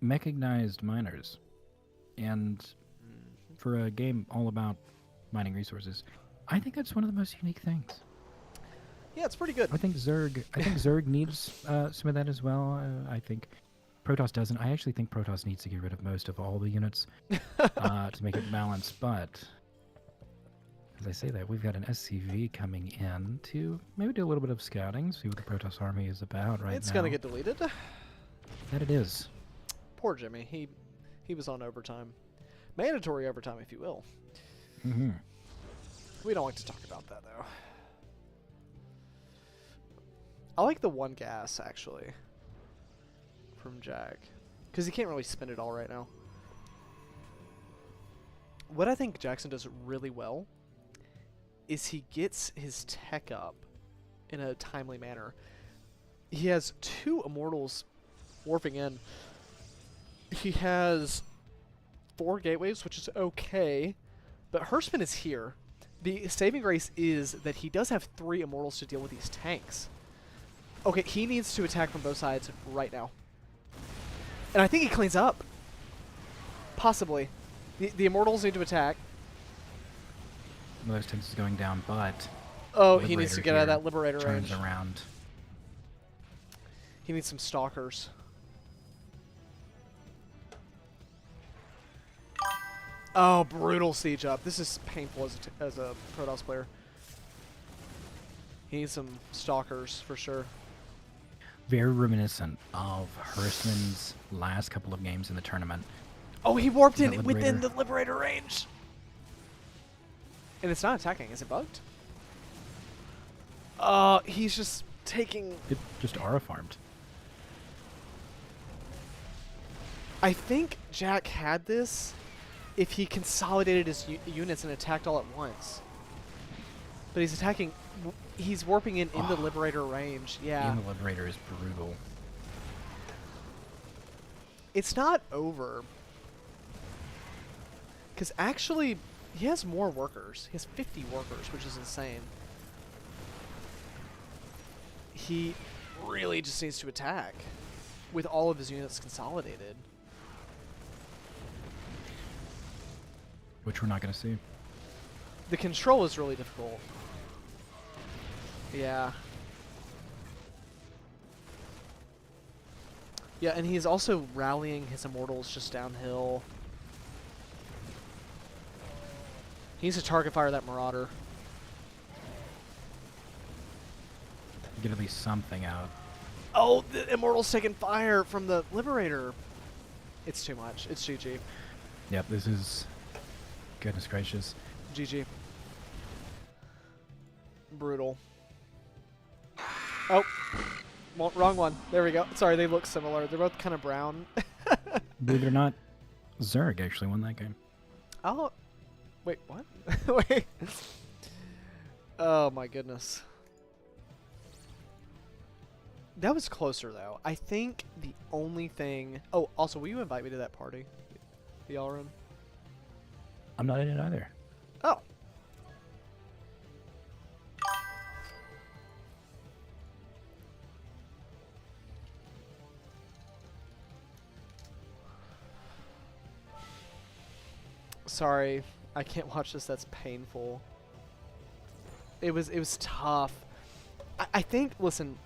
mechanized miners. And for a game all about mining resources, I think that's one of the most unique things. Yeah, it's pretty good. I think Zerg needs some of that as well. I think Protoss doesn't. I actually think Protoss needs to get rid of most of all the units to make it balanced. But as I say that, we've got an SCV coming in to maybe do a little bit of scouting, see what the Protoss army is about right now. It's gonna get deleted. That it is. Poor Jimmy. He was on overtime. Mandatory overtime, if you will. Mm-hmm. We don't like to talk about that, though. I like the one gas, actually, from Jack. Because he can't really spend it all right now. What I think Jackson does really well is he gets his tech up in a timely manner. He has 2 Immortals warping in. He has 4 gateways, which is okay, but Herspin is here. The saving grace is that he does have 3 Immortals to deal with these tanks. Okay, he needs to attack from both sides right now. And I think he cleans up. Possibly. The Immortals need to attack. One of those tanks is going down, but Oh, he needs to get out of that Liberator range. turns around. He needs some Stalkers. Oh, brutal siege up. This is painful as a Protoss player. He needs some Stalkers for sure. Very reminiscent of Hirschman's last couple of games in the tournament. Oh, he warped Is that in within Liberator? the Liberator range. And it's not attacking. Is it bugged? He's just taking... It just aura farmed. I think Jack had this if he consolidated his units and attacked all at once. But he's attacking... He's warping in the Liberator range. Yeah. And the Liberator is brutal. It's not over. Because actually, he has more workers. He has 50 workers, which is insane. He really just needs to attack with all of his units consolidated. Which we're not going to see. The control is really difficult. Yeah. Yeah, and he's also rallying his Immortals just downhill. He needs to target fire that Marauder. Get at least something out. Oh, the Immortal's taking fire from the Liberator. It's too much. It's GG. Yep, this is... Goodness gracious. GG. Brutal. Oh. Well, wrong one. There we go. Sorry, they look similar. They're both kind of brown. Believe it or not, Zerg actually won that game. Oh. Wait, what? Wait. Oh, my goodness. That was closer, though. I think the only thing... Oh, also, will you invite me to that party? The y'all room? I'm not in it either. Oh. Sorry, I can't watch this. That's painful. It was tough. I think, listen,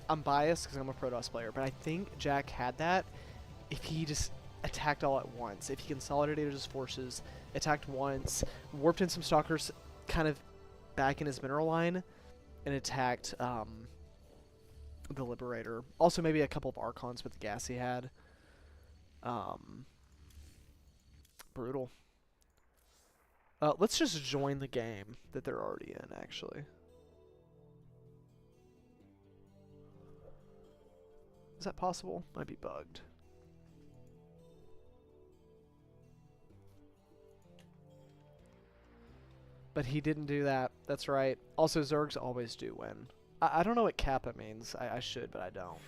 I'm biased because I'm a Protoss player, but I think Jack had that if he just attacked all at once. If he consolidated his forces, attacked once, warped in some Stalkers kind of back in his mineral line, and attacked the Liberator. Also maybe a couple of Archons with the gas he had. Brutal. Let's just join the game that they're already in, actually. Is that possible? Might be bugged. But he didn't do that. That's right. Also, Zergs always do win. I don't know what Kappa means. I should, but I don't.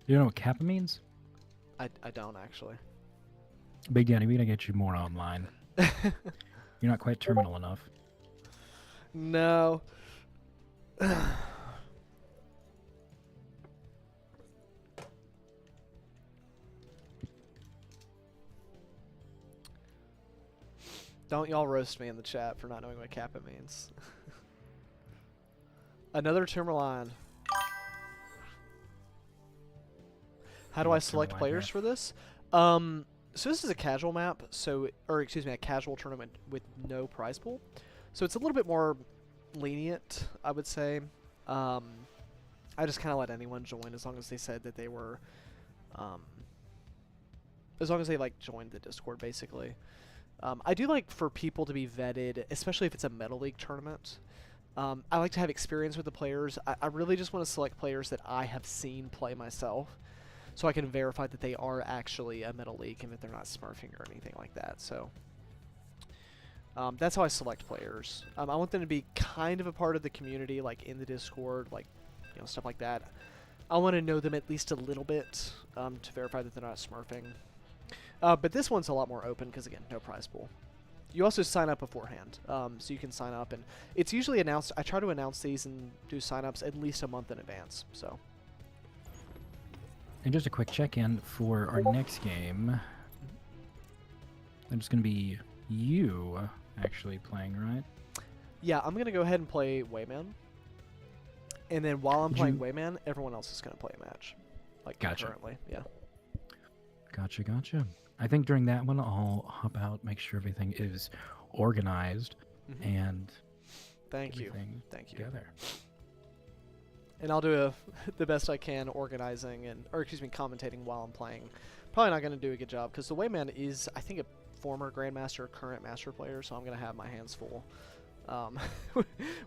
You know what Kappa means? I don't, actually. BigDaddy, we gotta get you more online. You're not quite terminal enough. No. Don't y'all roast me in the chat for not knowing what Kappa means. Another Timberline. How do I select players for this? So this is a casual map, or excuse me, a casual tournament with no prize pool. So it's a little bit more lenient, I would say. I just kind of let anyone join as long as they said that they were, as long as they like joined the Discord, basically. I do like for people to be vetted, especially if it's a Metal League tournament. I like to have experience with the players. I really just want to select players that I have seen play myself, so I can verify that they are actually a Metal League and that they're not smurfing or anything like that. So that's how I select players. I want them to be kind of a part of the community, like in the Discord, like stuff like that. I want to know them at least a little bit to verify that they're not smurfing. But this one's a lot more open because, again, no prize pool. You also sign up beforehand, so you can sign up, and it's usually announced. I try to announce these and do sign-ups at least a month in advance. So. And just a quick check-in for our next game. I'm just going to be you actually playing, right? Yeah, I'm going to go ahead and play Wayman. And then while I'm playing Wayman, everyone else is going to play a match. Like concurrently, yeah. Gotcha. I think during that one, I'll hop out, make sure everything is organized, and Thank you. Together. And I'll do the best I can organizing commentating while I'm playing. Probably not going to do a good job because the Wayman is, I think, a former Grandmaster, current Master player, so I'm going to have my hands full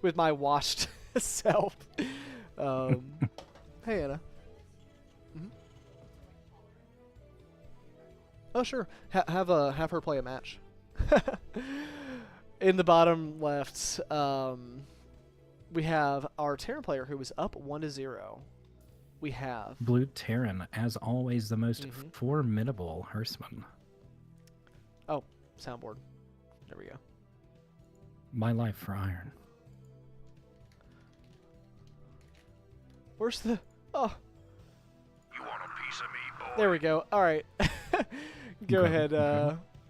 with my washed self. Hey, Anna. Oh, sure. Have her play a match. In the bottom left, we have our Terran player who was up 1-0. We have Blue Terran, as always, the most formidable Hearstman. Oh, soundboard. There we go. My life for Iron. Where's the... Oh. You want a piece of me, boy? There we go. All right. Go ahead.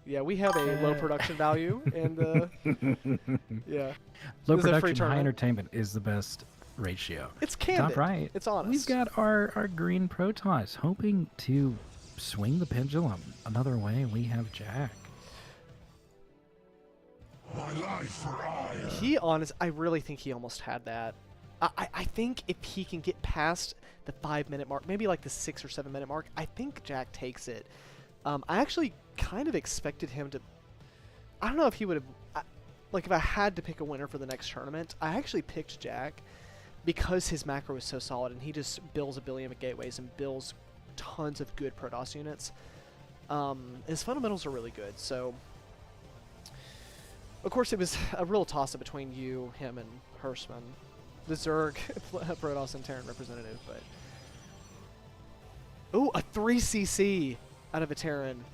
Yeah, we have a low production value, and yeah. Low production, high entertainment is the best ratio. It's candid. Top right. It's honest. We've got our green Protoss hoping to swing the pendulum another way. We have Jack. My life for Iron. I really think he almost had that. I think if he can get past the 5-minute mark, maybe like the 6 or 7 minute mark, I think Jack takes it. I actually kind of expected him to... I don't know if he would have... Like, if I had to pick a winner for the next tournament, I actually picked Jack because his macro is so solid, and he just builds a billion of gateways and builds tons of good Protoss units. His fundamentals are really good, so... Of course, it was a real toss-up between you, him, and Hearstman. The Zerg, Protoss, and Terran representative, but... Ooh, a 3cc out of a Terran.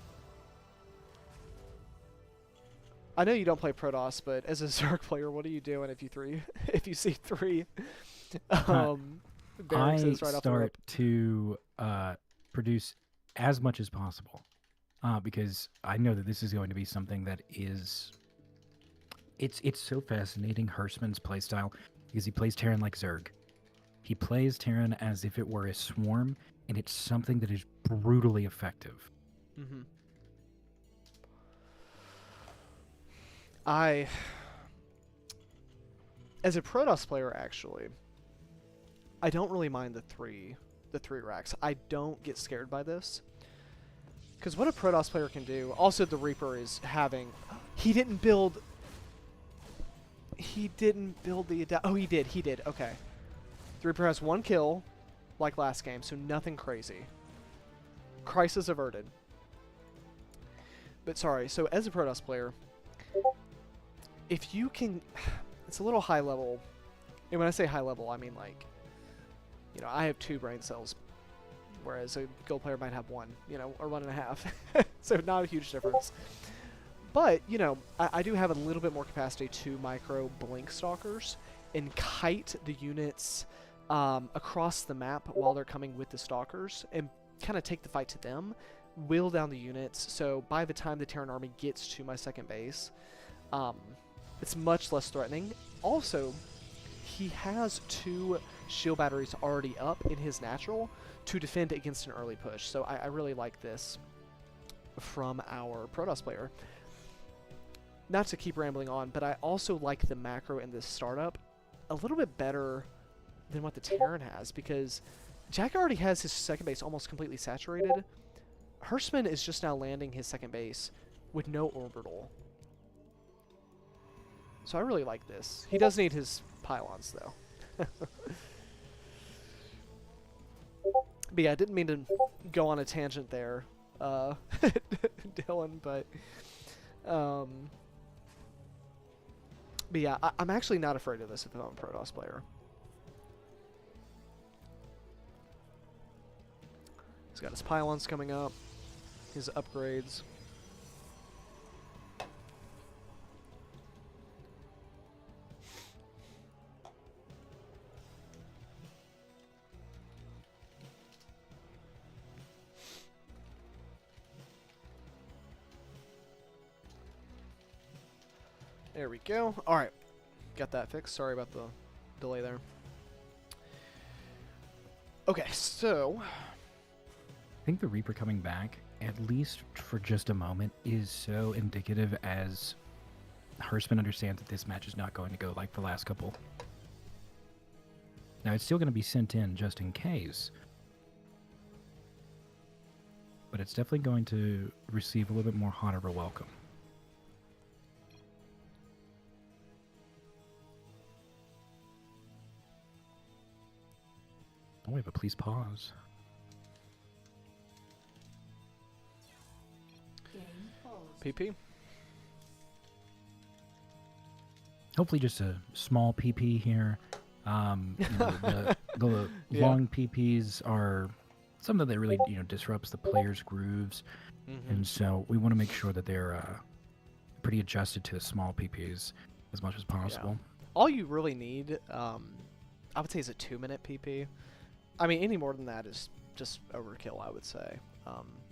I know you don't play Protoss, but as a Zerg player, what are you doing if you see 3? I start to produce as much as possible, because I know that this is going to be something that is. It's so fascinating, Hirschman's playstyle, because he plays Terran like Zerg. He plays Terran as if it were a swarm, and it's something that is brutally effective. Mm-hmm. As a Protoss player, actually, I don't really mind the three racks. I don't get scared by this. Because what a Protoss player can do, also the Reaper is having, he didn't build the, oh he did, okay. The Reaper has 1 kill, like last game, so nothing crazy. Crisis averted. But sorry, so as a Protoss player, if you can, it's a little high level, and when I say high level, I mean like, you know, I have 2 brain cells, whereas a gold player might have 1, you know, or 1.5. So not a huge difference. But, you know, I do have a little bit more capacity to micro blink stalkers and kite the units across the map while they're coming with the stalkers and kind of take the fight to them, wheel down the units. So by the time the Terran army gets to my second base, it's much less threatening. Also, he has 2 shield batteries already up in his natural to defend against an early push. So I really like this from our Protoss player. Not to keep rambling on, but I also like the macro in this startup a little bit better than what the Terran has, because Jack already has his second base almost completely saturated. Hirschman is just now landing his second base with no orbital. So I really like this. He does need his pylons, though. But yeah, I didn't mean to go on a tangent there, Dylan, but yeah, I'm actually not afraid of this if I'm a Protoss player. He's got his pylons coming up, his upgrades. There we go. Alright. Got that fixed. Sorry about the delay there. Okay, so I think the Reaper coming back, at least for just a moment, is so indicative as Hirschman understands that this match is not going to go like the last couple. Now, it's still going to be sent in just in case, but it's definitely going to receive a little bit more hot of a welcome. Oh, wait, but please pause. PP? Hopefully just a small PP here. You know, the Yeah. long PPs are something that really, you know, disrupts the player's grooves. And so we want to make sure that they're pretty adjusted to the small PPs as much as possible. All you really need, I would say, is a 2-minute PP. I mean, any more than that is just overkill, I would say.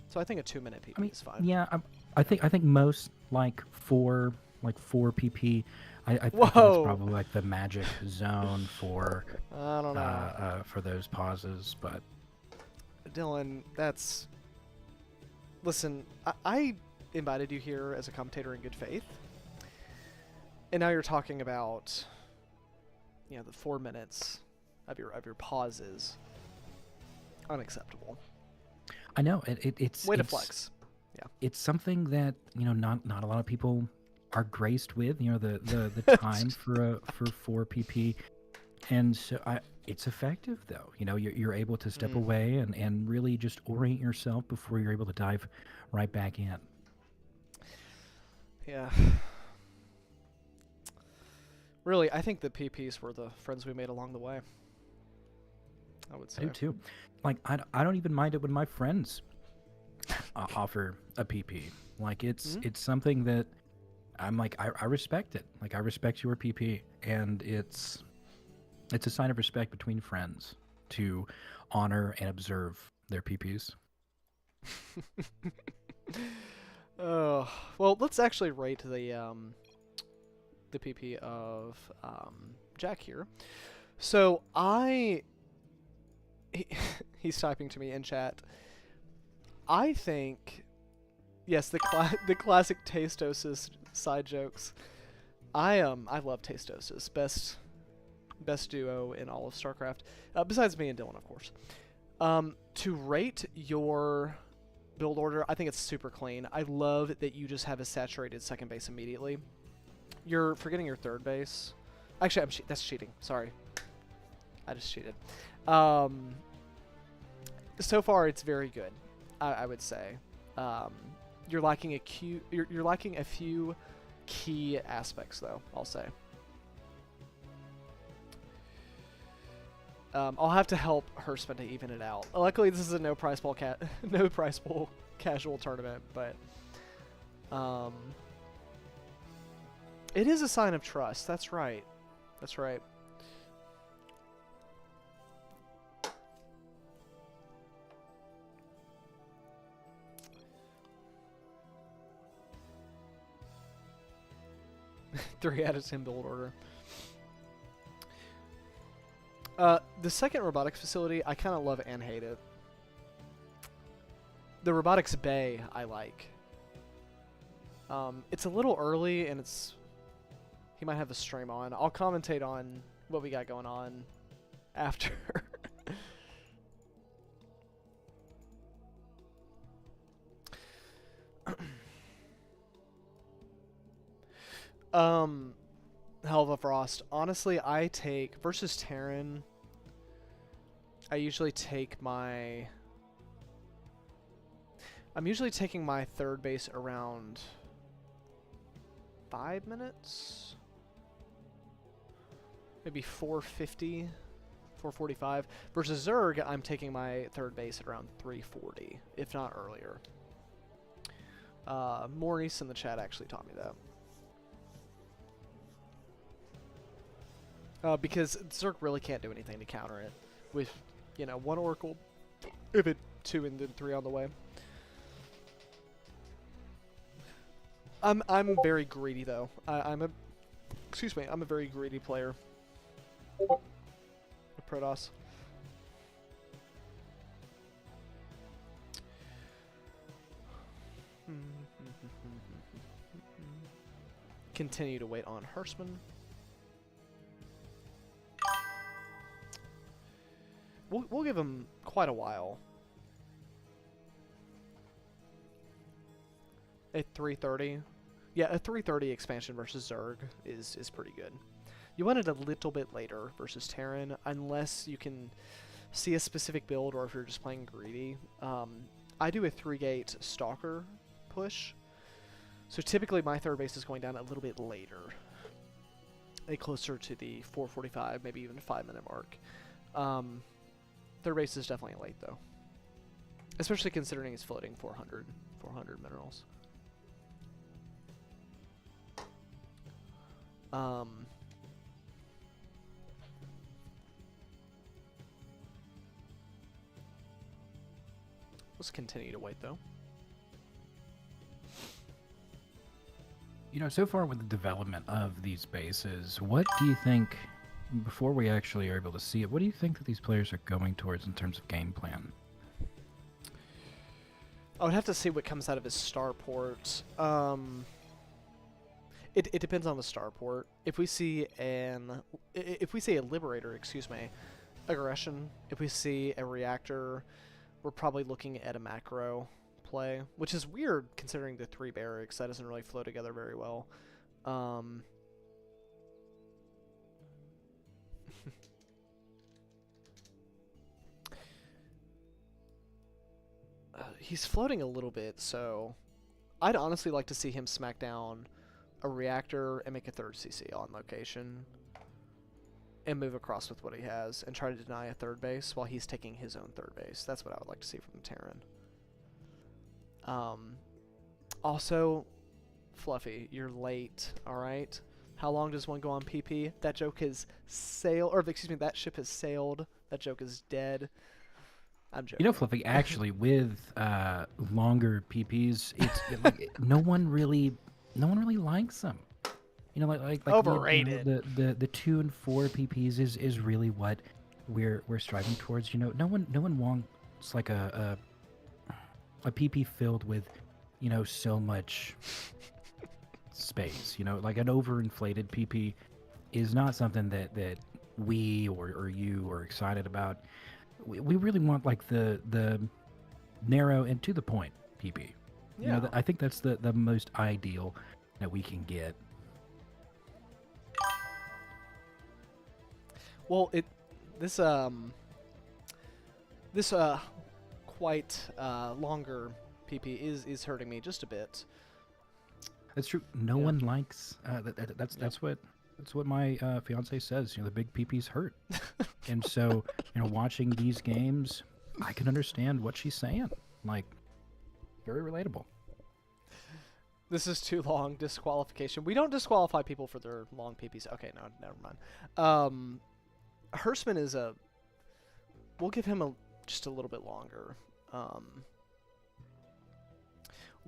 So I think a 2-minute PP is fine. Yeah, I think most like four PP. I think that's Whoa. probably like the magic zone for I don't know. for those pauses. But Dylan, that's... Listen, I invited you here as a commentator in good faith. And now you're talking about, you know, the 4 minutes of your pauses. Unacceptable. I know it's Way to flex. Yeah. It's something that, you know, not a lot of people are graced with, you know, the time for 4 PP, and so it's effective though. You know, you're able to step away and really just orient yourself before you're able to dive right back in. Yeah. Really, I think the PPs were the friends we made along the way. I would say. I do too. Like I don't even mind it when my friends offer a PP. Like it's something that I'm like I respect it. Like I respect your PP, and it's a sign of respect between friends to honor and observe their PPs. Oh, well, let's actually rate the PP of Jack here. So he's typing to me in chat. I think, yes, the classic Tastosis side jokes. I love Tastosis, best duo in all of StarCraft, besides me and Dylan, of course. To rate your build order, I think it's super clean. I love that you just have a saturated second base immediately. You're forgetting your third base. Actually, that's cheating. Sorry, I just cheated. So far, it's very good. I would say. You're lacking you're lacking a few key aspects, though. I'll say. I'll have to help Herspin to even it out. Luckily, this is a no price pool casual tournament, but it is a sign of trust. That's right. That's right. Three out of 10 build order. The second robotics facility, I kind of love and hate it. The robotics bay, I like. It's a little early, and he might have the stream on. I'll commentate on what we got going on after. Hell of a Frost. Honestly, I take versus Terran. I usually take my. I'm usually taking my third base around 5 minutes, maybe 450, 445. Versus Zerg, I'm taking my third base at around 340, if not earlier. Maurice in the chat actually taught me that. Because Zerg really can't do anything to counter it with, you know, one Oracle, if it 2 and then 3 on the way. I'm very greedy though. I'm a very greedy player. Protoss. Continue to wait on Herspin. We'll give him quite a while. At 330. Yeah, a 330 expansion versus Zerg is pretty good. You want it a little bit later versus Terran, unless you can see a specific build or if you're just playing greedy. I do a 3-gate Stalker push. So typically my third base is going down a little bit later. Closer to the 445, maybe even 5-minute mark. Third base is definitely late though. Especially considering he's floating 400 minerals. Let's continue to wait though. You know, so far with the development of these bases, what do you think, before we actually are able to see it, what do you think that these players are going towards in terms of game plan? I would have to see what comes out of his starport. It depends on the starport. If we see a liberator, excuse me, aggression. If we see a reactor, we're probably looking at a macro play, which is weird considering the 3 barracks. That doesn't really flow together very well. He's floating a little bit, so I'd honestly like to see him smack down a reactor and make a 3rd CC on location and move across with what he has and try to deny a 3rd base while he's taking his own 3rd base. That's what I would like to see from Terran. Also, Fluffy, you're late, alright? How long does one go on PP? That joke has sailed, or excuse me, that ship has sailed. That joke is dead. I'm joking. You know, Fluffy, actually, with longer PPs, no one really likes them. You know, like Overrated. The 2 and 4 PPs is really what we're striving towards. You know, no one wants like a PP filled with, you know, so much space. You know, like an overinflated PP is not something that we or you are excited about. We really want like the narrow and to the point PP. Yeah. You know, I think that's the most ideal that we can get. Well, this quite longer PP is hurting me just a bit. That's true. No one likes that's what my fiance says. You know, the big PPs hurt, and so you know, watching these games, I can understand what she's saying. Like, very relatable. This is too long. Disqualification. We don't disqualify people for their long PPs. Okay, no, never mind. Hersman is we'll give him just a little bit longer.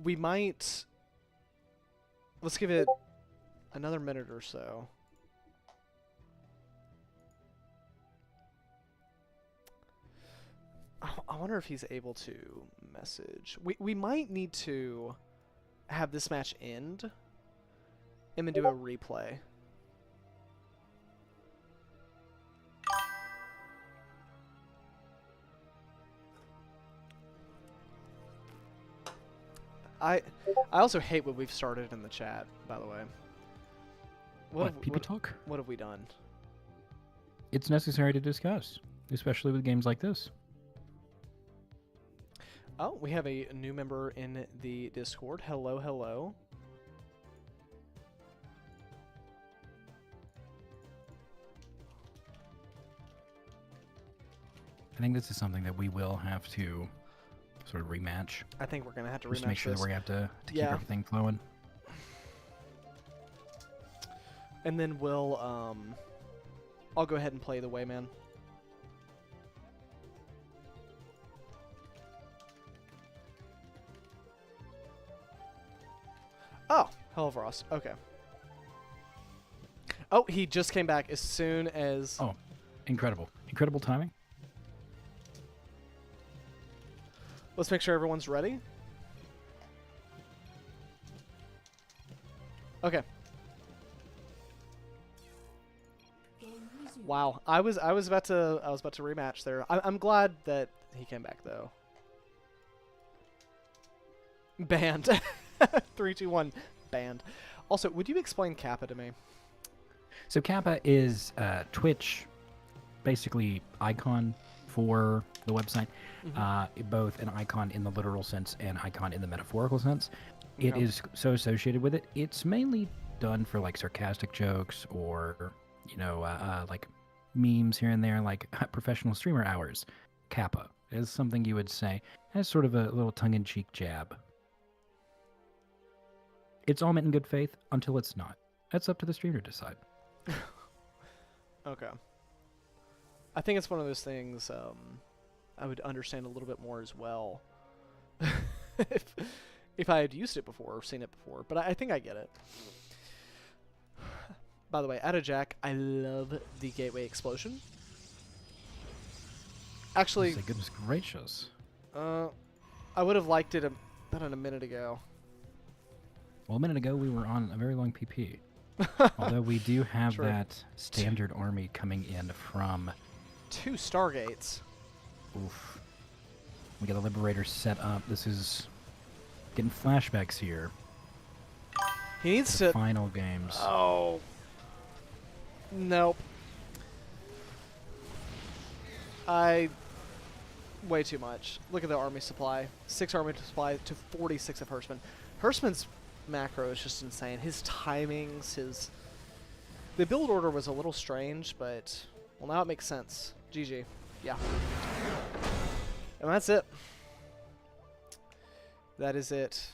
We might. Let's give it another minute or so. I wonder if he's able to message. We might need to have this match end and then do a replay. I also hate what we've started in the chat, by the way. What PP talk? What have we done? It's necessary to discuss, especially with games like this. Oh, we have a new member in the Discord. Hello, hello. I think this is something that we will have to sort of rematch. I think we're going to have to rematch Just make sure this. that we have to keep everything flowing. And then we'll, I'll go ahead and play the Wayman. Oh, Hell of Ross. Okay. Oh, he just came back as soon as... Oh, incredible. Incredible timing. Let's make sure everyone's ready. Okay. Wow, I was about to rematch there. I'm glad that he came back though. Banned. 3, 2, 1. Banned. Also, would you explain Kappa to me? So Kappa is Twitch, basically icon for the website. Both an icon in the literal sense and icon in the metaphorical sense. It is so associated with it. It's mainly done for like sarcastic jokes or, you know, like memes here and there, like professional streamer hours. Kappa is something you would say as sort of a little tongue-in-cheek jab. It's all meant in good faith until it's not. That's up to the streamer to decide. Okay. I think it's one of those things I would understand a little bit more as well if I had used it before or seen it before. But I think I get it. By the way, Jack, I love the gateway explosion. Actually, goodness gracious. I would have liked it about a minute ago. Well, a minute ago we were on a very long PP. Although we do have that standard army coming in from 2 Stargates. Oof. We got the Liberator set up. This is getting flashbacks here. He needs to... Final games. Oh. Nope. Way too much. Look at the army supply. 6 army supply to 46 of Hersman. Hersman's macro is just insane. His timings, the build order was a little strange, but well, now it makes sense. GG. Yeah. And that's it. That is it.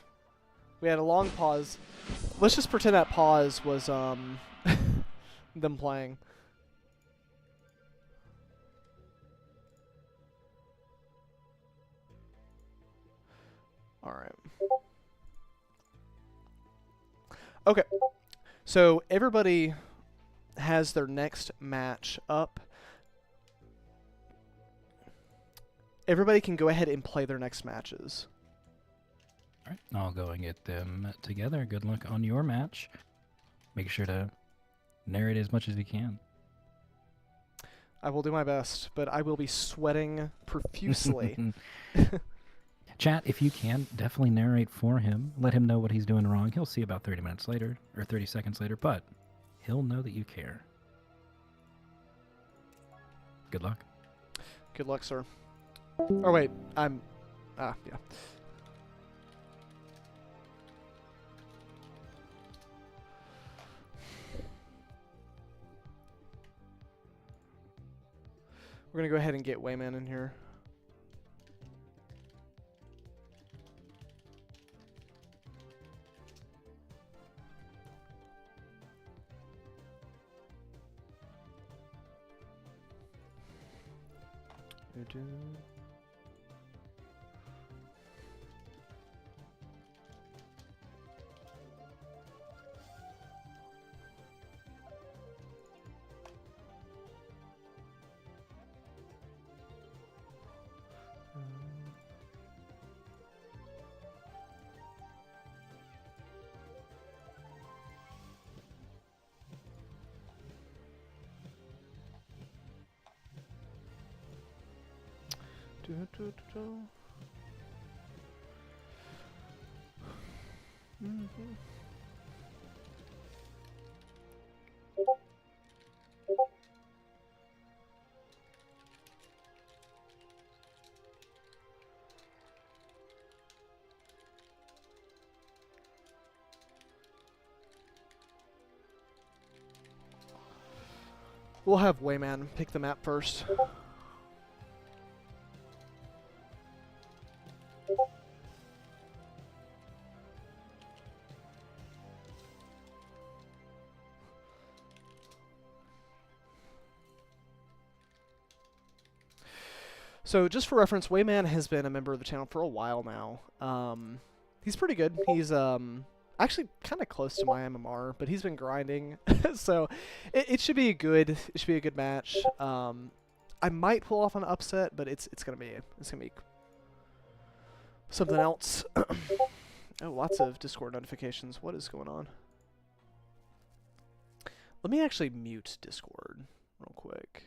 We had a long pause. Let's just pretend that pause was them playing. All right. Okay. So everybody has their next match up. Everybody can go ahead and play their next matches. All right, I'll go and get them together. Good luck on your match. Make sure to narrate as much as you can. I will do my best, but I will be sweating profusely. Chat, if you can, definitely narrate for him. Let him know what he's doing wrong. He'll see about 30 minutes later, or 30 seconds later, but he'll know that you care. Good luck. Good luck, sir. Oh, wait. I'm... Ah, yeah. We're going to go ahead and get Wayman in here. We'll have Wayman pick the map first. So just for reference, Wayman has been a member of the channel for a while now. He's pretty good. He's actually kind of close to my MMR, but he's been grinding, so it should be a good match. I might pull off an upset, but it's gonna be something else. Oh, lots of Discord notifications. What is going on? Let me actually mute Discord real quick.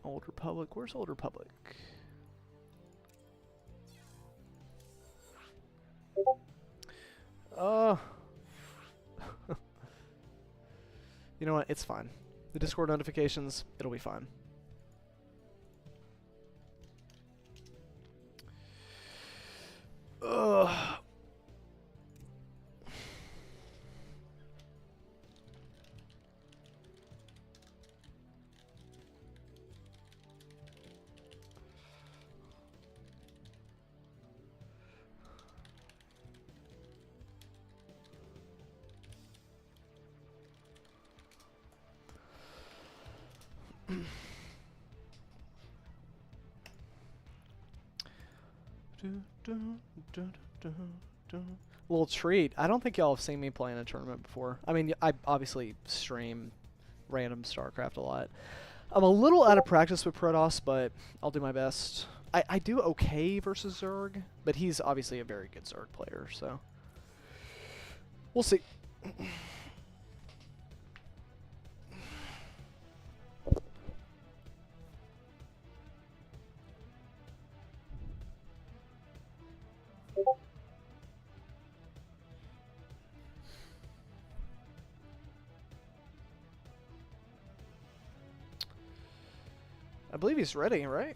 Old Republic. Where's Old Republic? You know what? It's fine. The Discord notifications, it'll be fine. Ugh. Little treat. I don't think y'all have seen me play in a tournament before. I mean, I obviously stream random StarCraft a lot. I'm a little out of practice with Protoss, but I'll do my best. I do okay versus Zerg, but he's obviously a very good Zerg player, so we'll see. I believe he's ready, right?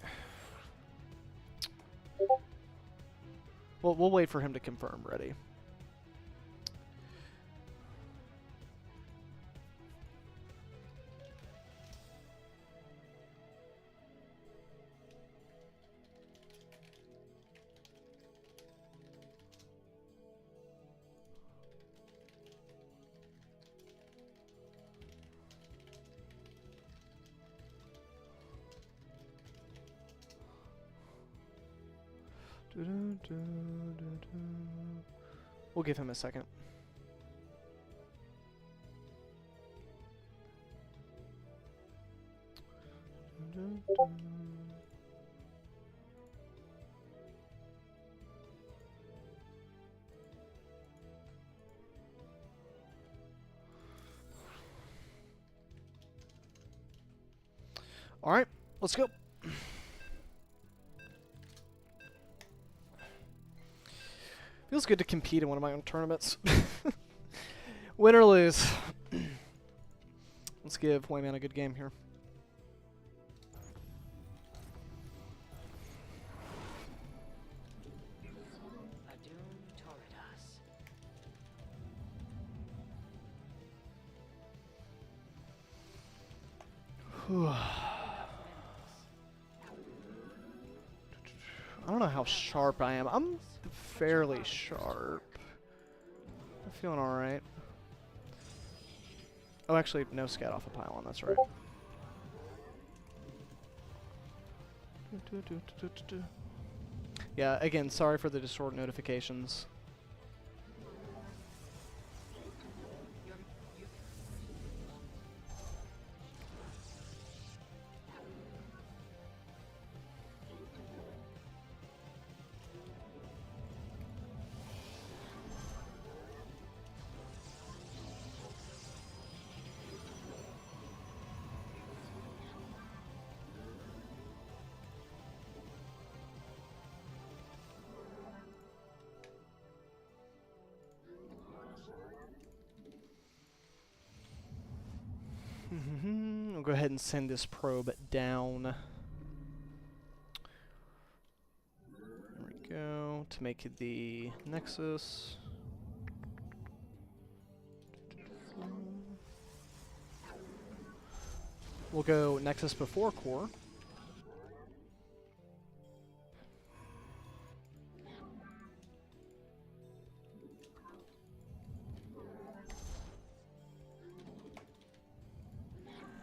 Well, we'll wait for him to confirm ready. We'll give him a second. All right, let's go. Feels good to compete in one of my own tournaments. Win or lose. Let's give Wayman a good game here. I don't know how sharp I am. I'm fairly sharp. I'm feeling alright. Oh, actually, no scat off a pylon, that's right. Yeah, again, sorry for the Discord notifications. I'll go ahead and send this probe down. There we go. To make the nexus. We'll go nexus before core.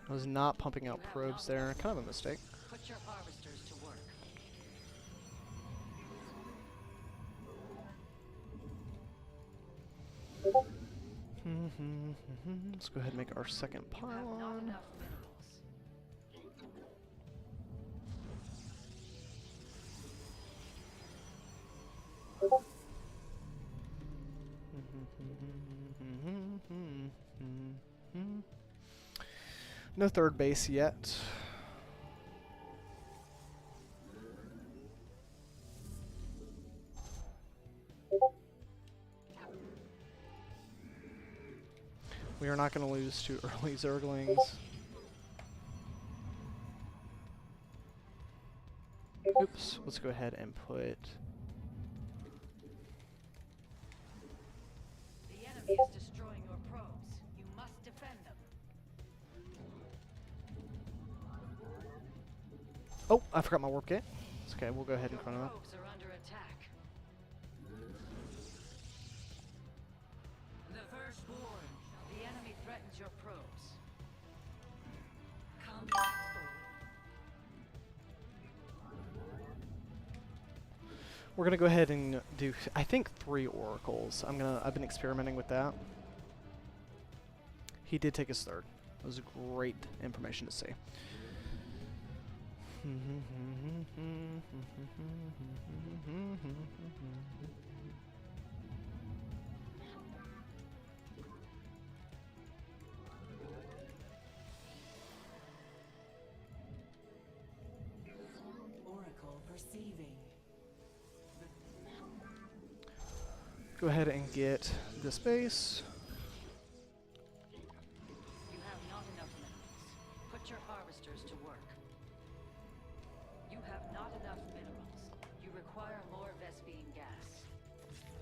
I was not pumping out probes there. Kind of a mistake. Put your harvesters to work. Let's go ahead and make our second pylon. No third base yet. We are not going to lose to early Zerglings. Oops, let's go ahead and put... The enemy is destroying your probes. You must defend them. Oh, I forgot my warp gate. It's okay, we'll go ahead and front of that. Probes are under attack. The firstborn. The enemy threatens your probes. Combat over. We're gonna go ahead and do, I think, 3 oracles. I've been experimenting with that. He did take his third. It was great information to see. Oracle perceiving. Go ahead and get this base. You have not enough minerals. Put your harvesters to work. You have not enough minerals. You require more Vespine gas.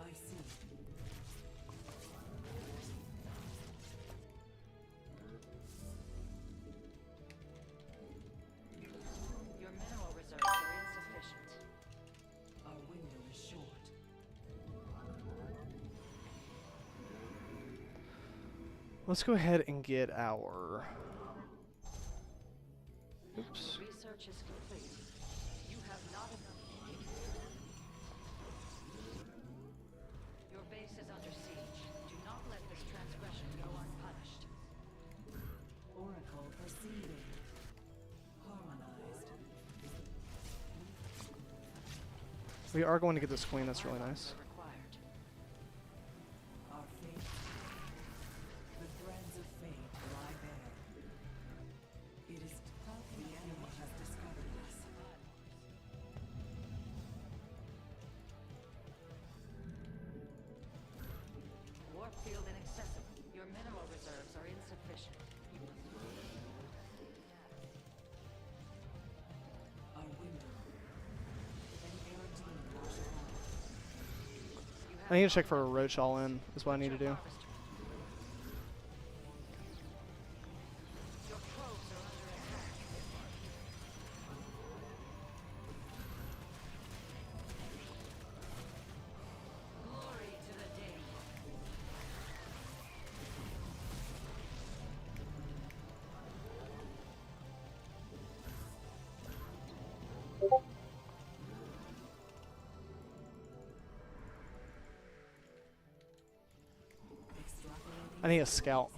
I see. Your mineral reserves are insufficient. Our window is short. Let's go ahead and get our... Oops. Research is complete. You have not enough. We are going to get this queen. That's really nice. Required. Our fate, the threads of fate lie bare. It is tough the enemy has discovered us. Warp field inaccessible. Your mineral reserves are insufficient. You must Our window. An Aerodine wash I need to check for a roach all in, is what I need to do. Your probes are under attack. Glory to the day. I need a scout.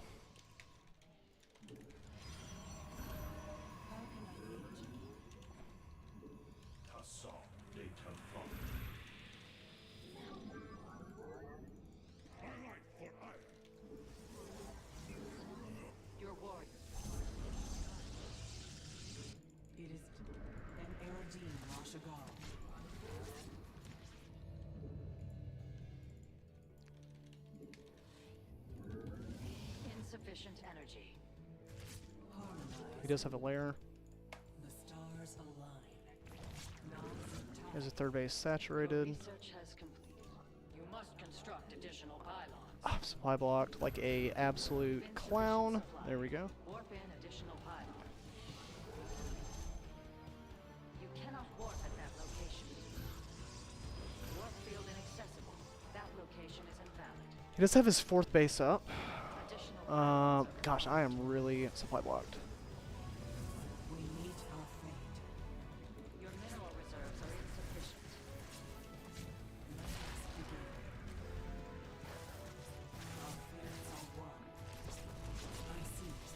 Your warrior. It is an Aerodine Rashagal. Insufficient energy. He does have a lair. The stars align. There's a third base saturated. Research has completed. You must construct additional pylons. Ah, supply blocked like a absolute clown. There we go. Warp in additional pylons. You cannot warp at that location. Warp field inaccessible. That location is invalid. He does have his fourth base up. Additional Gosh, I am really supply blocked. We meet our fate. Your mineral reserves are insufficient. Let us begin. Our fates are one. I see it.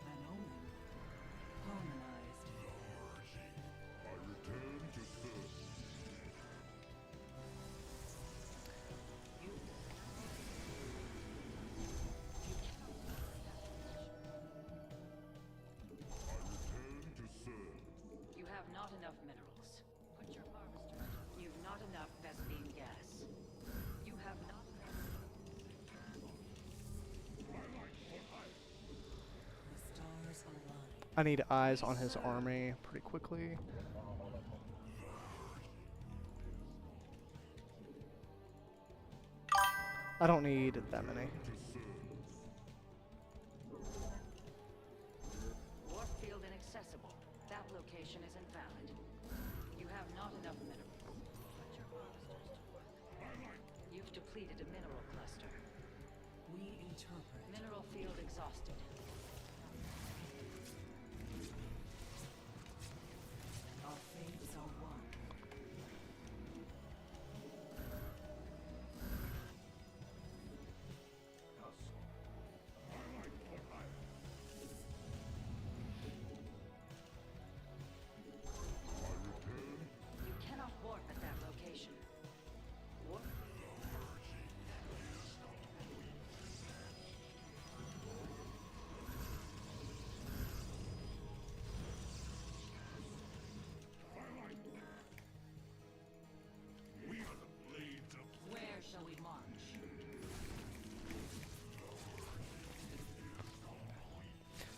An omen. Harmonized. You have not enough minerals. Put your harvester. You've not enough Vespine gas. You have not The stars align. I need eyes on his army pretty quickly. I don't need that many. warp field inaccessible. That location is invalid. You have not enough minerals. Put your harvesters to work. You've depleted a mineral cluster. We interpret. Mineral field exhausted. Our fates are one. You cannot warp at that location. Warp. Where shall we march?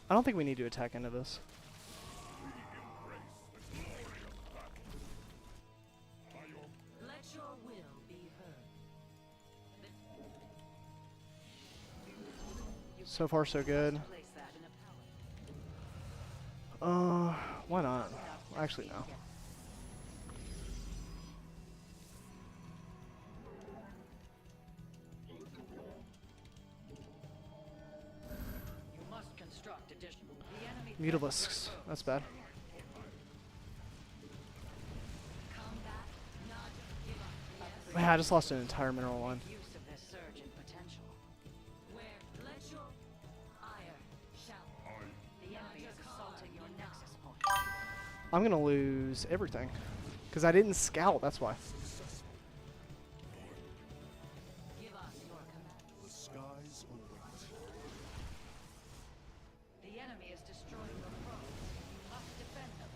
I don't think we need to attack into this. Let your will be heard. So far, so good. Place that in a pallet. Why not? Actually, no. You must construct additional. The enemy Mutalisks. That's bad. come back, not give up. Yeah, I just lost an entire mineral line. Use of their surge in potential. Where let your ire shall. The enemy is assaulting your nexus point. I'm gonna lose everything. Because I didn't scout, that's why. Give us your command. The skies await. The enemy is destroying your probes. You must defend them.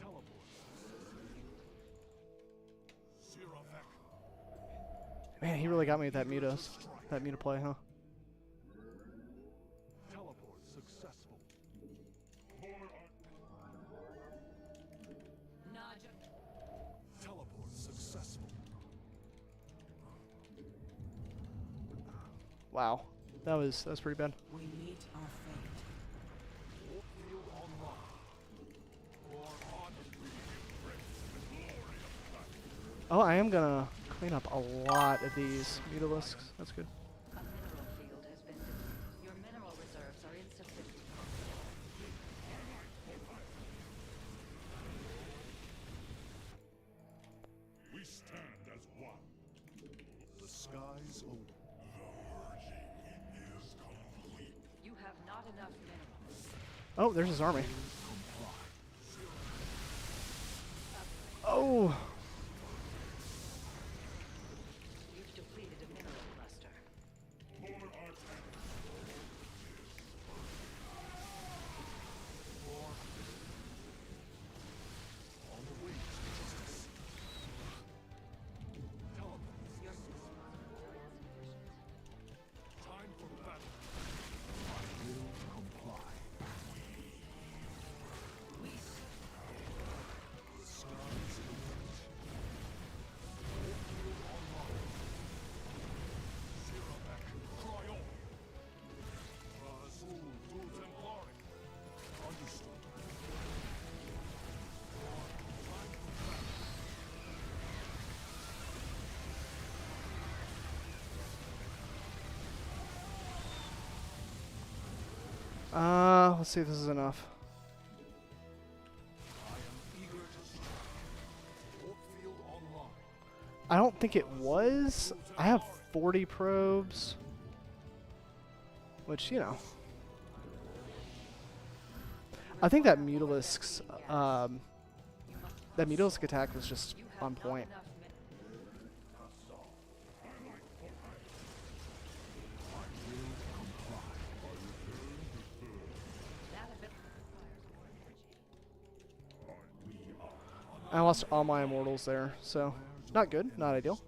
Teleport. Siravek. Man, he really got me with that mutas. That muta play, huh? Teleport successful. Naja. Teleport successful. Wow. That was pretty bad. We meet our fate. Field online. For honor. Oh, I am gonna clean up a lot of these mutalisks. That's good. A mineral field has been depleted. Your mineral reserves are insufficient. We stand as one. The skies await. The merging is complete. You have not enough minerals. Oh, there's his army. Oh! You've depleted a mineral cluster. On the way to justice. Teleport. Time for battle. I will comply. The skies await. Field online. Siravek, Cryon. Rasul Templaric. Understood. Let's see if this is enough. I am eager to strike. Warp field online. I don't think it was. I have 40 probes. Which, you know. I think that mutalisk's, that mutalisk attack was just You have on not point. enough That ability I lost all my immortals there, so not good, not ideal.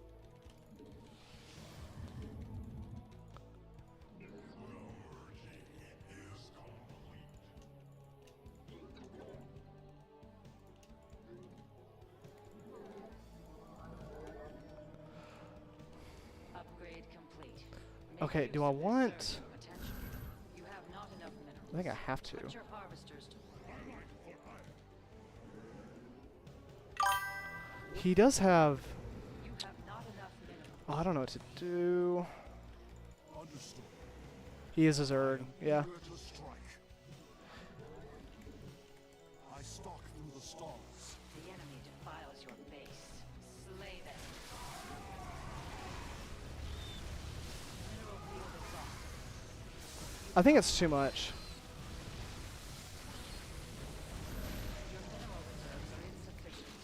upgrade complete. Make Okay, use do I of their want... surge in potential. You have not enough minerals. I think I have to. Put your harvesters to work. He does have... You have not enough minerals. Oh, I don't know what to do. Understood. He is a Zerg, yeah. Eager to strike. I stalk through the stars. The enemy defiles your base. Slay them. Mineral field exhausted. I think it's too much. Your mineral reserves are insufficient.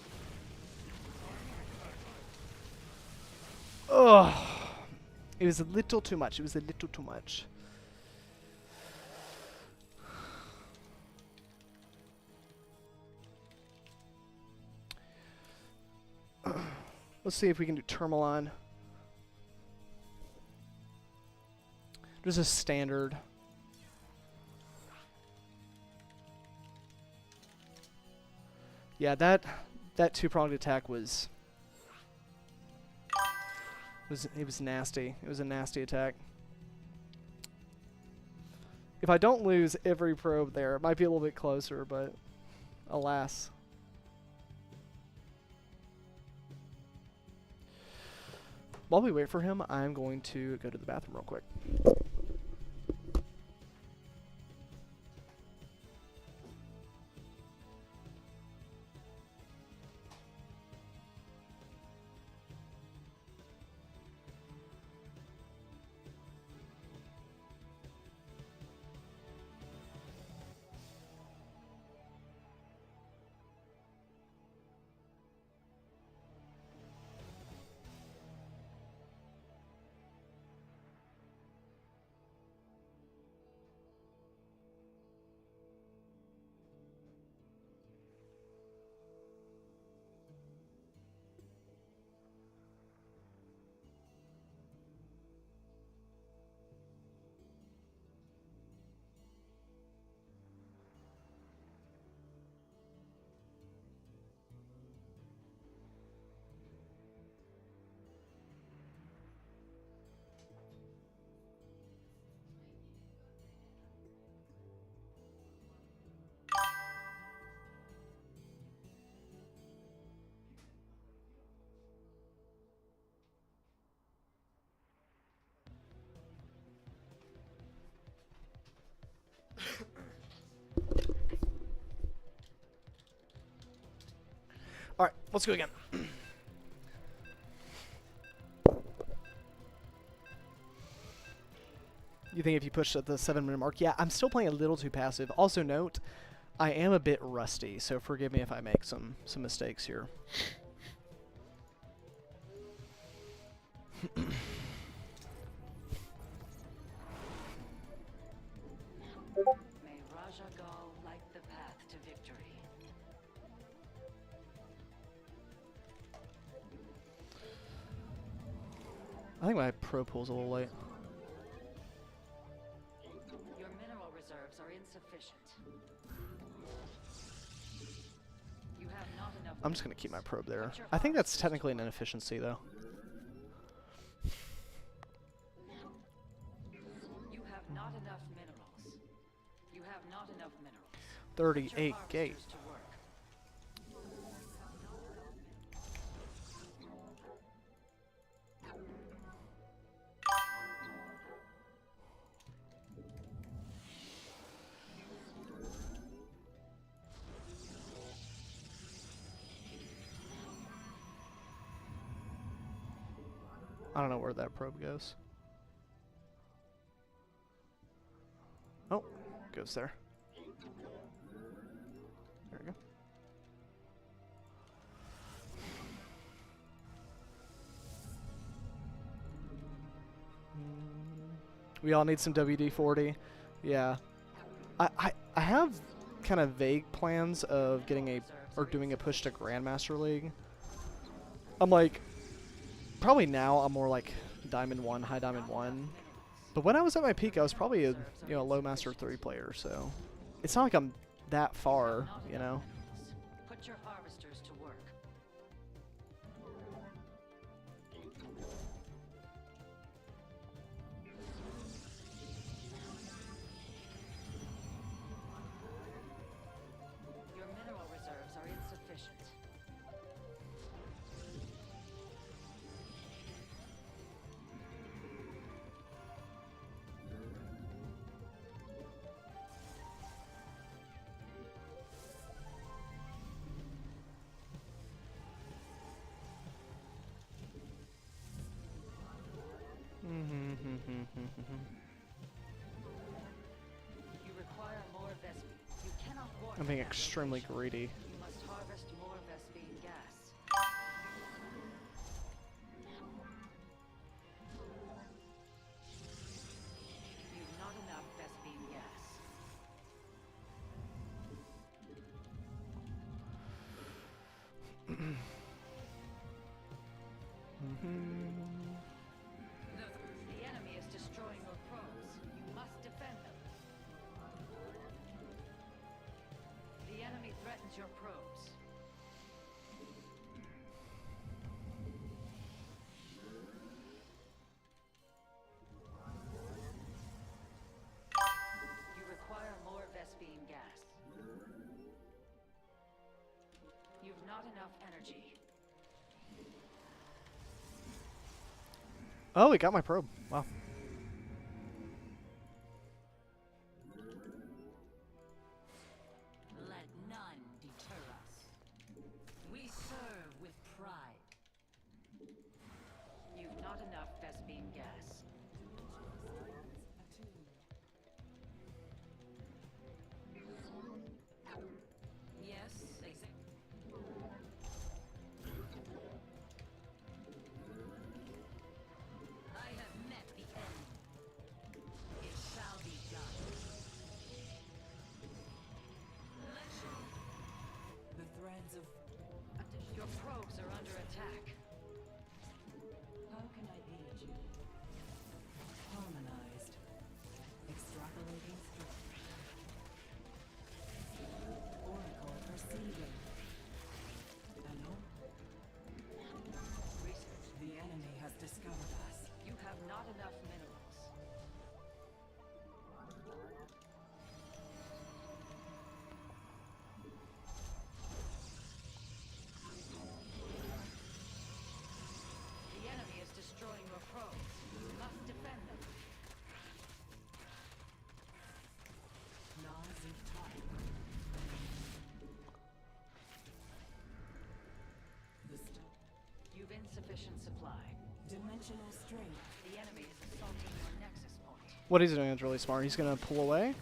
Ugh. It was a little too much. It was a little too much. Let's see if we can do Tourmaline. Just a standard. Yeah, that two-pronged attack was it was nasty. It was a nasty attack. If I don't lose every probe there, it might be a little bit closer, but alas. While we wait for him, I'm going to go to the bathroom real quick. All right, let's go again. You think if you push at the 7-minute mark? Yeah, I'm still playing a little too passive. Also note, I am a bit rusty, so forgive me if I make some mistakes here. May Raja Gal light the path to victory. I think my pro pool's a little late. Your mineral reserves are insufficient. You have not enough. I'm just gonna keep my probe there. Put your I think that's harvesters to technically an work. inefficiency though. You have not enough minerals. You have not enough minerals. Put 38 your gate. harvesters to work. I don't know where that probe goes. Oh, it goes there. There we go. We all need some WD-40. Yeah. I have kind of vague plans of getting doing a push to Grandmaster League. I'm like, probably now I'm more like Diamond 1, High Diamond 1. But when I was at my peak, I was probably a low Master 3 player, so it's not like I'm that far, you know. Put your harvesters to work. Your mineral reserves are insufficient. You require more Vespene. You cannot walk I'm being in that extremely location. greedy. You must harvest more Vespene gas. You've not enough Vespene gas. The enemy is destroying your probes. You must defend them. The enemy threatens your probes. You require more Vespene gas. You've not enough energy. Oh, we got my probe. Wow. Let none deter us. We serve with pride. You've not enough Vespene gas. Yes, they say. I have met the end. It shall be done. The threads of... Your probes are under attack. How can I aid you? Harmonized. Extrapolating through. Oracle perceiving. Hello? Research. The enemy has discovered us. You have not enough minerals. The enemy is destroying your probes. You must defend them. Laws of time. insufficient supply. Dimensional strength. The enemy is assaulting your nexus point. What he's doing is really smart. He's gonna pull away.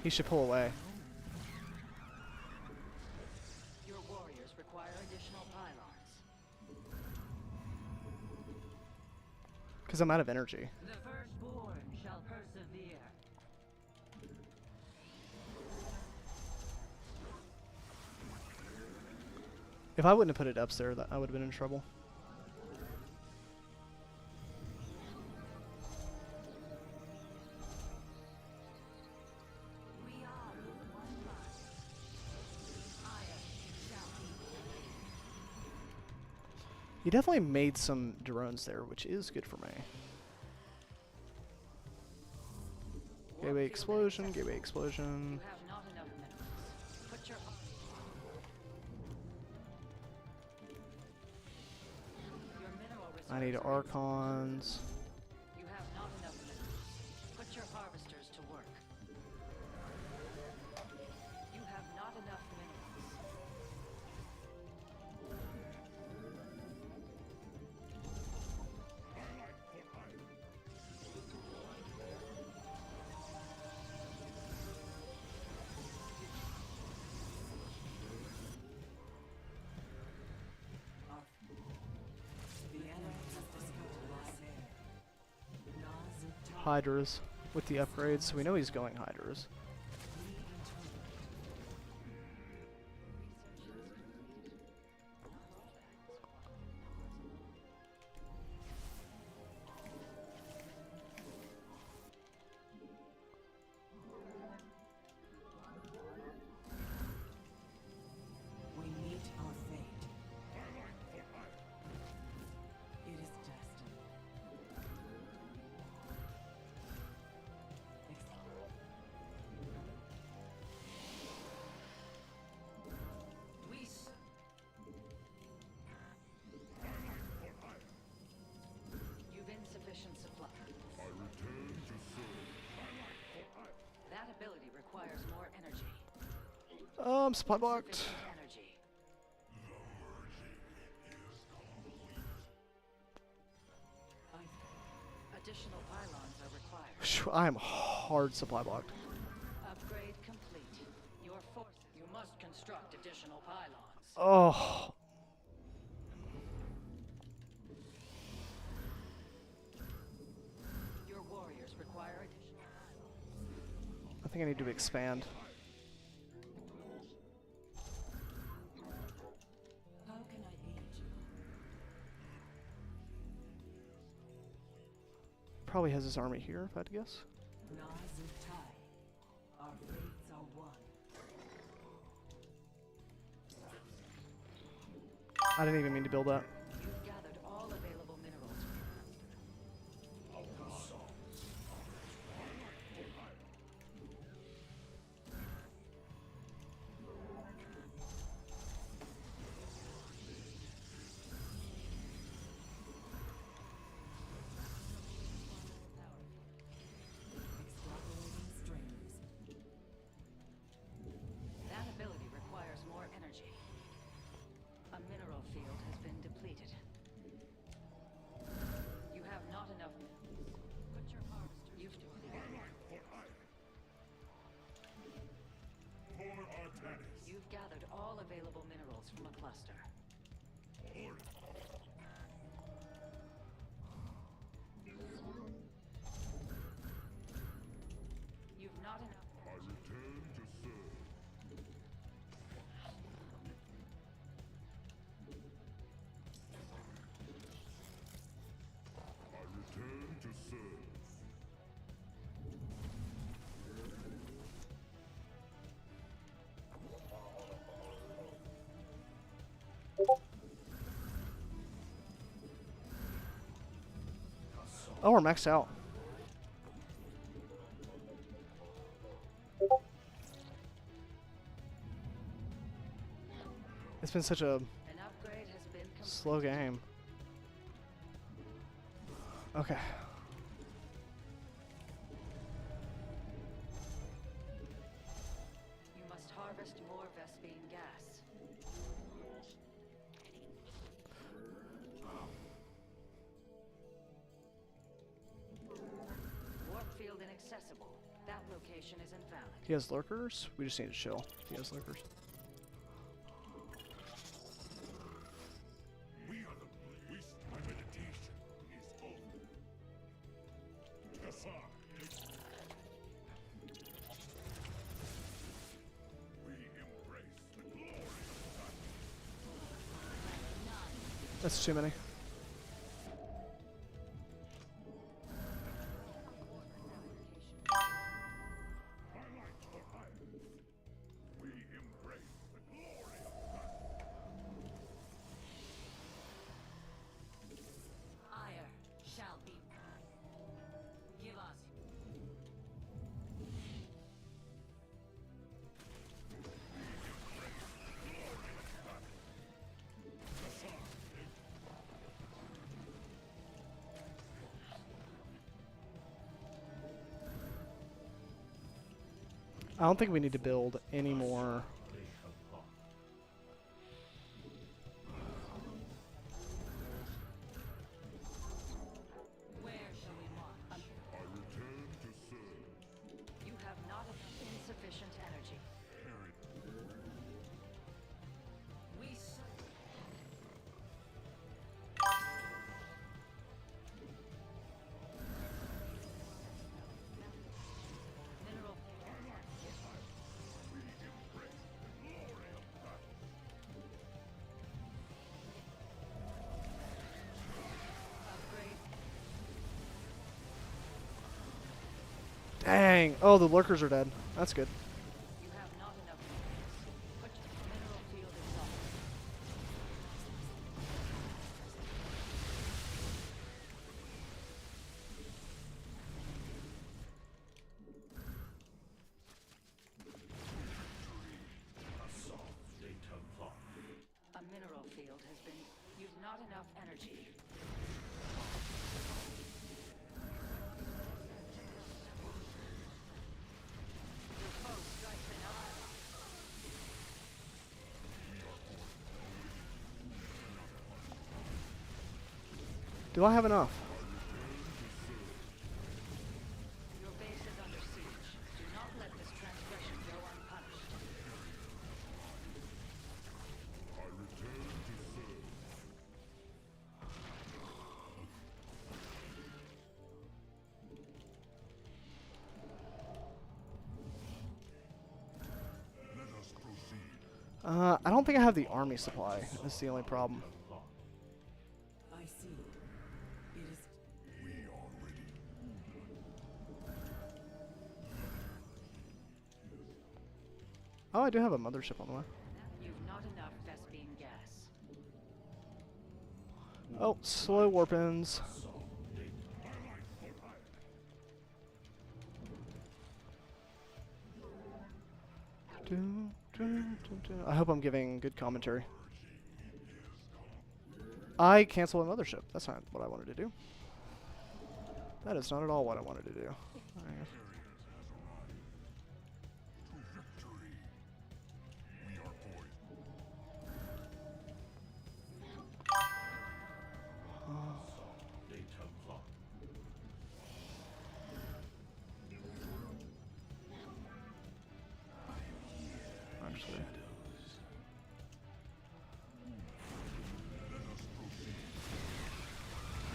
He should pull away. Your warriors require additional pylons. Because I'm out of energy. The firstborn shall persevere. If I wouldn't have put it up there, I would have been in trouble. We are one body. Iron shall be. He definitely made some drones there, which is good for me. Gateway explosion, gateway explosion. You have not enough minerals. Put your mineral I need reserves are archons. You have not enough minerals. Put your harvesters to work. You have not enough minerals. The enemy has discovered my there. Nas Hydras with the upgrades, so we know he's going Hydras. We meet our fate. It is destined. You've insufficient supply. I return to serve. That ability requires more energy. Spot blocked. Insufficient energy. Additional pylons are required. Phew, I am hard supply blocked. Upgrade complete. Your forces. You must construct additional pylons. Oh, Your warriors require additional I think I need to expand. How can I aid you? Probably has his army here, if I had to guess. Nazutai. Our fates are one. I didn't even mean to build that. You've gathered all available minerals. Extrapolating strings. That ability requires more energy. A mineral field has been depleted. You have not enough minerals. Put your harvester. You've You've gathered all available minerals from a cluster. You've not enough. I return to serve. I return to serve. Oh, we're maxed out. It's been such a An upgrade has been completed. slow game. Okay. You must harvest more Vespine gas. application is invalid. He has lurkers. We just need to chill. He has lurkers. We are the police. My meditation is over. Yes, we embrace the glory of battle. That's too many. We embrace the glory of battle. Ire shall be. Give us. I don't think we need to build any more. Where shall we march? I return to serve. You have not insufficient energy. We serve. Mineral. We embrace the glory of battle. Upgrade. Dang. Oh, the lurkers are dead. That's good. You have not enough minerals. Put mineral field exhausted. A mineral field has been. You've not enough energy. Your foe strikes an eye. Do I have enough? Your base is under siege. Do not let this transgression go unpunished. I return to serve. Let us proceed. I don't think I have the army supply. That's the only problem. I see. It is We are ready. Oh, I do have a mothership on the way. You've not enough Vespine gas. Oh, slow warpins. I hope I'm giving good commentary. I cancel a mothership. That's not what I wanted to do. That is not at all what I wanted to do. Victory. We are poised. Actually.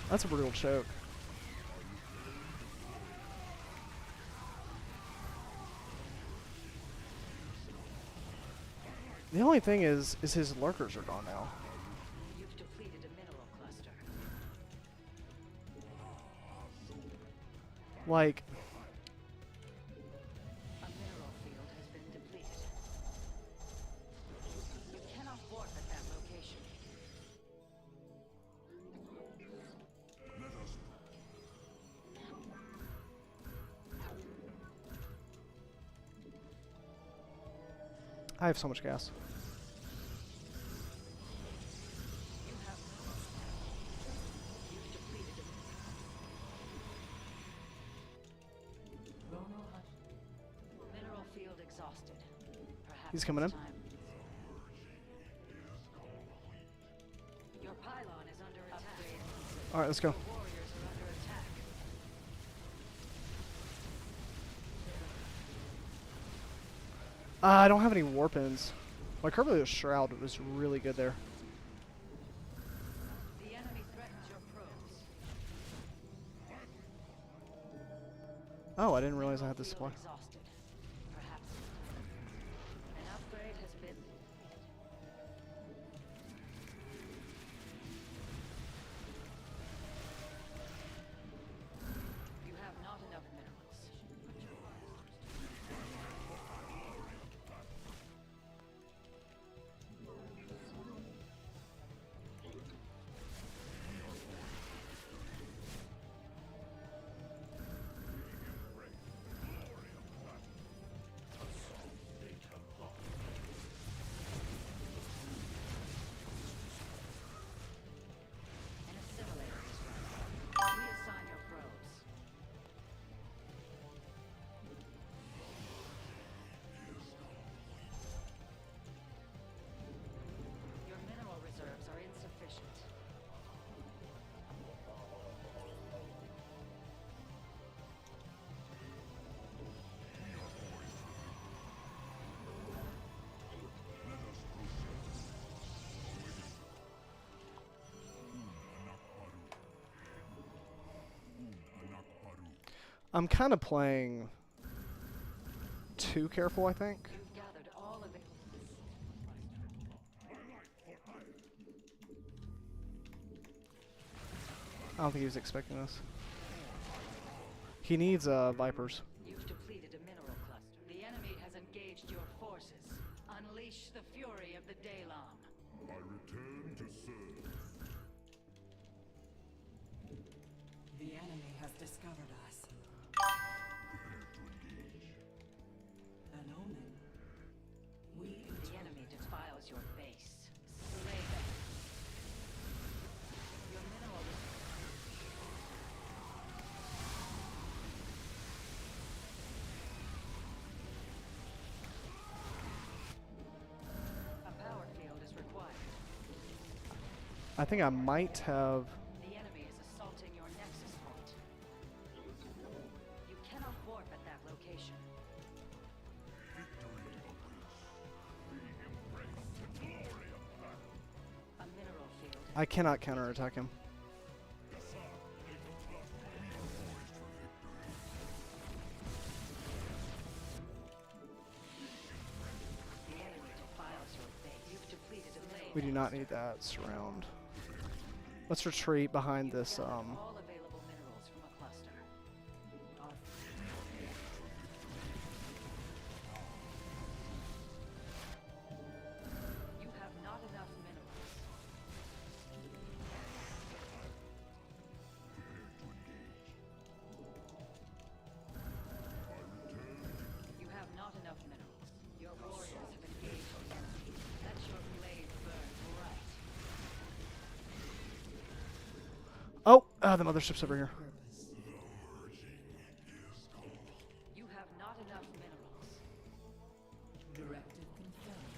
That's a brutal choke. The only thing is his lurkers are gone now. You've depleted a mineral cluster. Like, A mineral field has been depleted. You cannot warp at that location. Let us. I have so much gas. You have You've depleted a mineral field exhausted. Perhaps He's coming it's in. time. Your pylon is under attack. All right, let's go. Warriors are under attack. I don't have any warpins. My Curvilious Shroud was really good there. The enemy threatens your probes. Oh, I didn't realize I had this supply. Exhausted. Perhaps an upgrade has been. You have not enough minerals. An assimilator is running. Reassign your probes. Your mineral reserves are insufficient. I'm kind of playing too careful, I think. You've gathered all of it. I don't think he was expecting this. He needs Vipers. You've depleted a mineral cluster. The enemy has engaged your forces. Unleash the fury of the Daylom. I return to serve. The enemy has discovered us. An omen. We The enemy defiles your base. Slay them. Your mineral A power field is required. I think I might have. The enemy is assaulting your nexus point. You cannot warp at that location. A mineral field. I cannot counterattack him. The enemy defiles your base. You've depleted a lane. We do not need that surround. Let's retreat behind this. All available minerals from a cluster. You have not enough minerals. You have not enough minerals. Your warriors have engaged the enemy. Let your blade burn bright. Oh, the mothership's over here. purpose. You have not enough minerals. Directive confirmed.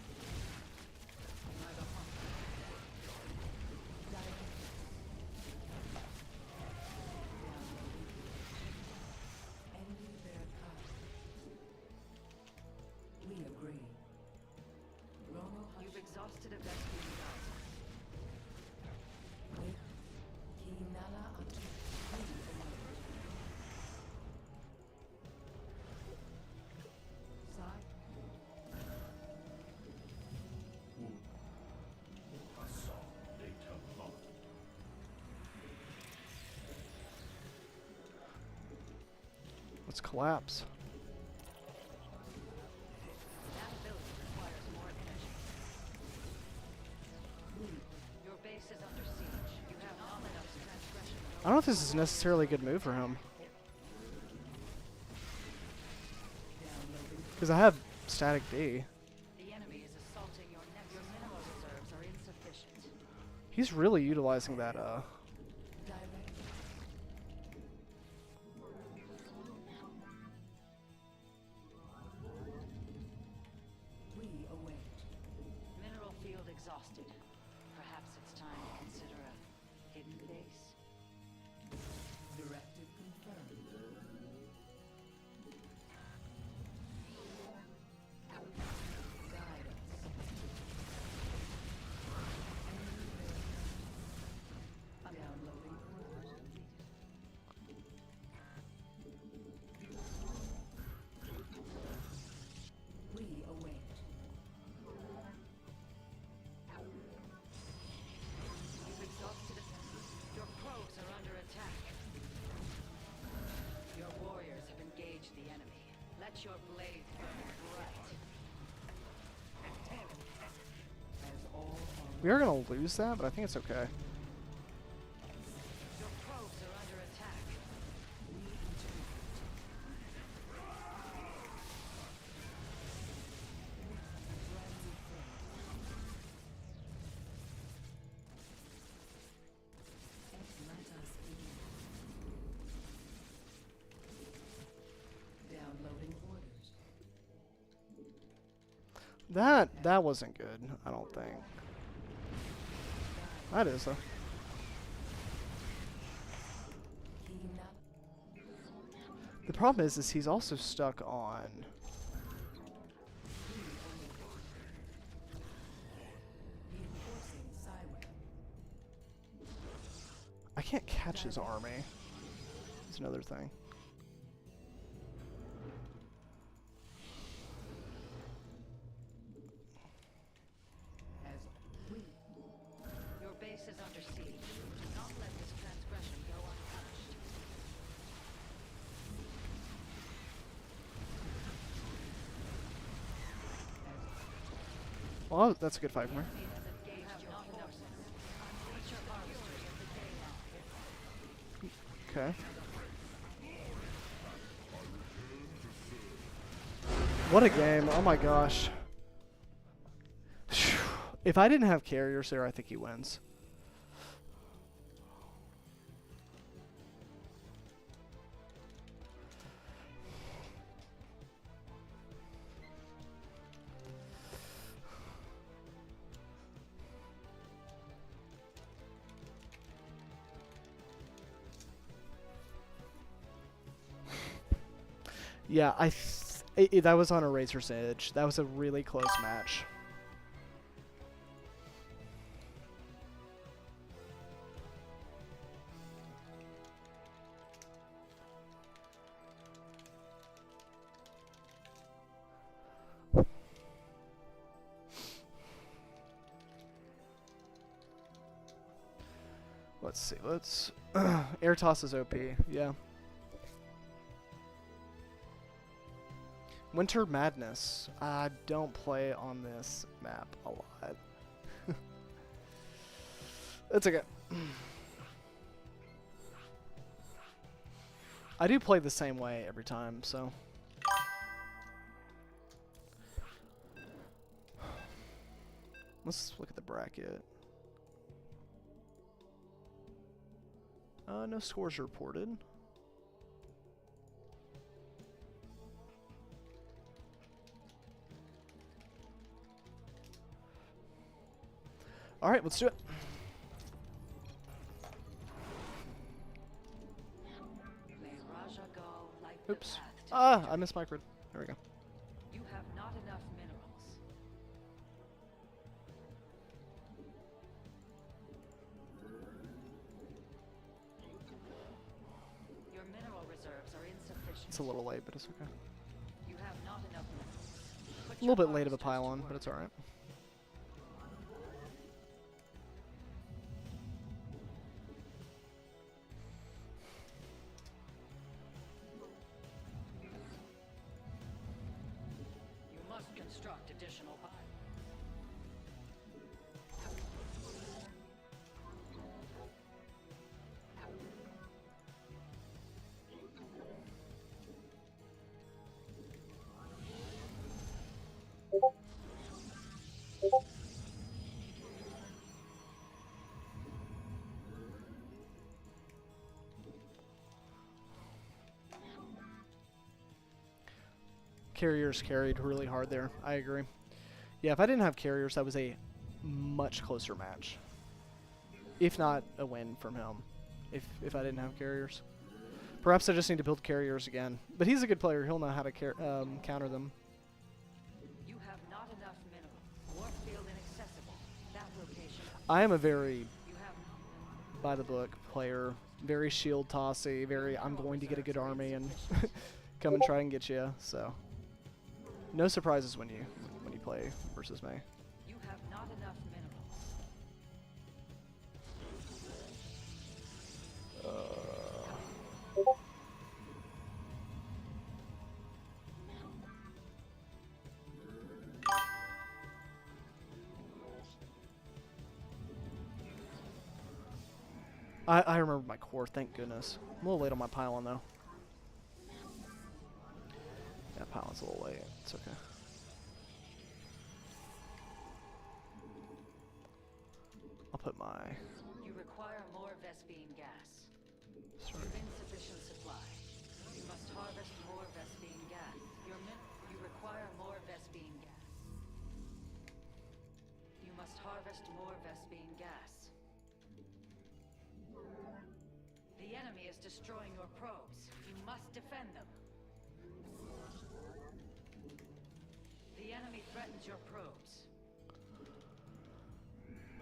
Envy their power. We agree. Rono You've exhausted a Vespian geyser. with Kinala Atu. Side. Let's collapse. That ability requires more energy. Your base is under siege. You have not enough transgression. I don't know if this is necessarily a good move for him. Because I have static D. The enemy is assaulting your next. Your mineral reserves are insufficient. He's really utilizing that Direct. We await. Mineral field exhausted. Perhaps it's time to consider a hidden base. Directive confirmed. We are gonna lose that, but I think it's okay. Your probes are under attack. Let us begin. Downloading orders. That wasn't good, I don't think. That is though. Heating up. The problem is he's also stuck on. Reinforcing Cyweb. I can't catch his army. That's another thing. As we Your base is under siege. Do not let this transgression go unpunished. Well, that's a good fight from her. Enemy has engaged your forces. Unleash your harvesters of the daylight. Okay. What a game. Oh my gosh. Phew. If I didn't have carriers there, I think he wins. Yeah, that was on a razor's edge. That was a really close match. Let's see. Let's air toss is OP. Yeah. Winter Madness. I don't play on this map a lot. It's okay. I do play the same way every time, so. Let's look at the bracket. No scores reported. All right, let's do it. May Raja go like the Oops. path to Ah, I victory. missed my grid. There we go. You have not enough minerals. Your mineral reserves are insufficient. It's a little late, but it's okay. You have not enough minerals. Put A little your bit late of a harvesters to pylon, but work. it's all right. You must construct additional pylons. Carriers carried really hard there. I agree. Yeah, if I didn't have carriers, that was a much closer match. If not a win from him. If I didn't have carriers. Perhaps I just need to build carriers again. But he's a good player. He'll know how to counter them. You have not enough minerals. Warfield inaccessible. That location. I am a very You have by the book player. Very shield tossy. Very I'm going to get a good army and come and try and get you. So no surprises when you play versus me. You have not enough minerals. I remember my core, thank goodness. I'm a little late on my pylon though. Yeah, pylon's a little late. It's okay. I'll put my... You require more Vespine gas. Sorry. Insufficient supply. You must harvest more Vespine gas. You require more Vespine gas. You must harvest more Vespine gas. The enemy is destroying your probes. You must defend them. The enemy threatens your probes.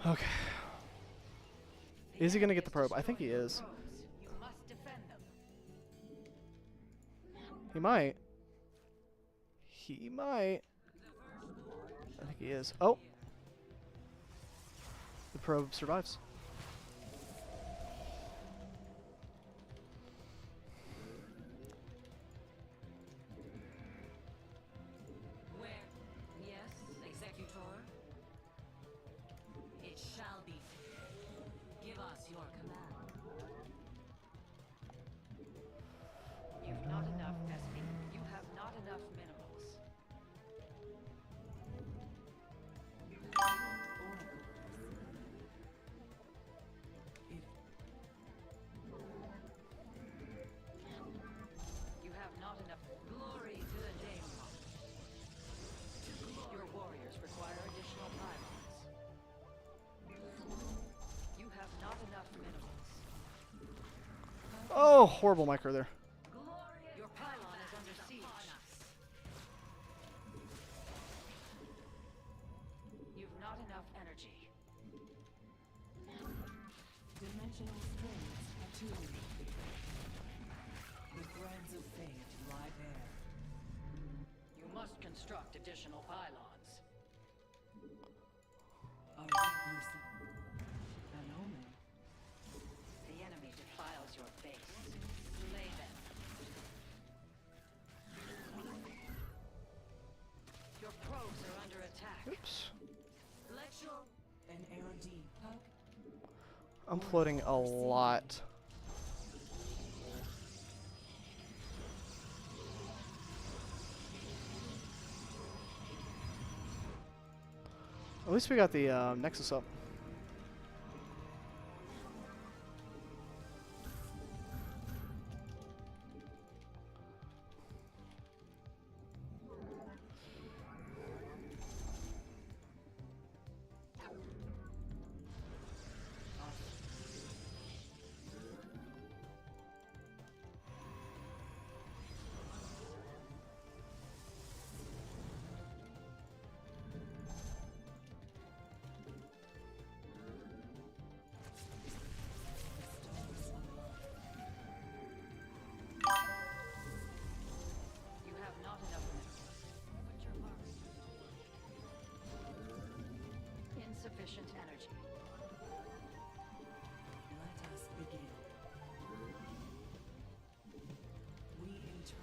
Okay. Is he gonna get the probe? I think he is. You must defend them. He might. He might. I think he is. Oh! The probe survives. Where? Yes, Executor? It shall be. Give us your command. You've not enough SP. You have not enough minerals. You have not enough glory to the Daemon. Your warriors require additional pylons. You have not enough minerals. Oh, horrible micro there. Your pylon is under siege. You've not enough energy. Dimensional strings attuned. The threads of fate lie bare. You must construct additional pylons. A reclusive. An omen. The enemy defiles your base. Slay them. Your probes are under attack. Oops. Let your An ARD puck. I'm floating a lot. At least we got the Nexus up. You have not enough minerals. Put your harvest. Insufficient energy. Let us begin. We enter.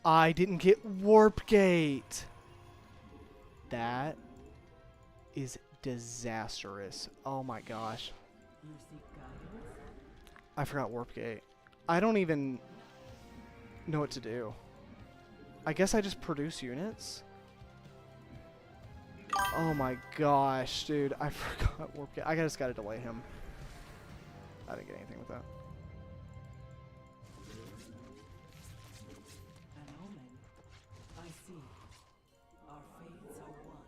I didn't get Warp Gate. That is disastrous. Oh my gosh. You seek guidance? I forgot Warp Gate. I don't even know what to do. I guess I just produce units. Oh my gosh, dude. I forgot Warp Gate. I just gotta delay him. I didn't get anything with that. An omen. I see. Our fates are one.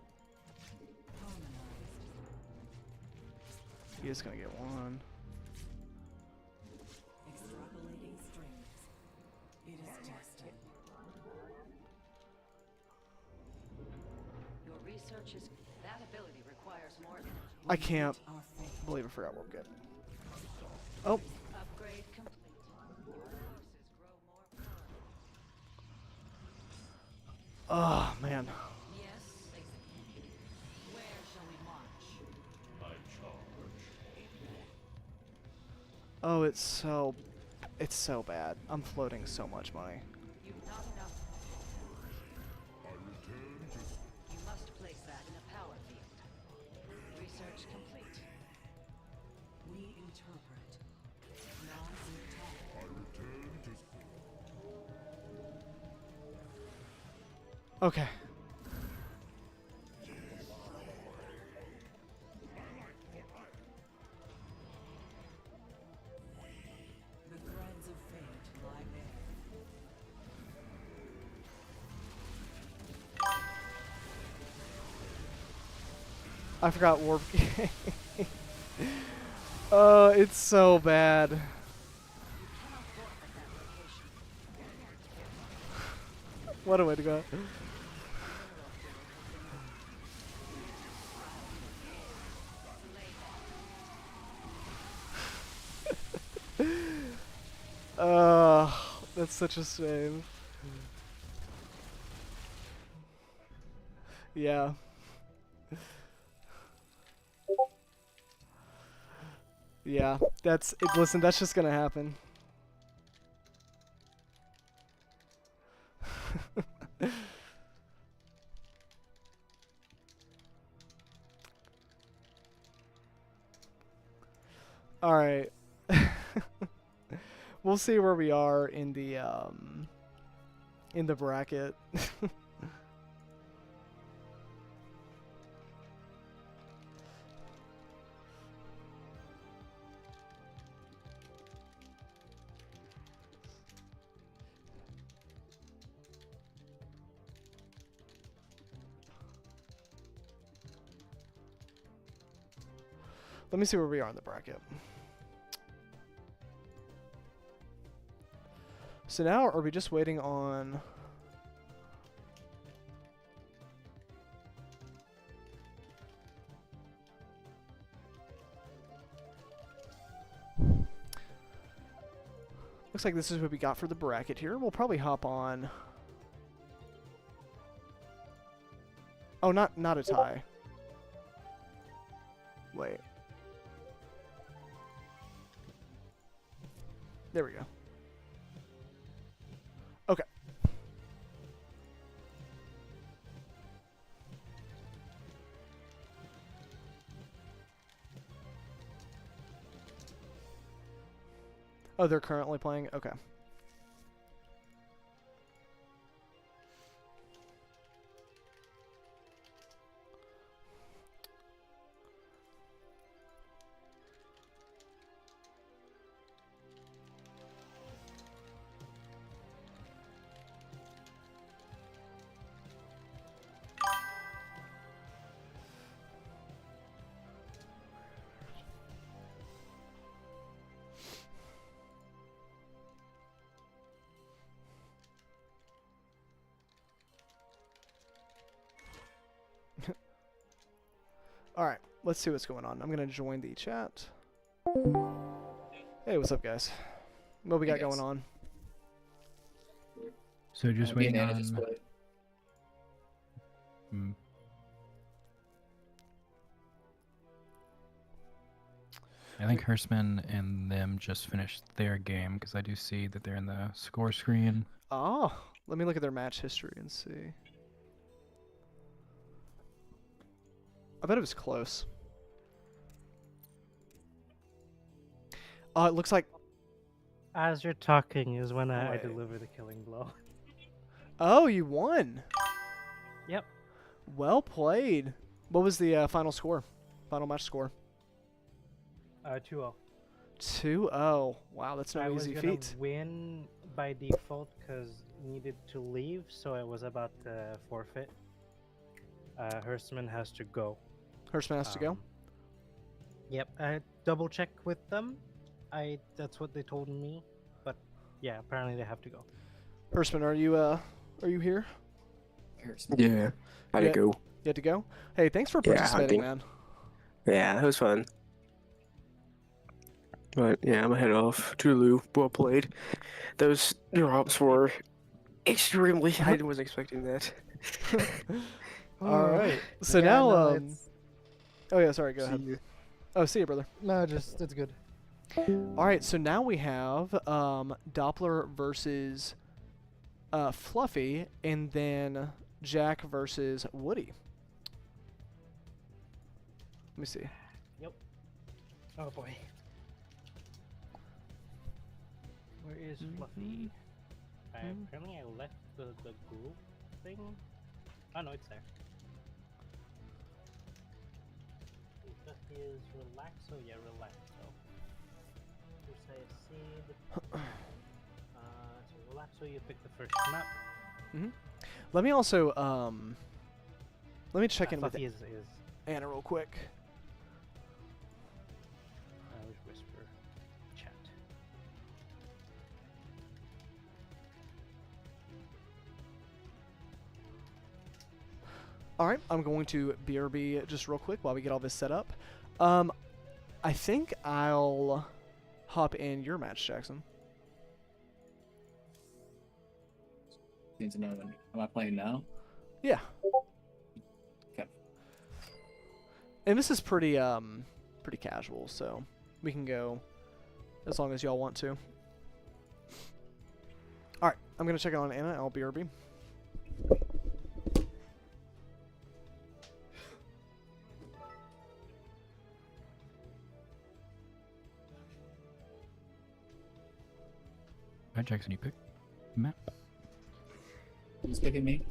Harmonized. He is gonna get one. Extrapolating strings. It is destined. Your research is that ability requires more energy. I can't Our fate. believe I forgot Warp Gate. Oh, Upgrade complete. Your forces grow more powerful. oh man. Yes, Executor. Where shall we march? My charge. Oh, it's so bad. I'm floating so much money. You've not enough. I return to You must place that in a power field. Research complete. We interpret. Non-attack. I return to Okay. The threads of fate lie bare. I forgot warp. It's so bad. What a way to go. That's such a shame. Yeah. Yeah, that's it. Listen, that's just gonna happen. All right. We'll see where we are in the bracket. Let me see where we are in the bracket. So now, are we just waiting on... Looks like this is what we got for the bracket here. We'll probably hop on... Oh, not a tie. Wait. There we go. Okay. Oh, they're currently playing? Okay. Alright, let's see what's going on. I'm going to join the chat. Hey, what's up, guys? What we got going on? So just waiting Banana on. display. Hmm. I think Hersman and them just finished their game because I do see that they're in the score screen. Oh, let me look at their match history and see. I bet it was close. It looks like... As you're talking is when I Wait. deliver the killing blow. Oh, you won! Yep. Well played. What was the final score? Final match score? 2-0. 2-0. Wow, that's no I was easy gonna feat. win by default because needed to leave, so I was about to forfeit. Hersman has to go. Hersman has to go? Yep, I double checked with them. That's what they told me, but yeah, apparently they have to go. Hersman, are you here? Yeah, how'd Yeah. it go? You had to go? Hey, thanks for Yeah, participating, hunting. man. Yeah, that was fun. But yeah, I'm gonna head off. Toodaloo, well played. Those drops were extremely. I wasn't expecting that. All right. So Yeah, now, no, it's- oh yeah, sorry. Go See ahead. you. Oh, see you, brother. No, just it's good. All right, so now we have Doppler versus Fluffy, and then Jack versus Woody. Let me see. Yep. Oh boy. Where is Fluffy? Apparently I left the group thing. Oh no, it's there. Fluffy is relaxed, so yeah, relaxed. So seed. So relax, so you pick the first map. Let me also let me check in with Fluffy is Anna real quick. whisper chat. All right, I'm going to BRB just real quick while we get all this set up. I think I'll hop in your match, Jackson. Need to know when. Am I playing now? Yeah. Okay. And this is pretty pretty casual, so we can go as long as y'all want to. All right, I'm gonna check in on Anna. I'll BRB. Alright, Jackson, you pick map. Who's picking me?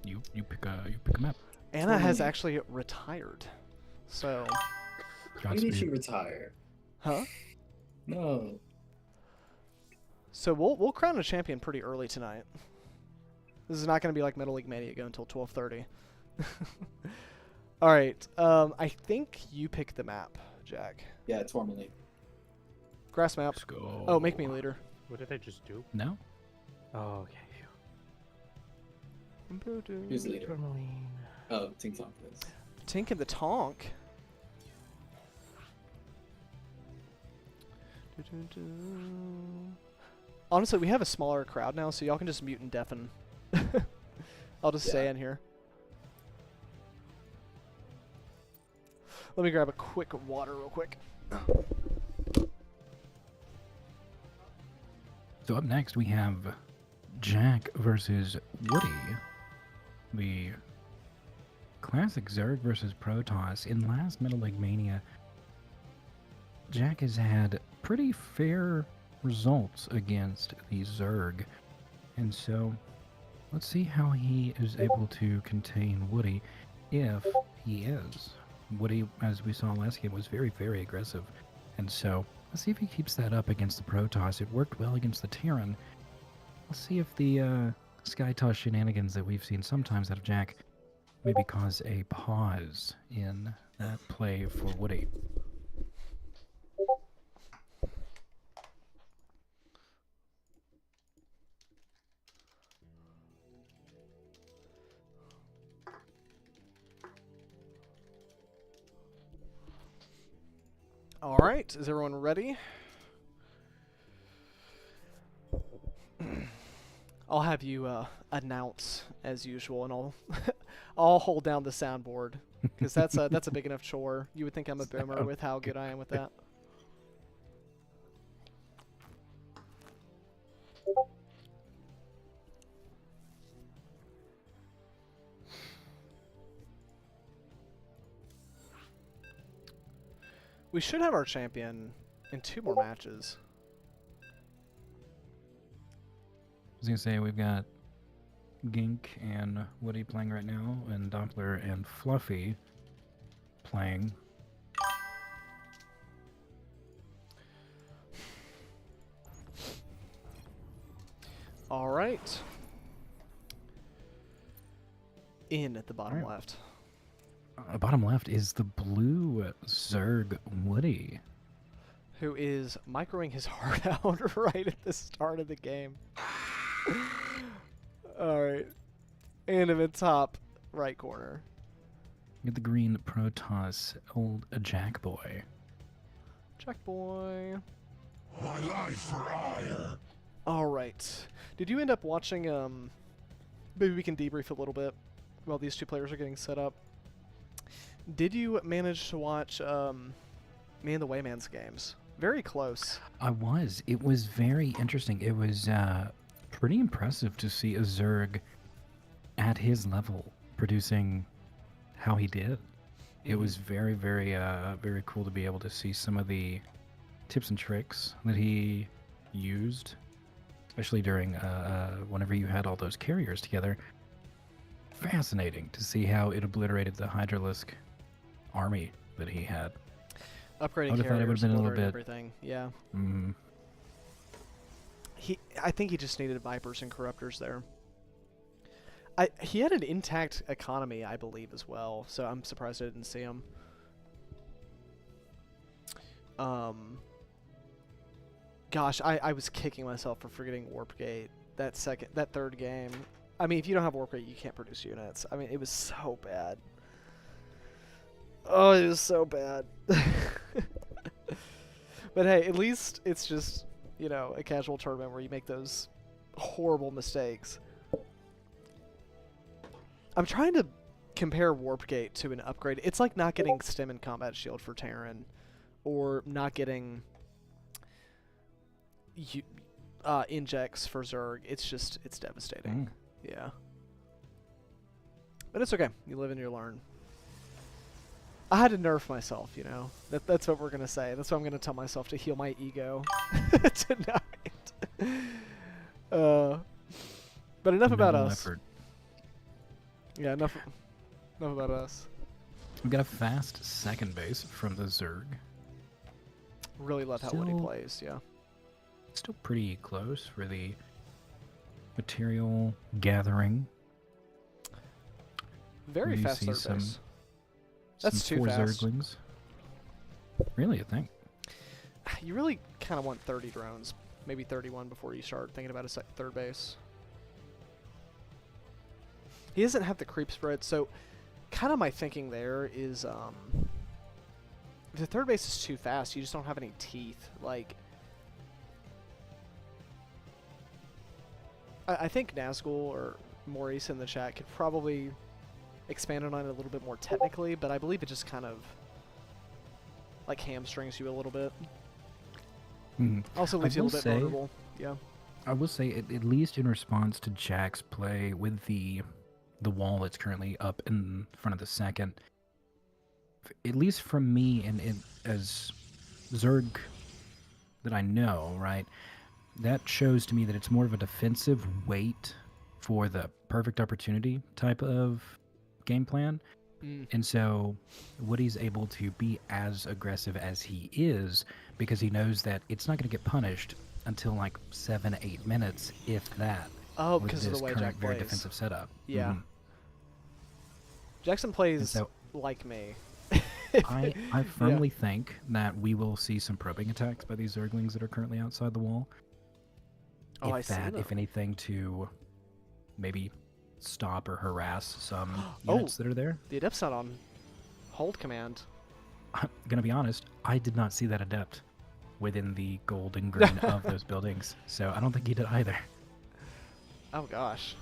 You pick a map. Anna has actually retired, so. When did she retire? Huh? No. So we'll crown a champion pretty early tonight. This is not going to be like Metal League Mania go until 12:30. All right. I think you pick the map, Jack. Yeah, Tournament League. Grass map. Let's go. Oh, make me leader. What did I just do? No? Oh, okay. Who's the leader? Tourmaline. Oh, Tink Tonk is. Tink and the Tonk. Honestly, we have a smaller crowd now, so y'all can just mute and deafen. I'll just stay in here. Let me grab a quick water real quick. So up next we have Jack versus Woody. The classic Zerg versus Protoss. In last Metal League Mania, Jack has had pretty fair results against the Zerg. And so let's see how he is able to contain Woody, if he is. Woody, as we saw last game, was very, very aggressive. And so let's see if he keeps that up against the Protoss. It worked well against the Terran. Let's see if the Skytoss shenanigans that we've seen sometimes out of Jack maybe cause a pause in that play for Woody. All right, is everyone ready? I'll have you announce as usual, and I'll I'll hold down the soundboard because that's a big enough chore. You would think I'm a boomer with how good I am with that. We should have our champion in 2 more matches. I was gonna say we've got Gink and Woody playing right now, and Doppler and Fluffy playing. All right. In at the bottom left. Bottom left is the blue Zerg Woody. Who is microing his heart out right at the start of the game. Alright. And in the top right corner. Get the green Protoss, old Jack boy. Jack boy. My life for ire. Alright. Did you end up watching, maybe we can debrief a little bit while these 2 players are getting set up. Did you manage to watch, Me and the Wayman's games? Very close. I was. It was very interesting. It was pretty impressive to see a Zerg at his level producing how he did. It was very, very, very cool to be able to see some of the tips and tricks that he used, especially during whenever you had all those carriers together. Fascinating to see how it obliterated the Hydralisk army that he had. Upgrading I would've thought it carriers, would've been a little obliterated bit- everything. Yeah. Mm-hmm. I think he just needed Vipers and Corruptors there. He had an intact economy, I believe, as well. So I'm surprised I didn't see him. Gosh, I was kicking myself for forgetting Warp Gate. That third game. I mean, if you don't have Warp Gate, you can't produce units. I mean, it was so bad. Oh, it was so bad. But hey, at least it's just, you know, a casual tournament where you make those horrible mistakes. I'm trying to compare Warp Gate to an upgrade. It's like not getting Stem and Combat Shield for Terran, or not getting Injects for Zerg. It's just, it's devastating. Yeah. But it's okay. You live and you learn. I had to nerf myself, you know. That's what we're going to say. That's what I'm going to tell myself to heal my ego tonight. But enough about Noble us. effort. Yeah, enough about us. We got a fast second base from the Zerg. Really love how Woody Still- plays, yeah. Still pretty close for the material gathering. Very We fast see third some- base. That's some too 4 fast. Zerglings. Really, I think. You really kind of want 30 drones, maybe 31 before you start thinking about a third base. He doesn't have the creep spread, so kind of my thinking there is if the third base is too fast, you just don't have any teeth. Like, I think Nazgul or Maurice in the chat could probably expand on it a little bit more technically, but I believe it just kind of like hamstrings you a little bit. Also leaves you a little bit vulnerable. Yeah. I will say, at least in response to Jack's play with the wall that's currently up in front of the second, at least from me and as Zerg that I know, right, that shows to me that it's more of a defensive wait for the perfect opportunity type of game plan. And so Woody's able to be as aggressive as he is because he knows that it's not going to get punished until like 7-8 minutes, if that. Oh, with because of this the way current Jack very plays. defensive setup. Yeah. Mhm. Jackson plays so- like me. I firmly think that we will see some probing attacks by these Zerglings that are currently outside the wall. Oh, I if see that, them. if anything, to maybe stop or harass some Oh. units that are there. The Adept's not on hold command. I'm gonna be honest, I did not see that Adept within the gold and green of those buildings, so I don't think he did either. Oh gosh.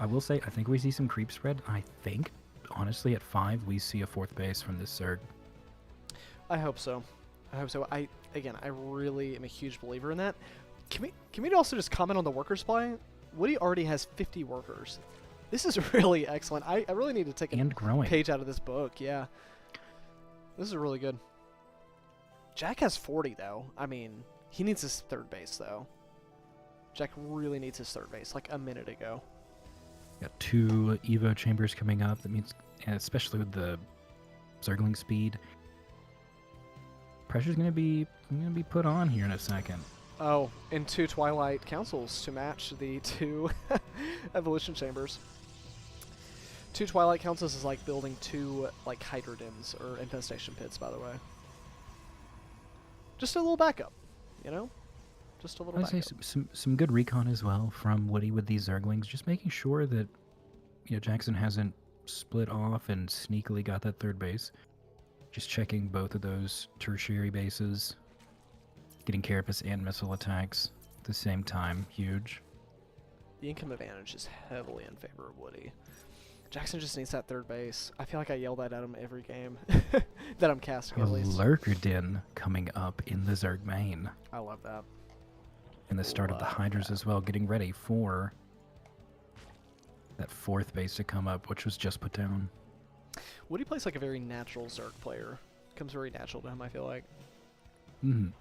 I will say, I think we see some creep spread. I think, honestly, at 5 we see a 4th base from this Zerg. I hope so. I hope so. I really am a huge believer in that. Can we also just comment on the worker supply? Woody already has 50 workers. This is really excellent. I really need to take a And growing. page out of this book. Yeah. This is really good. Jack has 40 though. I mean, he needs his third base though. Jack really needs his third base like a minute ago. Got 2 Evo chambers coming up. That means, especially with the Zergling speed, pressure's gonna be put on here in a second. Oh, and 2 Twilight Councils to match the 2 Evolution Chambers. 2 Twilight Councils is like building 2 like Hydrodens or Infestation Pits, by the way. Just a little backup, you know? Just a little I'd say backup. some good recon as well from Woody with these Zerglings, just making sure that Jackson hasn't split off and sneakily got that third base. Just checking both of those tertiary bases, getting carapace and missile attacks at the same time, huge. The income advantage is heavily in favor of Woody. Jackson just needs that third base. I feel like I yell that at him every game that I'm casting, A at least. Lurker Den coming up in the Zerg main. I love that. And the start of the Love Hydras that. as well, getting ready for that fourth base to come up, which was just put down. Woody plays like a very natural Zerg player. Comes very natural to him, I feel like.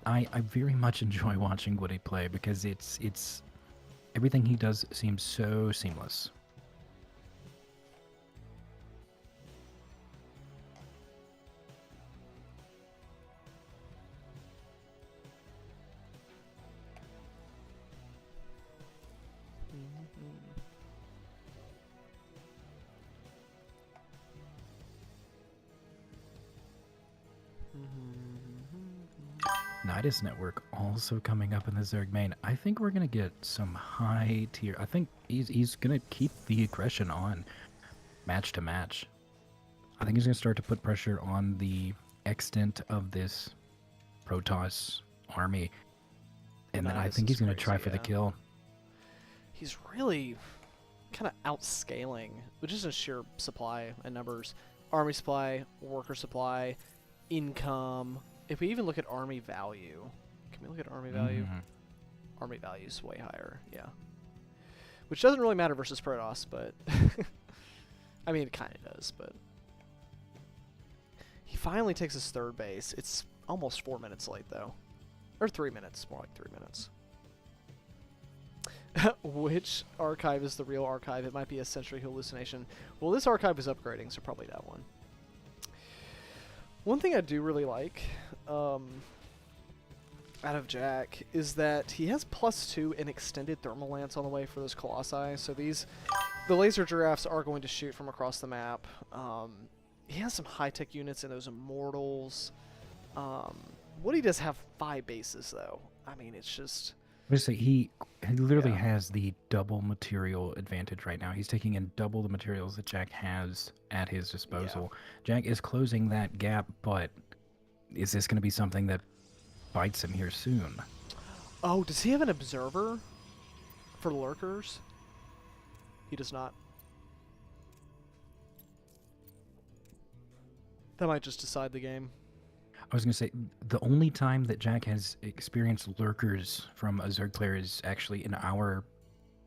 I very much enjoy watching Woody play because it's everything he does seems so seamless. Nidus Network also coming up in the Zerg main. I think we're going to get some high tier. I think he's going to keep the aggression on match to match. I think he's going to start to put pressure on the extent of this Protoss army. And then I Nidus think is he's going to try crazy, for the yeah. kill. He's really kind of outscaling, which is a sheer supply and numbers. Army supply, worker supply, income. If we even look at army value, can we look at army value? Army value is way higher, yeah. Which doesn't really matter versus Protoss, but I mean, it kind of does, but he finally takes his third base. It's almost 4 minutes late, though. Or 3 minutes, more like 3 minutes. Which archive is the real archive? It might be a Century hallucination. Well, this archive is upgrading, so probably that one. One thing I do really like out of Jack is that he has +2 in extended thermal lance on the way for those Colossi. So the laser giraffes are going to shoot from across the map. He has some high-tech units in those immortals. Woody does have 5 bases, though. I mean, it's just... He literally has the double material advantage right now. He's taking in double the materials that Jack has at his disposal. Jack is closing that gap, but is this going to be something that bites him here soon? Oh, does he have an observer for lurkers? He does not. That might just decide the game. I was going to say, the only time that Jack has experienced lurkers from a Zerg player is actually in our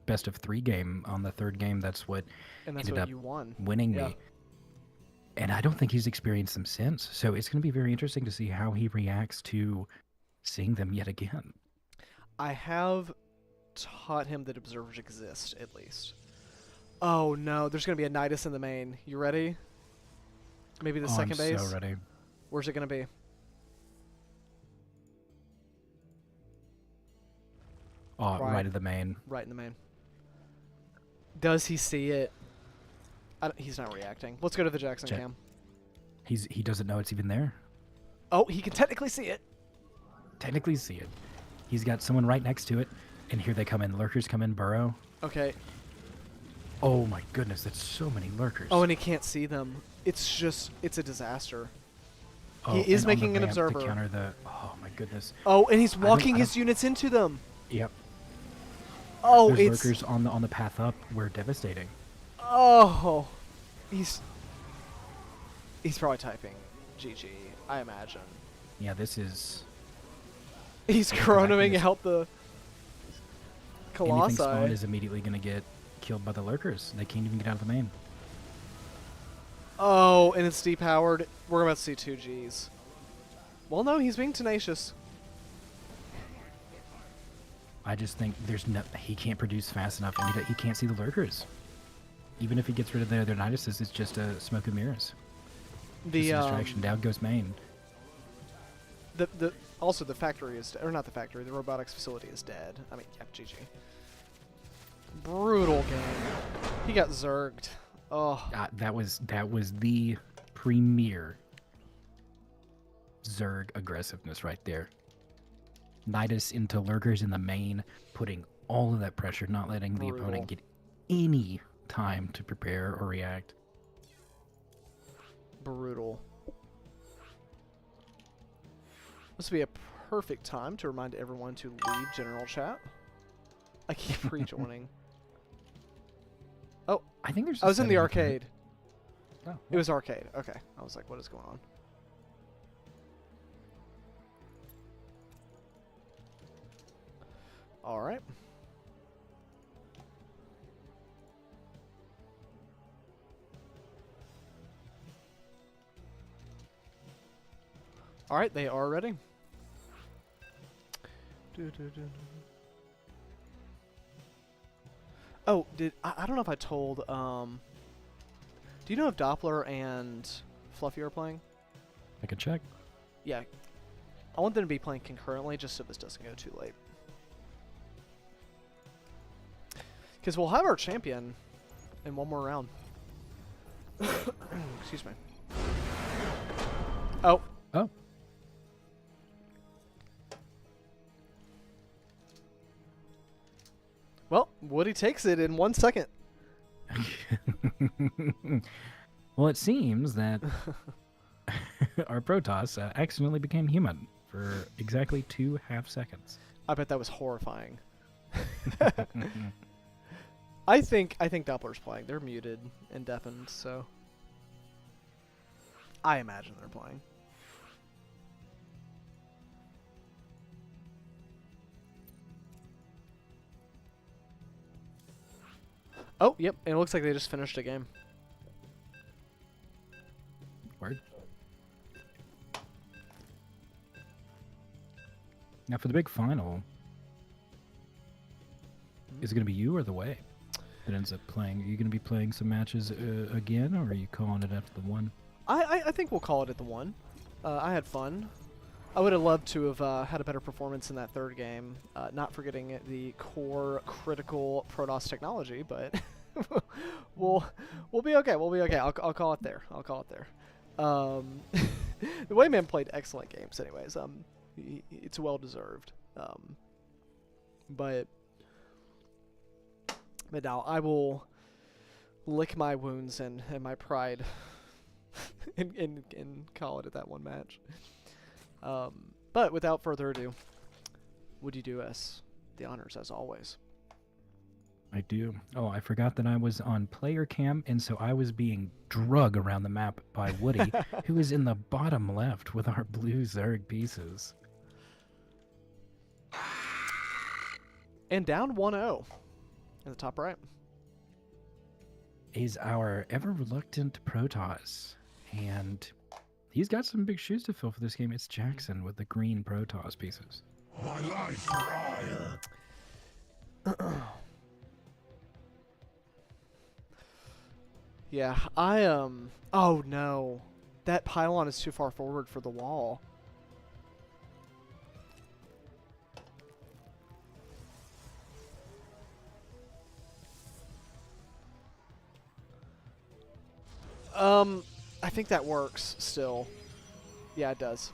best of 3 game on the 3rd game. That's what ended up you won. winning me. And I don't think he's experienced them since. So it's going to be very interesting to see how he reacts to seeing them yet again. I have taught him that observers exist, at least. Oh no, there's going to be a Nidus in the main. You ready? Maybe the second base? I'm so ready. Where's it going to be? Oh, right in the main. Right in the main. Does he see it? He's not reacting. Let's go to the Jackson cam. He doesn't know it's even there. Oh, he can technically see it. Technically see it. He's got someone right next to it, and here they come in. Lurkers come in, burrow. Okay. Oh my goodness, that's so many lurkers. Oh, and he can't see them. It's a disaster. Oh, he is and on making the an ramp to observer. counter the, oh my goodness. Oh, and he's walking I don't- his units into them. Yep. Oh, There's it's lurkers on the path up. We're devastating. Oh, he's probably typing GG, I imagine. Yeah, this is... He's Look at chronoming this. out the Anything spawn Colossi. is immediately going to get killed by the lurkers. They can't even get out of the main. Oh, and it's depowered. We're about to see 2 Gs. Well, no, he's being tenacious. I just think he can't produce fast enough, and he can't see the lurkers. Even if he gets rid of their Niduses, it's just a smoke and mirrors. The Just a distraction. Down goes main. Also the factory is, or not the factory, the robotics facility is dead. I mean, yeah, GG. Brutal game. He got zerged. Oh, That was the premier Zerg aggressiveness right there. Nidus into lurkers in the main, putting all of that pressure, not letting the Brutal. opponent get any time to prepare or react. brutal. This would be a perfect time to remind everyone to leave general chat. I keep rejoining. Oh, I think there's. I was in the setting you can hit. arcade. Oh, It was arcade. Okay. I was like, what is going on? All right. All right, they are ready. Oh, I don't know if I told. Do you know if Doppler and Fluffy are playing? I can check. Yeah. I want them to be playing concurrently just so this doesn't go too late. Because we'll have our champion in one more round. Excuse me. Oh. Oh. Well, Woody takes it in 1 second. Well, it seems that our Protoss accidentally became human for exactly 2.5 seconds. I bet that was horrifying. I think Doppler's playing. They're muted and deafened, so I imagine they're playing. Oh, yep, and it looks like they just finished a game. Word. Now for the big final, is it going to be you or the Way that ends up playing? Are you going to be playing some matches again, or are you calling it after the one? I think we'll call it at the one. I had fun. I would have loved to have had a better performance in that third game, not forgetting the core critical Protoss technology, but we'll be okay. We'll be okay. I'll call it there. I'll call it there. The Wayman played excellent games, anyways. It's well deserved. But now I will lick my wounds and my pride and call it at that one match. But without further ado, would you do us the honors as always? I do. Oh, I forgot that I was on player cam, and so I was being drug around the map by Woody, who is in the bottom left with our blue Zerg pieces. And down 1-0 in the top right. Is our ever reluctant Protoss, and he's got some big shoes to fill for this game. It's Jackson with the green Protoss pieces. My life for hire. Yeah, oh no. That pylon is too far forward for the wall. I think that works still. Yeah, it does.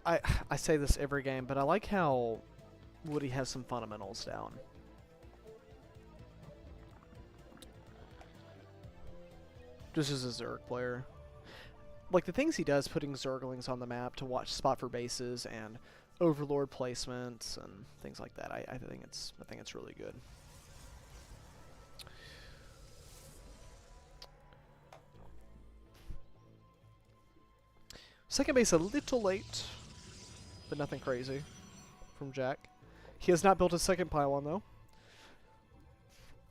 I say this every game, but I like how Woody has some fundamentals down. Just as a Zerg player. Like the things he does, putting Zerglings on the map to watch spot for bases and Overlord placements and things like that. I think it's really good. Second base a little late, but nothing crazy from Jack. He has not built a second pylon though.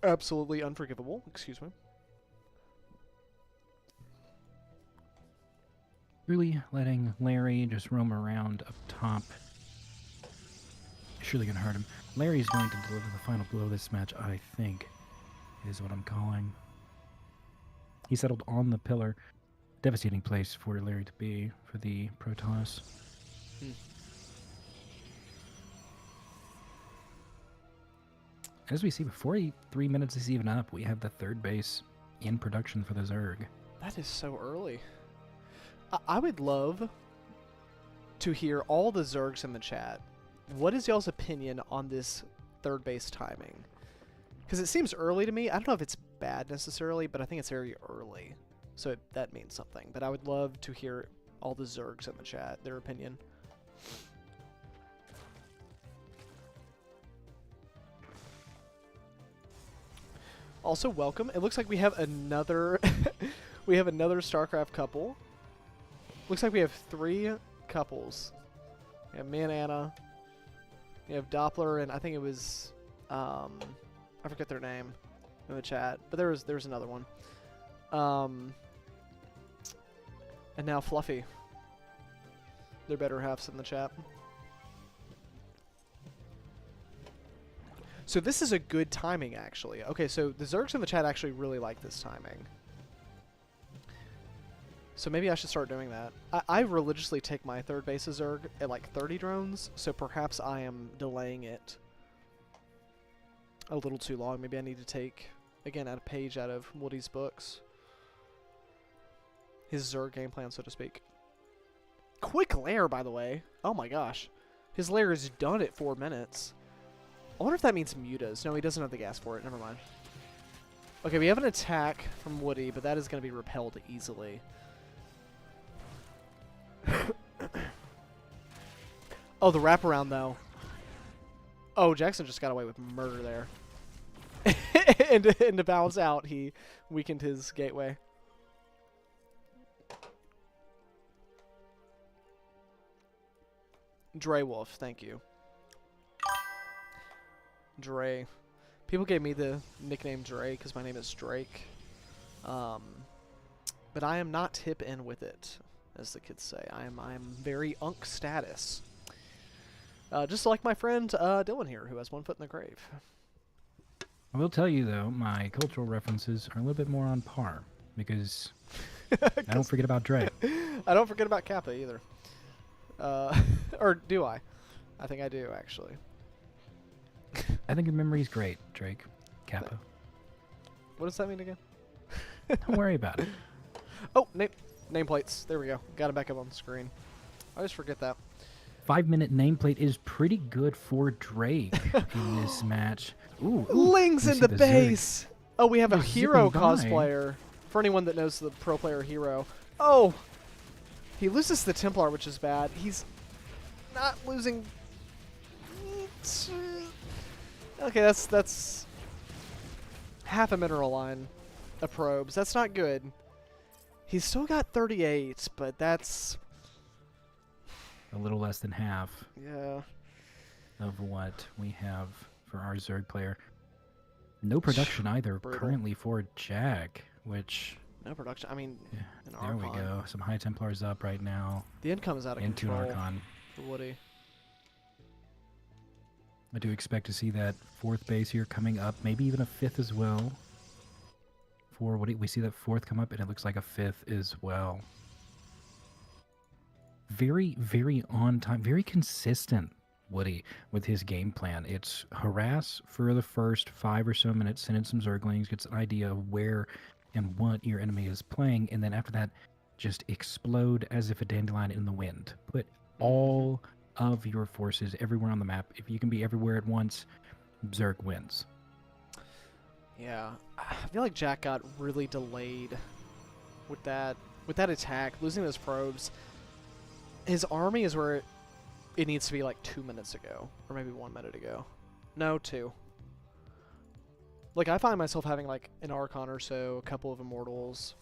Absolutely unforgivable. Excuse me. Really letting Larry just roam around up top. Surely gonna hurt him. Larry's going to deliver the final blow of this match, I think, is what I'm calling. He settled on the pillar. Devastating place for Larry to be for the Protoss. As we see, before 3 minutes is even up, we have the third base in production for the Zerg. That is so early. I would love to hear all the Zergs in the chat. What is y'all's opinion on this third base timing? Because it seems early to me. I don't know if it's bad necessarily, but I think it's very early. So that means something. But I would love to hear all the Zergs in the chat, their opinion. Also, welcome. It looks like we have another we have another StarCraft couple. Looks like we have 3 couples. We have me and Anna. We have Doppler and I think it was I forget their name in the chat, but there's another one. And now Fluffy. They're better halves in the chat. So this is a good timing, actually. Okay, so the Zergs in the chat actually really like this timing. So maybe I should start doing that. I religiously take my 3rd base of Zerg at like 30 drones, so perhaps I am delaying it a little too long. Maybe I need to take, again, a page out of Woody's books. His Zerg game plan, so to speak. Quick lair, by the way. Oh my gosh. His lair is done at 4 minutes. I wonder if that means mutas. No, he doesn't have the gas for it. Never mind. Okay, we have an attack from Woody, but that is going to be repelled easily. Oh, the wraparound, though. Oh, Jackson just got away with murder there. and to balance out, he weakened his gateway. Dre Wolf, thank you. Dre. People gave me the nickname Dre because my name is Drake. But I am not hip in with it, as the kids say. I am very unk status. Just like my friend Dylan here, who has 1 foot in the grave. I will tell you, though, my cultural references are a little bit more on par, because I don't forget about Dre. I don't forget about Kappa, either. Or do I? I think I do, actually. I think your memory's great, Drake. Kappa. What does that mean again? Don't worry about it. Oh, nameplates. There we go. Got it back up on the screen. I always forget that. 5-minute nameplate is pretty good for Drake in this match. Ooh, Ling's in the base. Oh, we have a They're hero zipping by. cosplayer. For anyone that knows the pro player hero. Oh, he loses the Templar, which is bad. He's not losing. Okay, that's half a mineral line of probes. That's not good. He's still got 38, but that's a little less than half. Yeah. Of what we have for our Zerg player. No production either Brutal. currently for Jack, which... No production. I mean, yeah, an there Archon. we go. Some High Templars up right now. The income is out of into control an Archon. for Woody. I do expect to see that 4th base here coming up, maybe even a 5th as well. For Woody, we see that 4th come up, and it looks like a 5th as well. Very, very on time, very consistent, Woody, with his game plan. It's harass for the first 5 or so minutes, send in some Zerglings, gets an idea of where and what your enemy is playing, and then after that, just explode as if a dandelion in the wind. Put all of your forces everywhere on the map. If you can be everywhere at once, Zerg wins. Yeah, I feel like Jack got really delayed with that attack, losing those probes. His army is where it needs to be like 2 minutes ago, or maybe 1 minute ago. No, 2. Like, I find myself having like an Archon or so, a couple of Immortals,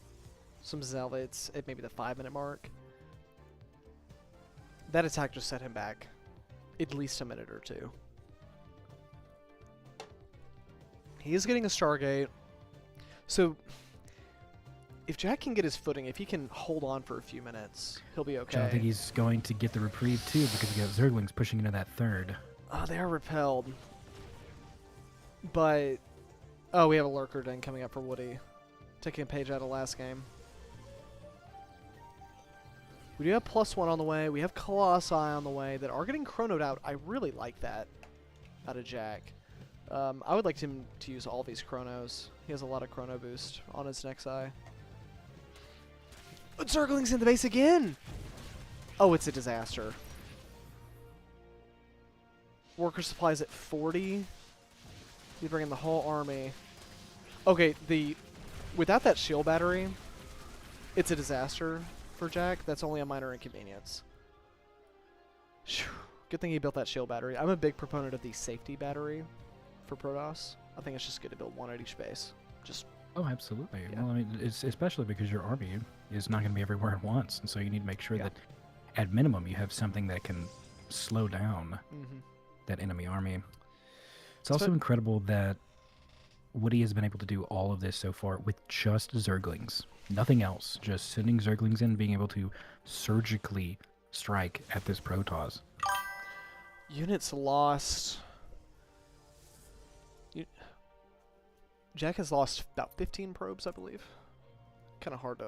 some Zealots at maybe the 5-minute mark. That attack just set him back at least a minute or 2. He is getting a Stargate. So, if Jack can get his footing, if he can hold on for a few minutes, he'll be okay. I don't think he's going to get the reprieve, too, because we got Zerglings pushing into that 3rd. Oh, they are repelled. But, oh, we have a Lurker Den coming up for Woody. Taking a page out of last game. We do have +1 on the way. We have Colossi on the way that are getting chronoed out. I really like that out of Jack. I would like him to use all these chronos. He has a lot of chrono boost on his next eye. But Zergling's in the base again! Oh, it's a disaster. Worker supplies at 40. You bring in the whole army. Okay, without that shield battery, it's a disaster for Jack. That's only a minor inconvenience. Whew. Good thing he built that shield battery. I'm a big proponent of the safety battery for Protoss. I think it's just good to build one at each base. Just Oh, absolutely. Yeah. Well, I mean, it's especially because your army is not going to be everywhere at once, and so you need to make sure Yeah. that, at minimum, you have something that can slow down mhm. that enemy army. It's So- also incredible that Woody has been able to do all of this so far with just Zerglings, nothing else. Just sending Zerglings in, being able to surgically strike at this Protoss. Units lost. Jack has lost about 15 probes, I believe. Kind of hard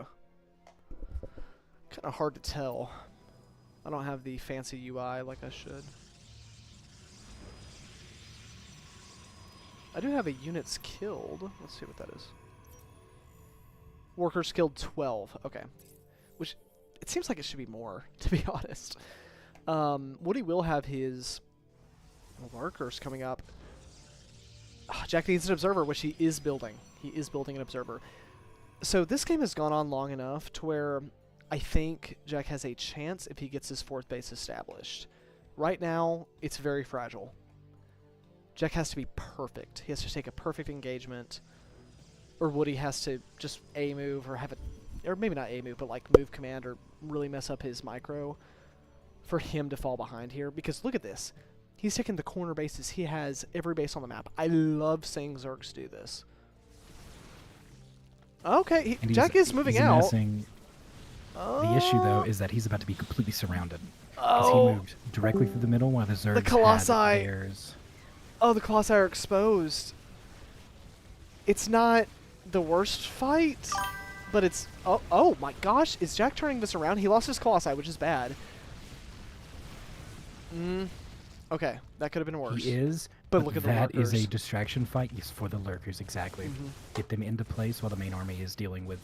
to tell. I don't have the fancy UI like I should. I do have a units killed. Let's see what that is. Workers killed 12. Okay. Which, it seems like it should be more, to be honest. Woody will have his workers coming up. Jack needs an observer, which he is building. He is building an observer. So this game has gone on long enough to where I think Jack has a chance if he gets his 4th base established. Right now, it's very fragile. Jack has to be perfect. He has to take a perfect engagement. Or Woody has to just A-move or have it... Or maybe not A-move, but like move command or really mess up his micro for him to fall behind here. Because look at this. He's taking the corner bases. He has every base on the map. I love seeing Zergs do this. Okay, Jack is moving he's out. amassing- The issue, though, is that he's about to be completely surrounded. Oh. He moved directly through the middle while the Zergs The Colossi. had theirs. Oh, the Colossi are exposed. It's not the worst fight, but it's... Oh my gosh. Is Jack turning this around? He lost his Colossi, which is bad. Okay, that could have been worse. He is, But look at the that is lurkers. a distraction fight. Yes, for the lurkers, exactly. Mhm. Get them into place while the main army is dealing with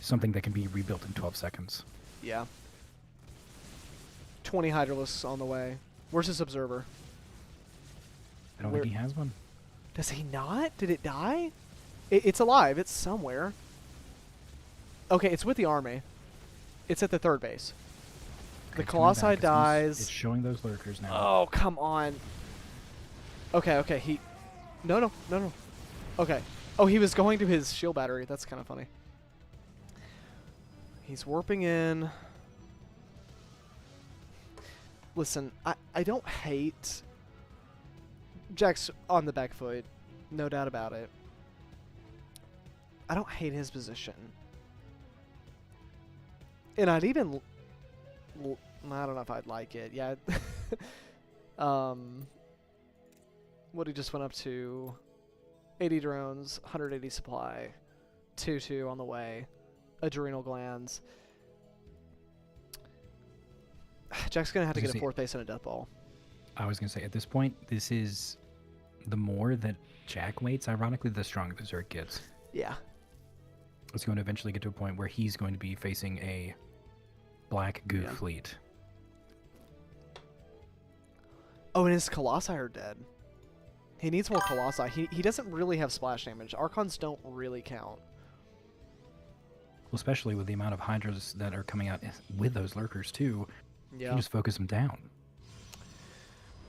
something that can be rebuilt in 12 seconds. Yeah. 20 Hydralisks on the way. Where's his observer? I don't Where- think he has one. Does he not? Did it die? It's alive. It's somewhere. Okay, it's with the army. It's at the 3rd base. The Okay, coming back. Colossi It's dies. showing those lurkers now. Oh, come on. Okay, he... No. Okay. Oh, he was going to his shield battery. That's kind of funny. He's warping in. Listen, I don't hate... Jack's on the back foot. No doubt about it. I don't hate his position. And I'd even... I don't know if I'd like it. Yeah. Woody just went up to 80 drones, 180 supply, 2-2 on the way, adrenal glands. Jack's going to have to get a 4th base and a death ball. I was going to say, at this point, this is the more that Jack waits, ironically, the stronger the Zerg gets. Yeah. It's going to eventually get to a point where he's going to be facing a black goo fleet. Oh, and his Colossi are dead. He needs more Colossi. He doesn't really have splash damage. Archons don't really count. Well, especially with the amount of Hydras that are coming out with those lurkers, too. You Yeah. can just focus them down.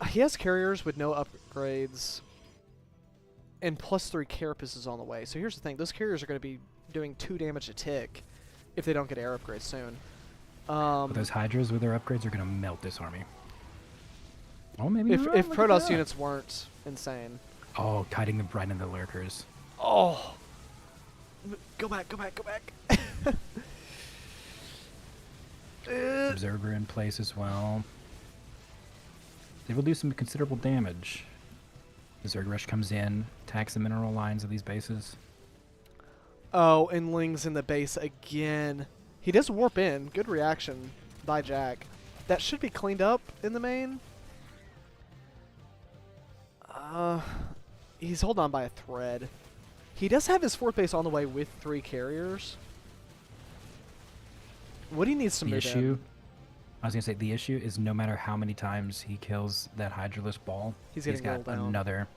He has carriers with no upgrades. And +3 carapaces on the way. So here's the thing. Those carriers are going to be doing 2 damage a tick if they don't get air upgrades soon. But those Hydras with their upgrades are going to melt this army. Oh, maybe If not. if Look at Protoss that. units weren't insane. Oh, kiting them right in the lurkers. Oh. Go back. Observer in place as well. They will do some considerable damage. The Zerg Rush comes in, attacks the mineral lines of these bases. Oh, and Ling's in the base again. He does warp in. Good reaction by Jack. That should be cleaned up in the main. He's holding on by a thread. He does have his 4th base on the way with 3 carriers. Woody needs to The move issue, in. I was going to say, the issue is no matter how many times he kills that Hydralisk ball, He's getting got rolled down.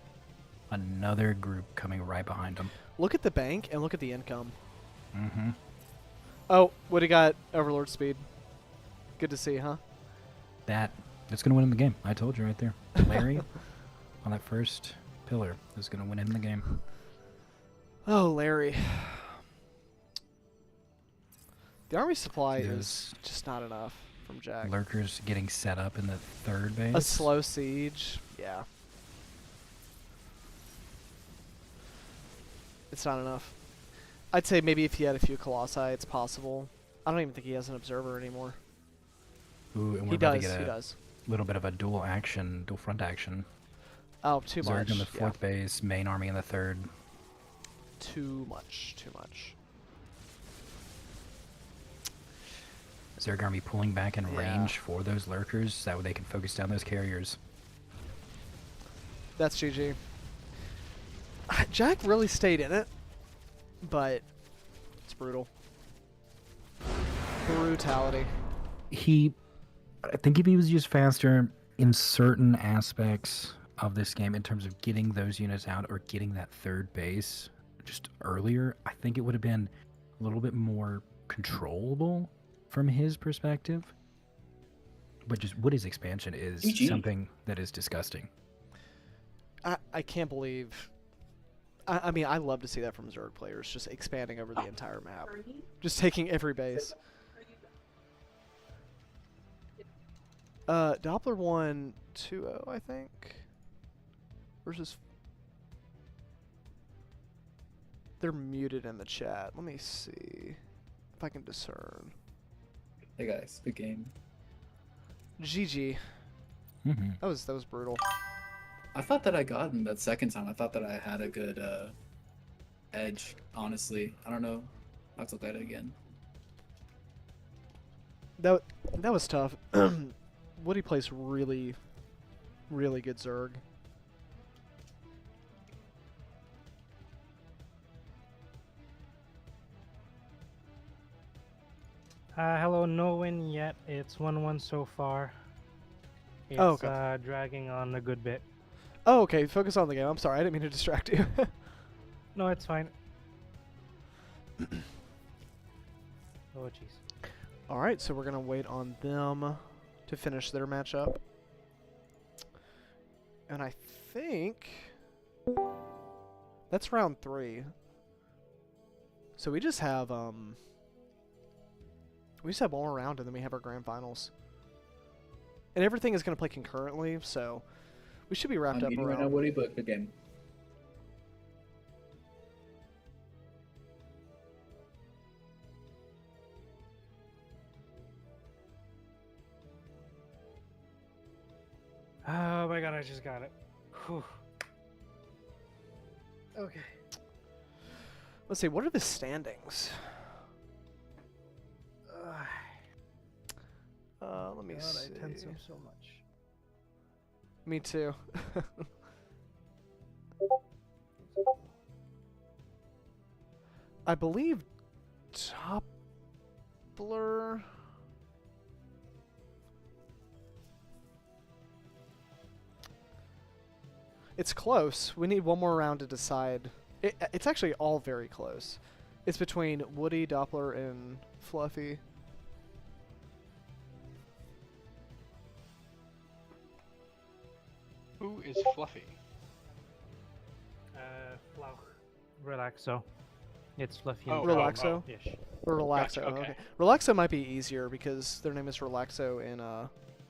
another group coming right behind him. Look at the bank and look at the income. Mm-hmm. Oh, Woody got Overlord speed. Good to see, huh? That's going to win him the game. I told you right there. Larry on that first pillar is going to win him the game. Oh, Larry. The army supply See is those just not enough from Jack. lurkers getting set up in the third base. A slow siege, yeah. It's not enough. I'd say maybe if he had a few Colossi, it's possible. I don't even think he has an observer anymore. Ooh, and we're He about does, to get he a does. little bit of a dual front action. Oh, too Zerg much. in the Yeah. fourth base, main army in the third. Too much, too much. Zerg army pulling back in Yeah. range for those lurkers, that way they can focus down those carriers. That's GG. Jack really stayed in it, but it's brutal. Brutality. I think if he was used faster in certain aspects of this game in terms of getting those units out or getting that third base just earlier, I think it would have been a little bit more controllable from his perspective. But just Woody's expansion is GG. something that is disgusting. I can't believe... I mean, I love to see that from Zerg players, just expanding over the entire map. Just taking every base. Doppler won 2-0, I think. Versus... They're muted in the chat. Let me see if I can discern. Hey guys, good game. GG. Mm-hmm. That was brutal. I thought that I got him that second time. I thought that I had a good edge, honestly. I don't know. I'll have to look at it again. That was tough. Woody plays really, really good Zerg. Hello, no win yet. It's 1-1 so far. It's Oh, okay. Dragging on a good bit. Oh, okay. Focus on the game. I'm sorry. I didn't mean to distract you. No, it's fine. Oh, jeez. All right, so we're going to wait on them to finish their matchup. And I think that's round 3. So we just have one more round and then we have our grand finals. And everything is going to play concurrently, so we should be wrapped I'm up eating right around... now, Woody, but good game. Oh my god, I just got it. Whew. Okay. Let's see, what are the standings? Let me God, see. I tense him so much. Me too. I believe Doppler... It's close. We need one more round to decide. It's actually all very close. It's between Woody, Doppler, and Fluffy. Who is Fluffy? Flauch. Relaxo. It's Fluffy Oh, and Relaxo? Ish. Or Relaxo. Gotcha, okay. Okay. Relaxo might be easier because their name is Relaxo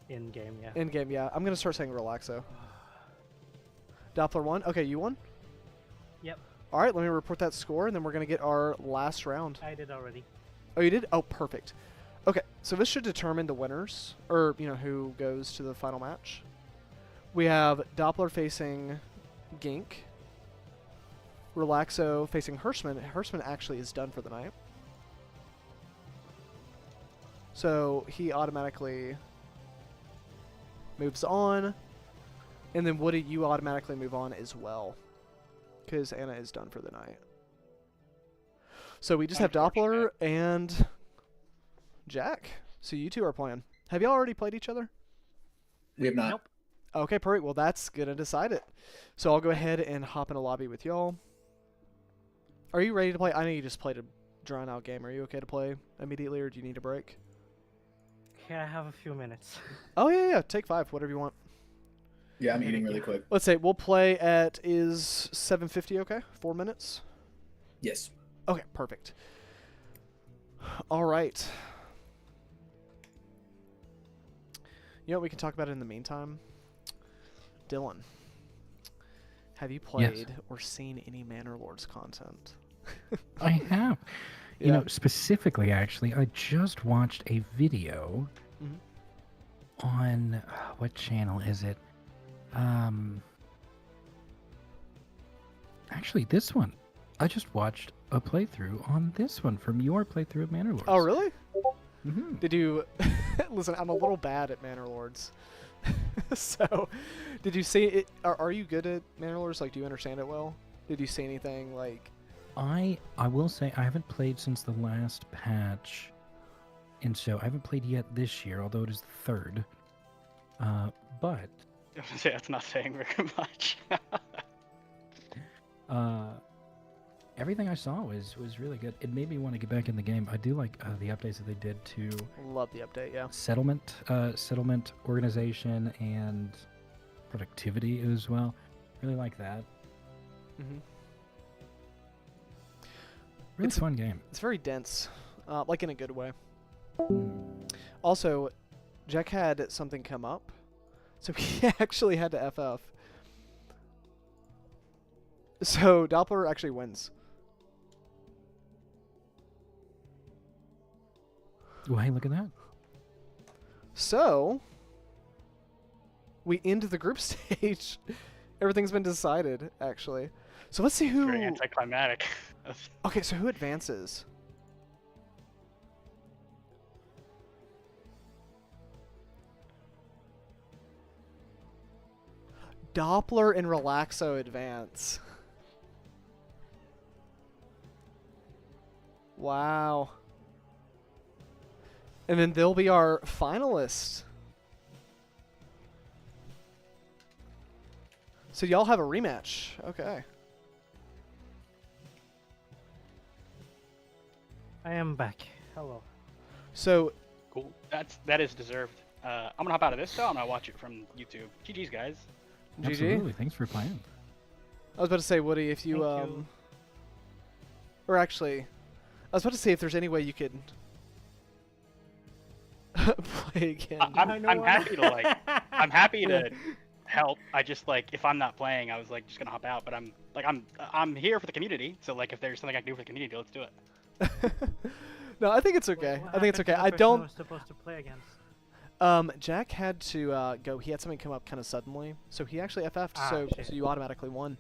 In game, yeah. in game. Yeah, I'm gonna start saying Relaxo. Doppler won. Okay, you won. Yep, All right, let me report that score, and then we're gonna get our last round. I did already. Oh, you did? Oh, perfect. Okay, so this should determine the winners, or who goes to the final match. We have Doppler facing Gink. Relaxo facing Hirschman. Hirschman actually is done for the night. So he automatically moves on. And then Woody, you automatically move on as well. Because Anna is done for the night. So we just have Doppler and Jack. So you two are playing. Have y'all already played each other? We have not. Nope. Okay, perfect. Well, that's going to decide it. So I'll go ahead and hop in a lobby with y'all. Are you ready to play? I know you just played a drawn-out game. Are you okay to play immediately, or do you need a break? Yeah, I have a few minutes. Oh, yeah. Take 5, whatever you want. Yeah, I'm eating really quick. Let's say we'll play at, is 7:50 okay? 4 minutes? Yes. Okay, perfect. All right. You know what we can talk about in the meantime? Dylan, have you played or seen any Manor Lords content? I have. You Yeah. know, specifically, actually, I just watched a video Mhm. on what channel is it? Actually, this one. I just watched a playthrough on this one from your playthrough of Manor Lords. Oh, really? Mm-hmm. Did you listen? I'm a little bad at Manor Lords, so did you see it? Are you good at Manor Lords? Like, do you understand it well? Did you see anything like? I will say I haven't played since the last patch, and so I haven't played yet this year, although it is the third. But That's not saying very much. everything I saw was really good. It made me want to get back in the game. I do like the updates that they did to Love the update. Yeah. settlement organization and productivity as well. Really like that. Mm-hmm. Really It's- fun game. It's very dense, like in a good way. Mm. Also, Jack had something come up, so he actually had to FF. So Doppler actually wins. Well, hey, look at that. So we end the group stage. Everything's been decided, actually. So let's see who. Very anticlimactic. Okay, so who advances? Doppler and Relaxo advance. Wow. And then they'll be our finalists. So y'all have a rematch. Okay. I am back. Hello. So Cool. That is deserved. I'm gonna hop out of this though. I'm gonna watch it from YouTube. GG's, guys. GG. Absolutely. Thanks for playing. I was about to say, Woody, if you Thank you. or actually, I was about to say if there's any way you could play again. I'm happy to I'm happy to help. I just if I'm not playing, I was just gonna hop out. But I'm here for the community. So if there's something I can do for the community, let's do it. No, I think it's okay. What I think it's happened to okay. the I person don't. was supposed to play against? Jack had to go. He had something come up kind of suddenly, so he actually FF'd. Ah, so shit. you automatically won.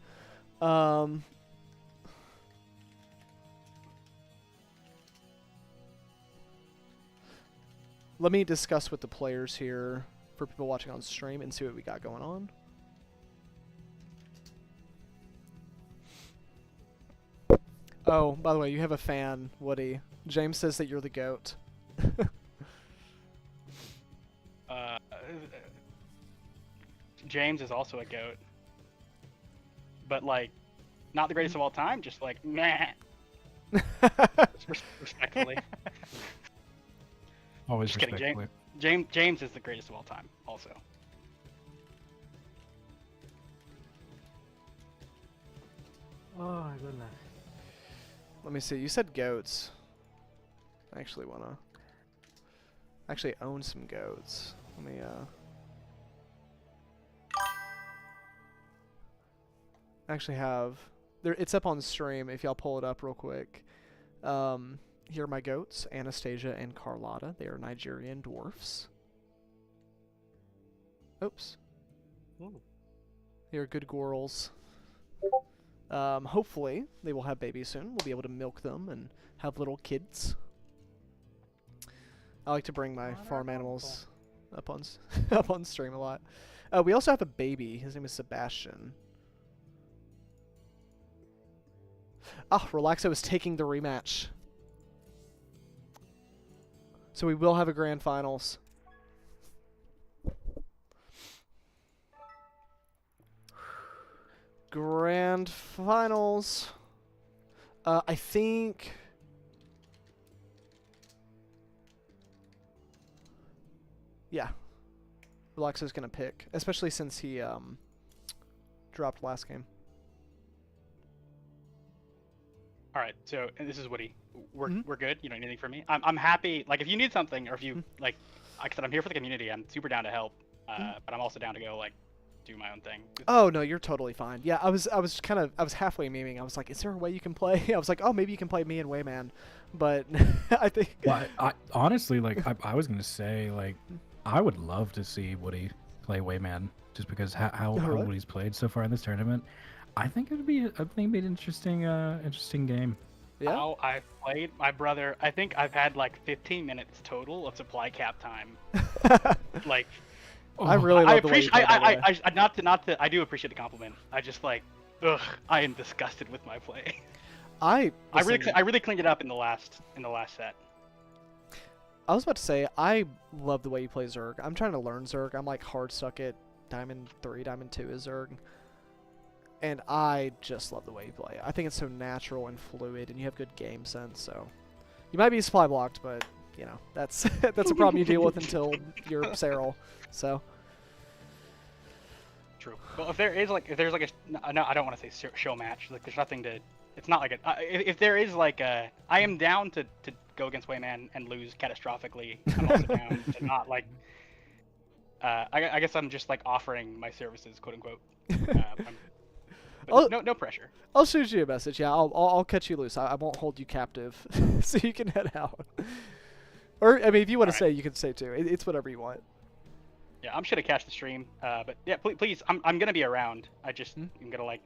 Let me discuss with the players here for people watching on stream and see what we got going on. Oh, by the way, you have a fan, Woody. James says that you're the GOAT. James is also a goat, but not the greatest of all time. Just meh. Respectfully. Always Just kidding, respectfully. James is the greatest of all time. Also. Oh my goodness. Let me see. You said goats. I actually wanna own some goats. Let me actually have there. It's up on the stream. If y'all pull it up real quick. Here are my goats, Anastasia and Carlotta. They are Nigerian dwarfs. Oops. Ooh. They are good girls. Hopefully, they will have babies soon. We'll be able to milk them and have little kids. I like to bring my farm animals up on up on stream a lot. We also have a baby. His name is Sebastian. Ah, Relaxo is taking the rematch. So we will have a grand finals. Grand finals. I think. Yeah. Relaxo's gonna pick, especially since he dropped last game. All right, so and this is Woody. We're Mhm. we're good. You don't need anything from me. I'm happy. Like if you need something, or if you like I said, I'm here for the community. I'm super down to help. But I'm also down to go like do my own thing. Oh no, you're totally fine. Yeah, I was halfway memeing. I was like, is there a way you can play? I was like, oh, maybe you can play me and Wayman, but I think. Well, I honestly like. I was gonna say like, I would love to see Woody play Wayman, just because how really? Woody's played so far in this tournament. I think it'd be an interesting game. Yeah. How I've played my brother. I think I've had like 15 minutes total of supply cap time. Like. I really love I the way you appreciate. play, by the way. I not to. I do appreciate the compliment. I just like, I am disgusted with my play. I really cleaned it up in the last set. I was about to say, I love the way you play Zerg. I'm trying to learn Zerg. I'm like hard stuck at Diamond 3, Diamond 2 is Zerg. And I just love the way you play. I think it's so natural and fluid, and you have good game sense. So you might be supply blocked, but you know that's that's a problem you deal with until you're Serral. So. True. Well, if there's like no, I don't want to say show match. Like there's nothing to. It's not like if there is like a. I am down to go against Wayman and lose catastrophically. I'm also down to not like. I guess I'm just like offering my services, quote unquote. No pressure. I'll shoot you a message. Yeah, I'll cut you loose. I won't hold you captive, so you can head out. Or I mean, if you want to stay, you can stay too. It's whatever you want. Yeah, I'm sure to catch the stream. But yeah, please, I'm gonna be around. I'm gonna like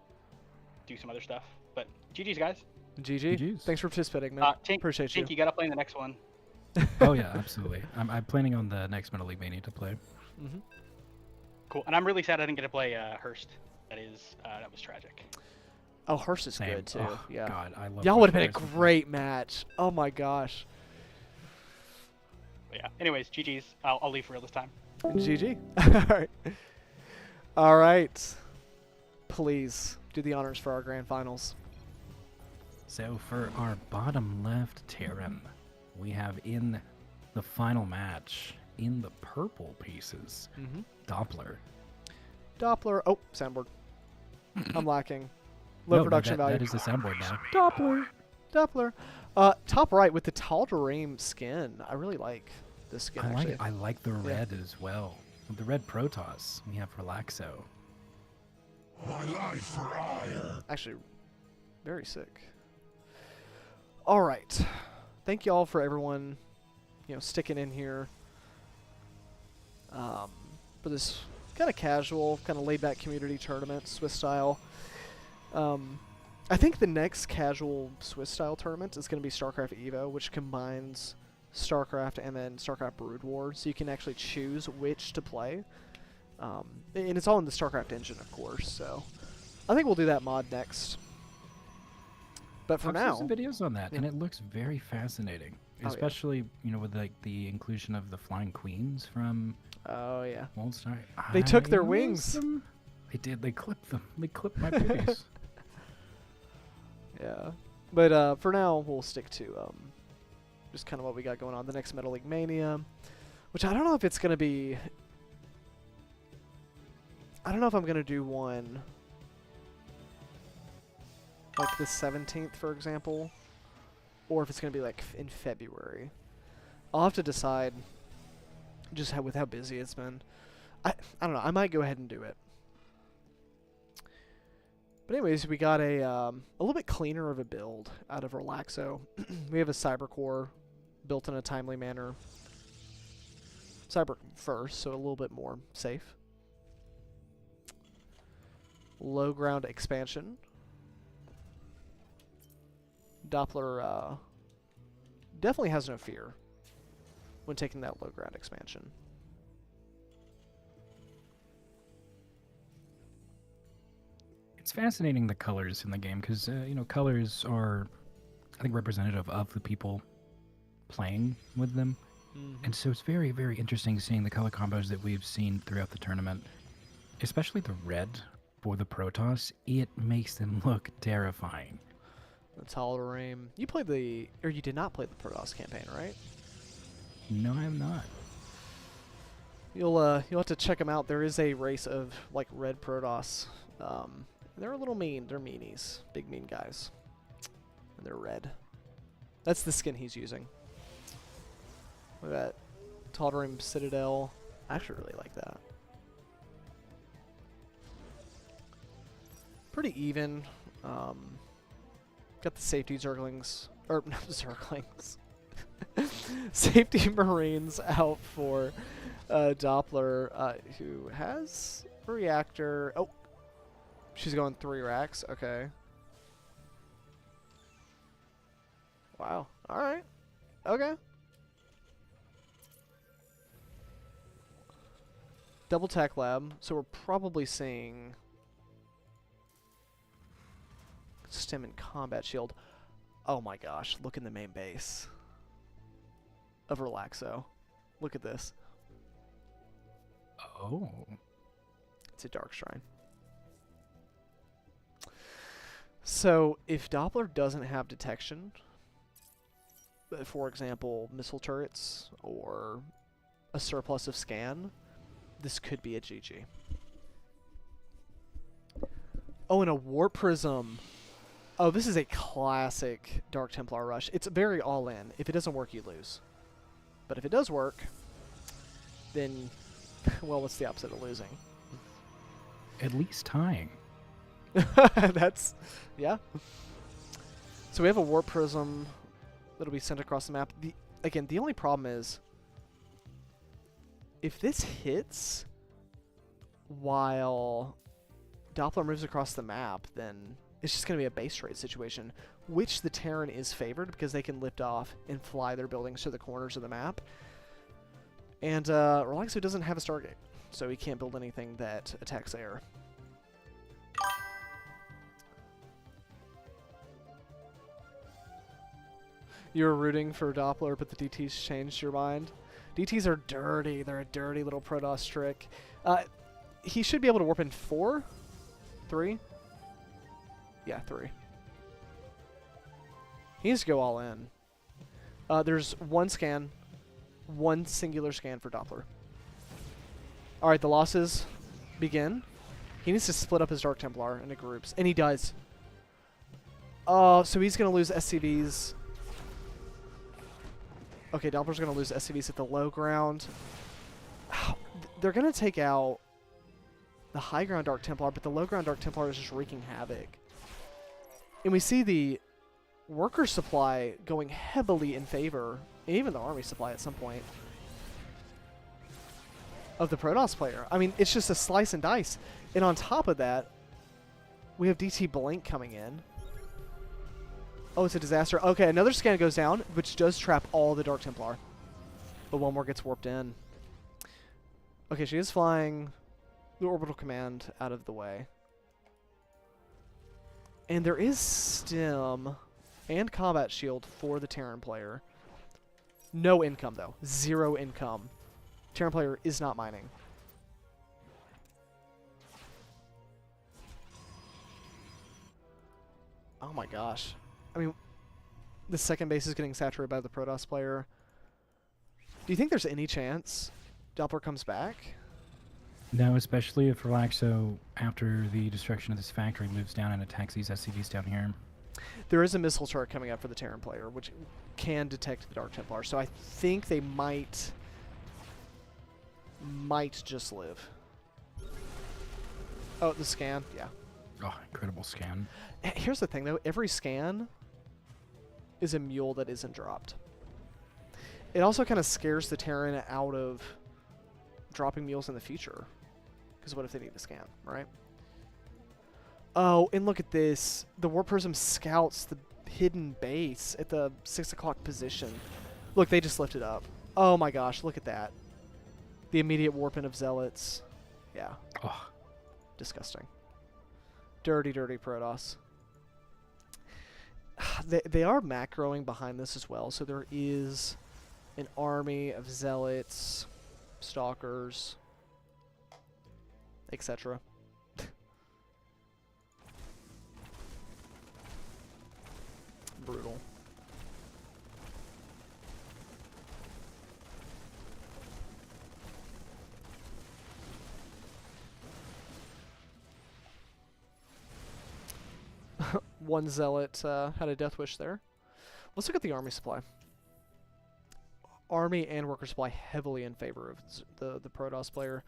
do some other stuff. But GG's guys. GG. Thanks for participating, man. Appreciate you. Tink, you gotta play in the next one. Oh yeah, absolutely. I'm planning on the next Metal League Mania to play. Mm-hmm. Cool. And I'm really sad I didn't get to play Hearst. That was tragic. Oh, Hearst is Same. good too. Oh, yeah. God, I love. Y'all would have been a great match. Oh my gosh. But yeah. Anyways, GG's. I'll leave for real this time. GG. All right. All right. Please do the honors for our grand finals. So for our bottom left Terran, we have in the final match in the purple pieces, Doppler. Doppler. Oh, soundboard. I'm lacking. Low production value. That is the soundboard now. Doppler. Top right with the Tal'Darim skin. I really like this skin. Actually, I like the red as well. With the red Protoss, we have Relaxo. My life for ire. Actually, very sick. All right. Thank you all for everyone, sticking in here. For this kind of casual, kind of laid-back community tournament, Swiss style. I think the next casual Swiss style tournament is going to be StarCraft Evo, which combines StarCraft and then StarCraft Brood War, so you can actually choose which to play. And it's all in the StarCraft engine, of course. So I think we'll do that mod next. But for now, I've seen some videos on that, and it looks very fascinating. Especially, with like the inclusion of the flying queens from. Oh yeah. World Star. They took their wings. They did. They clipped them. They clipped my babies. Yeah, but for now we'll stick to just kind of what we got going on. The next Metal League Mania, which I don't know if it's gonna be. I don't know if I'm gonna do one like the 17th, for example, or if it's gonna be like in February. I'll have to decide. Just with how busy it's been, I don't know. I might go ahead and do it. But anyways, we got a little bit cleaner of a build out of Relaxo. We have a Cyber Core built in a timely manner. Cyber first, so a little bit more safe. Low ground expansion. Doppler definitely has no fear when taking that low ground expansion. It's fascinating the colors in the game because colors are, I think, representative of the people playing with them, and so it's very, very interesting seeing the color combos that we've seen throughout the tournament, especially the red for the Protoss. It makes them look terrifying. The Tal'Darim. You played you did not play the Protoss campaign, right? No, I am not. You'll have to check them out. There is a race of like red Protoss. They're a little mean. They're meanies, big mean guys. And they're red. That's the skin he's using. Look at that. Tottering Citadel. I actually really like that. Pretty even. Got the safety Zerglings. Or, no, Zerglings. Safety Marines out for Doppler, who has a reactor. Oh, she's going 3 racks. Okay. Wow. All right. Okay. Double Tech Lab. So we're probably seeing Stem and Combat Shield. Oh my gosh! Look in the main base of Relaxo. Look at this. Oh. It's a Dark Shrine. So if Doppler doesn't have detection, for example, missile turrets or a surplus of scan, this could be a GG. Oh, and a Warp Prism. Oh, this is a classic Dark Templar rush. It's very all-in. If it doesn't work, you lose. But if it does work, then, well, what's the opposite of losing? At least tying. That's, yeah. So we have a Warp Prism that'll be sent across the map. Again, the only problem is, if this hits while Doppler moves across the map, then it's just going to be a base trade situation, which the Terran is favored because they can lift off and fly their buildings to the corners of the map. And Relaxo doesn't have a Stargate, so he can't build anything that attacks air. You were rooting for Doppler, but the DTs changed your mind. DTs are dirty. They're a dirty little Protoss trick. He should be able to warp in 4? 3? Yeah, 3. He needs to go all in. There's 1 scan. 1 singular scan for Doppler. Alright, the losses begin. He needs to split up his Dark Templar into groups. And he does. Oh, so he's going to lose SCVs. Okay, Doppler's going to lose SCVs at the low ground. They're going to take out the high ground Dark Templar, but the low ground Dark Templar is just wreaking havoc. And we see the worker supply going heavily in favor, and even the army supply at some point, of the Protoss player. I mean, it's just a slice and dice. And on top of that, we have DT Blink coming in. Oh, it's a disaster. Okay, another scan goes down, which does trap all the Dark Templar. But one more gets warped in. Okay, she is flying the Orbital Command out of the way. And there is Stim and Combat Shield for the Terran player. No income, though. 0 income. Terran player is not mining. Oh my gosh. I mean, the second base is getting saturated by the Protoss player. Do you think there's any chance Doppler comes back? No, especially if Relaxo, after the destruction of this factory, moves down and attacks these SCVs down here. There is a missile turret coming up for the Terran player, which can detect the Dark Templar. So I think they might just live. Oh, the scan, yeah. Oh, incredible scan. Here's the thing, though. Every scan is a mule that isn't dropped. It also kind of scares the Terran out of dropping mules in the future. Because what if they need to scan, right? Oh, and look at this. The Warp Prism scouts the hidden base at the 6 o'clock position. Look, they just lifted up. Oh my gosh, look at that. The immediate warping of Zealots. Yeah. Oh. Disgusting. Dirty, dirty Protoss. They are macroing behind this as well, so there is an army of Zealots, Stalkers, etc. Brutal. One zealot had a death wish there. Let's look at the army supply. Army and worker supply heavily in favor of the Protoss player.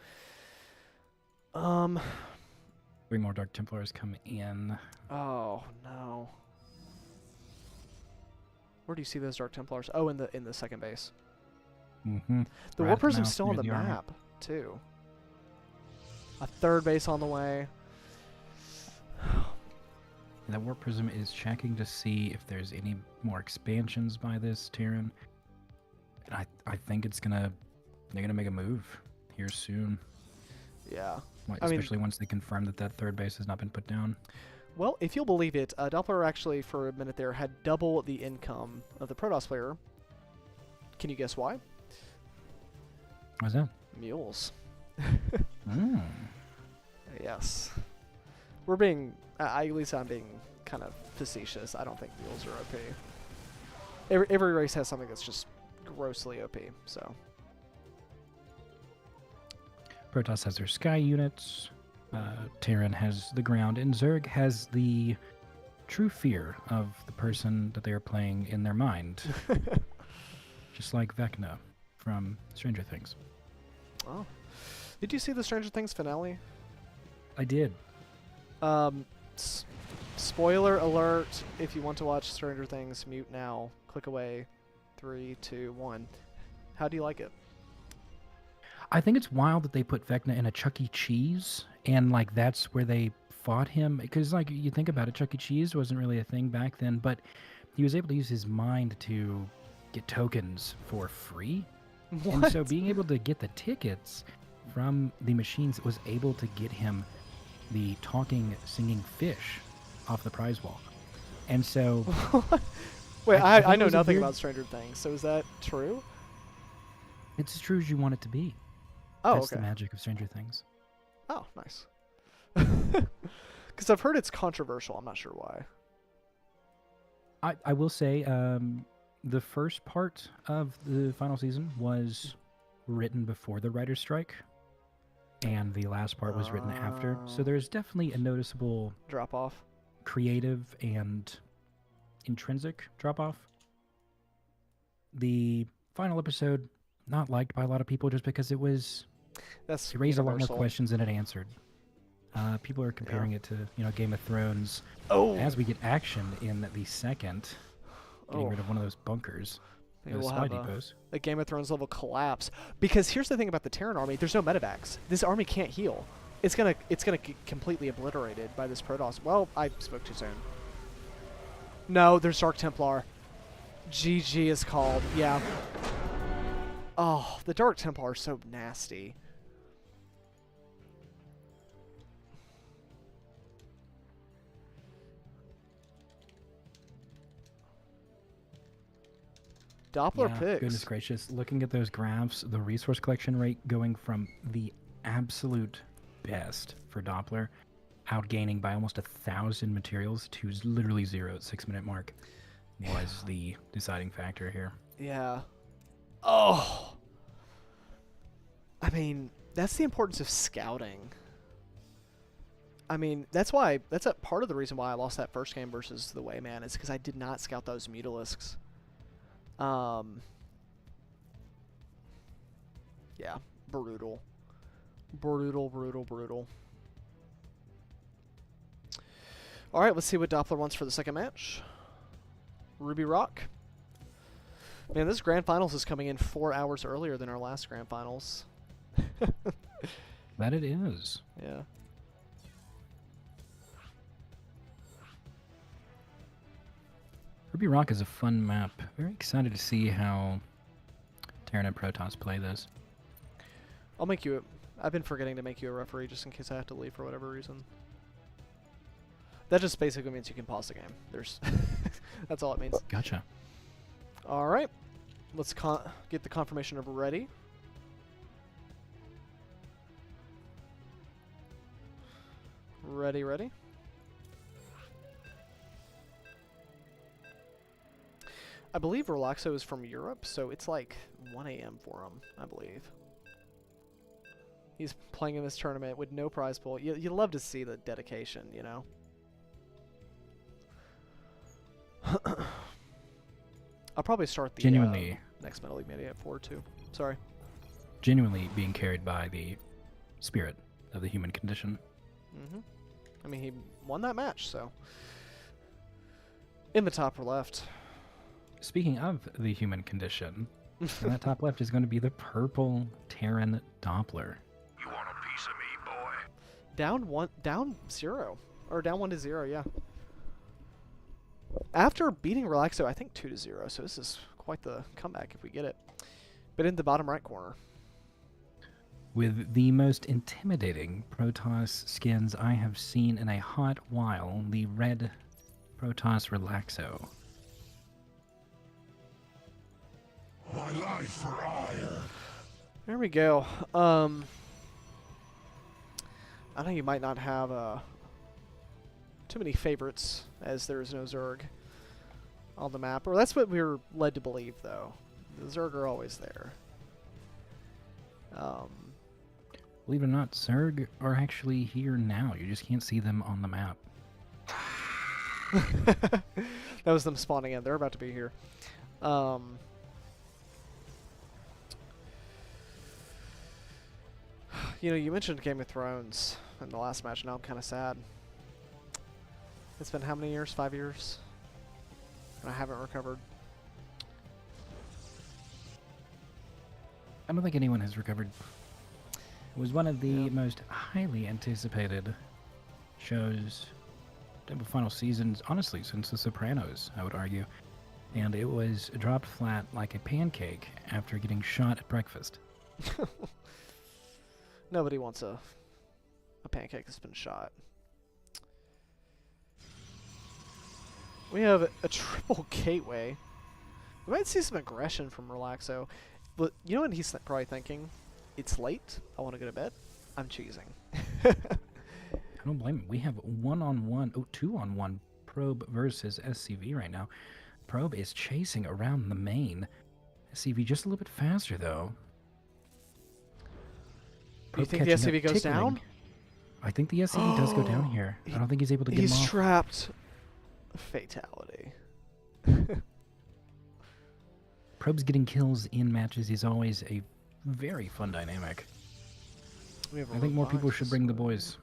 3 more Dark Templars come in. Oh no. Where do you see those Dark Templars? Oh, in the second base. Mm-hmm. The Right War at the Prism's mouth still on near the the army. map too. A third base on the way. That Warp Prism is checking to see if there's any more expansions by this Terran. And I think they're gonna make a move here soon. Yeah. Especially once they confirm that third base has not been put down. Well, if you'll believe it, Doppler actually for a minute there had double the income of the Protoss player. Can you guess why? What's that? Mules. Mm. Yes. We're being, at least I'm being kind of facetious. I don't think mules are OP. Every race has something that's just grossly OP, so. Protoss has their sky units. Terran has the ground, and Zerg has the true fear of the person that they are playing in their mind. Just like Vecna from Stranger Things. Oh. Did you see the Stranger Things finale? I did. Spoiler alert, if you want to watch Stranger Things, mute now. Click away. 3, 2, 1. How do you like it? I think it's wild that they put Vecna in a Chuck E. Cheese, and like that's where they fought him. Because like you think about it, Chuck E. Cheese wasn't really a thing back then, but he was able to use his mind to get tokens for free. What? And so being able to get the tickets from the machines was able to get him the talking, singing fish off the prize wall. And so... Wait, I think I it know was a nothing weird- about Stranger Things, so is that true? It's as true as you want it to be. Oh, That's okay. the magic of Stranger Things. Oh, nice. Because I've heard it's controversial. I'm not sure why. I will say, the first part of the final season was written before the writer's strike, and the last part was written after. So Oh. there's definitely a noticeable Drop off. creative and intrinsic drop-off. The final episode, not liked by a lot of people just because it raised a lot more universal. questions than it answered. People are comparing it to, Game of Thrones. Oh. As we get action in the second, getting Oh. rid of one of those bunkers, Maybe those we'll spy have depots. a Game of Thrones level collapse. Because here's the thing about the Terran army: there's no medevacs. This army can't heal. It's gonna get completely obliterated by this Protoss. Well, I spoke too soon. No, there's Dark Templar. GG is called. Yeah. Oh, the Dark Templar are so nasty. Doppler Yeah, picks. goodness gracious. Looking at those graphs, the resource collection rate going from the absolute best for Doppler, outgaining by almost 1,000 materials to literally 0 at 6-minute mark, was the deciding factor here. Yeah. Oh. I mean, that's the importance of scouting. I mean, that's a part of the reason why I lost that first game versus the Wayman is because I did not scout those Mutalisks. Yeah, brutal. Brutal. All right, let's see what Doppler wants for the second match. Ruby Rock. Man, this Grand Finals is coming in 4 hours earlier than our last Grand Finals. That it is. Yeah. Ruby Rock is a fun map. Very excited to see how Terran and Protoss play this. I'll make you. I've been forgetting to make you a referee just in case I have to leave for whatever reason. That just basically means you can pause the game. There's. That's all it means. Gotcha. All right. Let's get the confirmation of ready. Ready. I believe Relaxo is from Europe, so it's like 1 a.m. for him, I believe. He's playing in this tournament with no prize pool. You love to see the dedication, you know? I'll probably start the Genuinely, next Metal League Media at 4 too. Sorry. genuinely being carried by the spirit of the human condition. Mm-hmm. I mean, he won that match, so. In the top left. Speaking of the human condition, in that top left is going to be the purple Terran Doppler. You want a piece of me, boy? Down 0. Or down 1-0, yeah. After beating Relaxo, I think 2-0, so this is quite the comeback if we get it. But in the bottom right corner. With the most intimidating Protoss skins I have seen in a hot while, the red Protoss Relaxo. My life for ire. There we go. I know you might not have too many favorites, as there's no Zerg on the map. Or that's what we were led to believe, though. The Zerg are always there. Believe it or not, Zerg are actually here now. You just can't see them on the map. That was them spawning in. They're about to be here. You know, you mentioned Game of Thrones in the last match. Now I'm kind of sad. It's been how many years? 5 years? And I haven't recovered. I don't think anyone has recovered. It was one of the most highly anticipated shows, double final seasons, honestly, since The Sopranos, I would argue. And it was dropped flat like a pancake after getting shot at breakfast. Nobody wants a pancake that's been shot. We have a triple gateway. We might see some aggression from Relaxo. But you know what he's probably thinking? It's late. I want to go to bed. I'm cheesing. I don't blame him. We have 2-on-1 Probe versus SCV right now. Probe is chasing around the main. SCV just a little bit faster, though. Do you Probe think the catching up, SCV goes tickling. down? I think the SCV does go down here. I don't think he's able to get him He's off. trapped. Fatality. Probe's getting kills in matches is always a very fun dynamic. I think more people should bring the boys.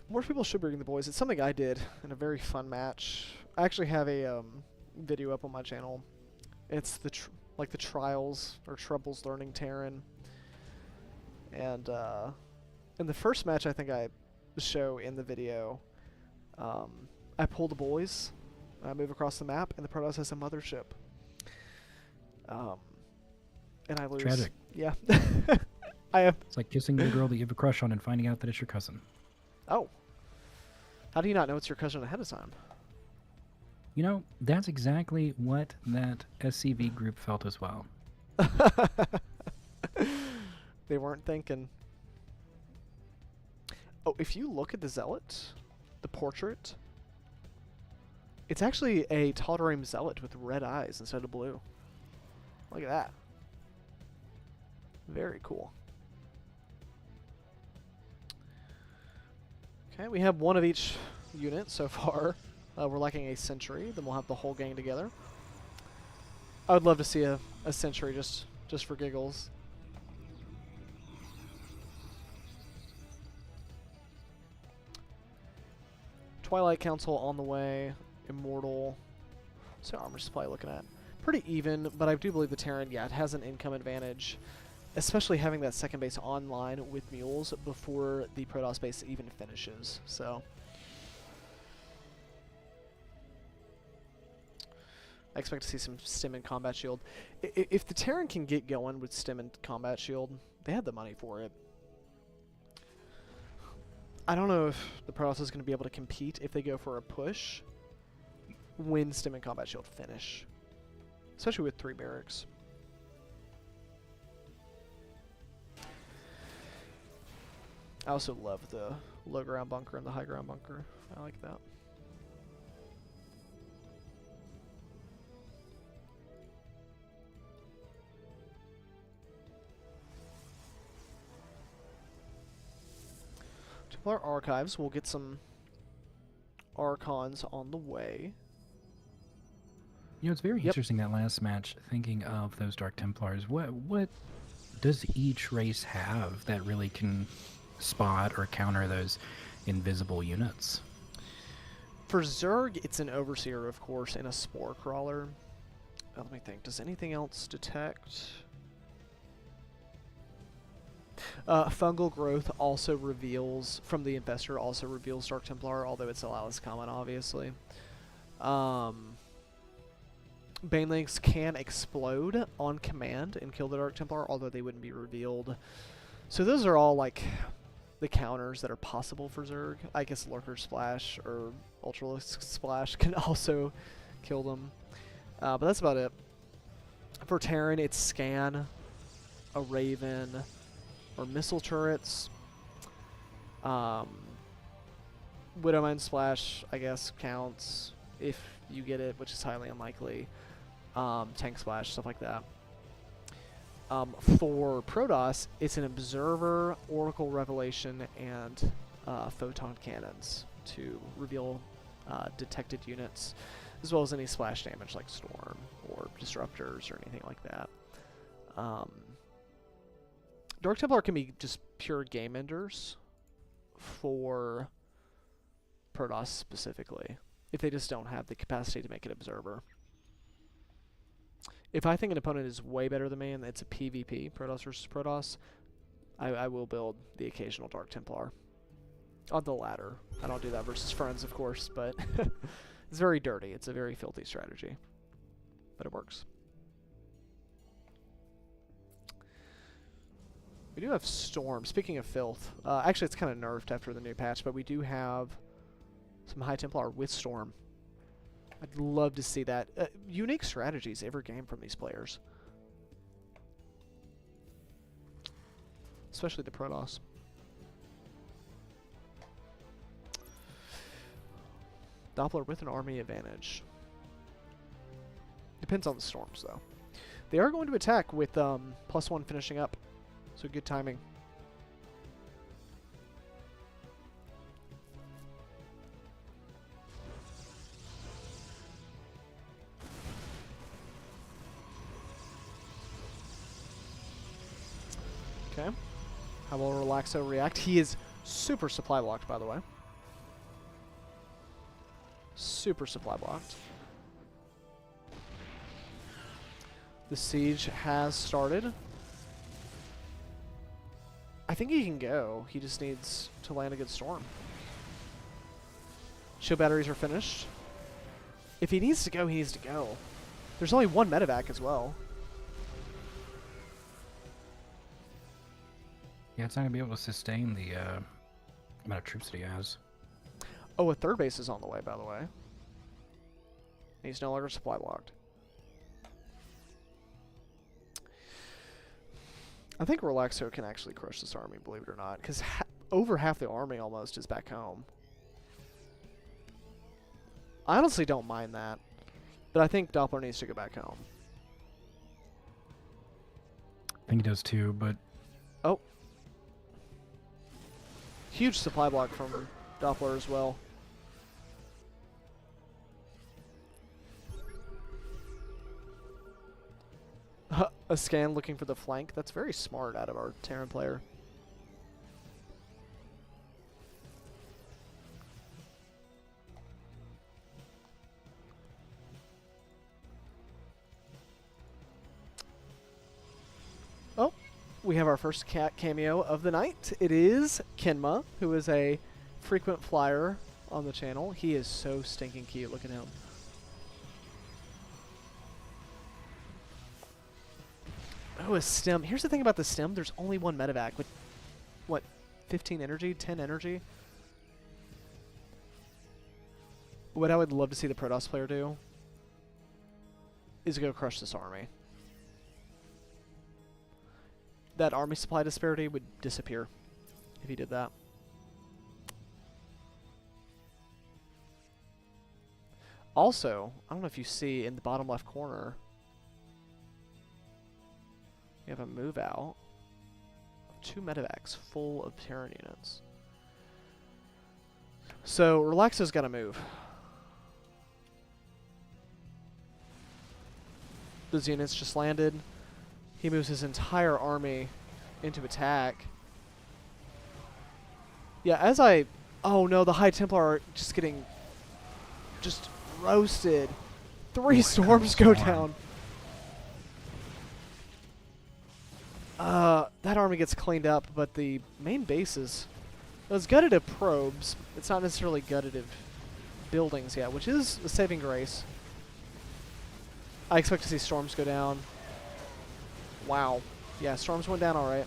More people should bring the boys. It's something I did in a very fun match. I actually have a video up on my channel. It's the the trials or troubles learning Terran. And in the first match, I think I show in the video, I pull the boys, I move across the map, and the Protoss has a mothership. And I lose. Tragic. Yeah. I am. It's like kissing the girl that you have a crush on and finding out that it's your cousin. Oh. How do you not know it's your cousin ahead of time? You know, that's exactly what that SCV group felt as well. They weren't thinking. Oh, if you look at the Zealot, the portrait, it's actually a Tal'Darim Zealot with red eyes instead of blue. Look at that. Very cool. Okay, we have one of each unit so far. We're lacking a sentry, then we'll have the whole gang together. I would love to see a sentry just for giggles. Twilight Council on the way. Immortal. So armor supply looking at. Pretty even, but I do believe the Terran, yeah, it has an income advantage. Especially having that second base online with mules before the Protoss base even finishes. So I expect to see some stim and combat shield. If the Terran can get going with stim and combat shield, they have the money for it. I don't know if the Protoss is going to be able to compete if they go for a push when stim and combat shield finish. Especially with 3 barracks. I also love the low ground bunker and the high ground bunker. I like that. Templar Archives, we'll get some Archons on the way. You know, it's very Yep. interesting that last match. Thinking of those Dark Templars, what does each race have that really can spot or counter those invisible units? For Zerg, it's an Overseer, of course, and a Spore Crawler. Let me think. Does anything else detect? Fungal Growth also reveals, from the Infestor, also reveals Dark Templar, although it's a lot less common, obviously. Banelings can explode on command and kill the Dark Templar, although they wouldn't be revealed. So those are all, like, the counters that are possible for Zerg. I guess Lurker Splash or Ultralisk Splash can also kill them. But that's about it. For Terran, it's Scan, a Raven, or Missile Turrets. Widowmine Splash, I guess, counts if you get it, which is highly unlikely. Tank Splash, stuff like that. For Protoss, it's an Observer, Oracle Revelation, and Photon Cannons to reveal detected units, as well as any splash damage like Storm or Disruptors or anything like that. Dark Templar can be just pure game enders for Protoss specifically, if they just don't have the capacity to make an Observer. If I think an opponent is way better than me and it's a PvP, Protoss versus Protoss, I will build the occasional Dark Templar. On the ladder. I don't do that versus friends, of course, but it's very dirty. It's a very filthy strategy. But it works. We do have Storm. Speaking of filth, actually it's kind of nerfed after the new patch, but we do have some High Templar with Storm. I'd love to see that. Unique strategies every game from these players. Especially the Protoss. Doppler with an army advantage. Depends on the storms, though. They are going to attack with +1 finishing up. So good timing. Okay. How will Relaxo react? He is super supply blocked, by the way. Super supply blocked. The siege has started. I think he can go. He just needs to land a good storm. Shield batteries are finished. If he needs to go, he needs to go. There's only one medevac as well. Yeah, it's not going to be able to sustain the amount of troops that he has. Oh, a third base is on the way, by the way. He's no longer supply blocked. I think Relaxo can actually crush this army, believe it or not, because over half the army almost is back home. I honestly don't mind that, but I think Doppler needs to go back home. I think he does too, but... Oh. Huge supply block from Doppler as well. A scan looking for the flank. That's very smart out of our Terran player. Oh, we have our first cat cameo of the night. It is Kenma, who is a frequent flyer on the channel. He is so stinking cute. Look at him. Oh, a stem. Here's the thing about the stem. There's only one medevac with, what, 15 energy? 10 energy? What I would love to see the Protoss player do is go crush this army. That army supply disparity would disappear if he did that. Also, I don't know if you see in the bottom left corner, we have a move out of 2 medevacs full of Terran units. So Relaxo's got to move. Those units just landed. He moves his entire army into attack. Yeah, as I... Oh no, the High Templar are just getting... just roasted. 3 storms go down. That army gets cleaned up, but the main base is... It was gutted of probes. It's not necessarily gutted of buildings yet, which is a saving grace. I expect to see storms go down. Wow. Yeah, storms went down alright.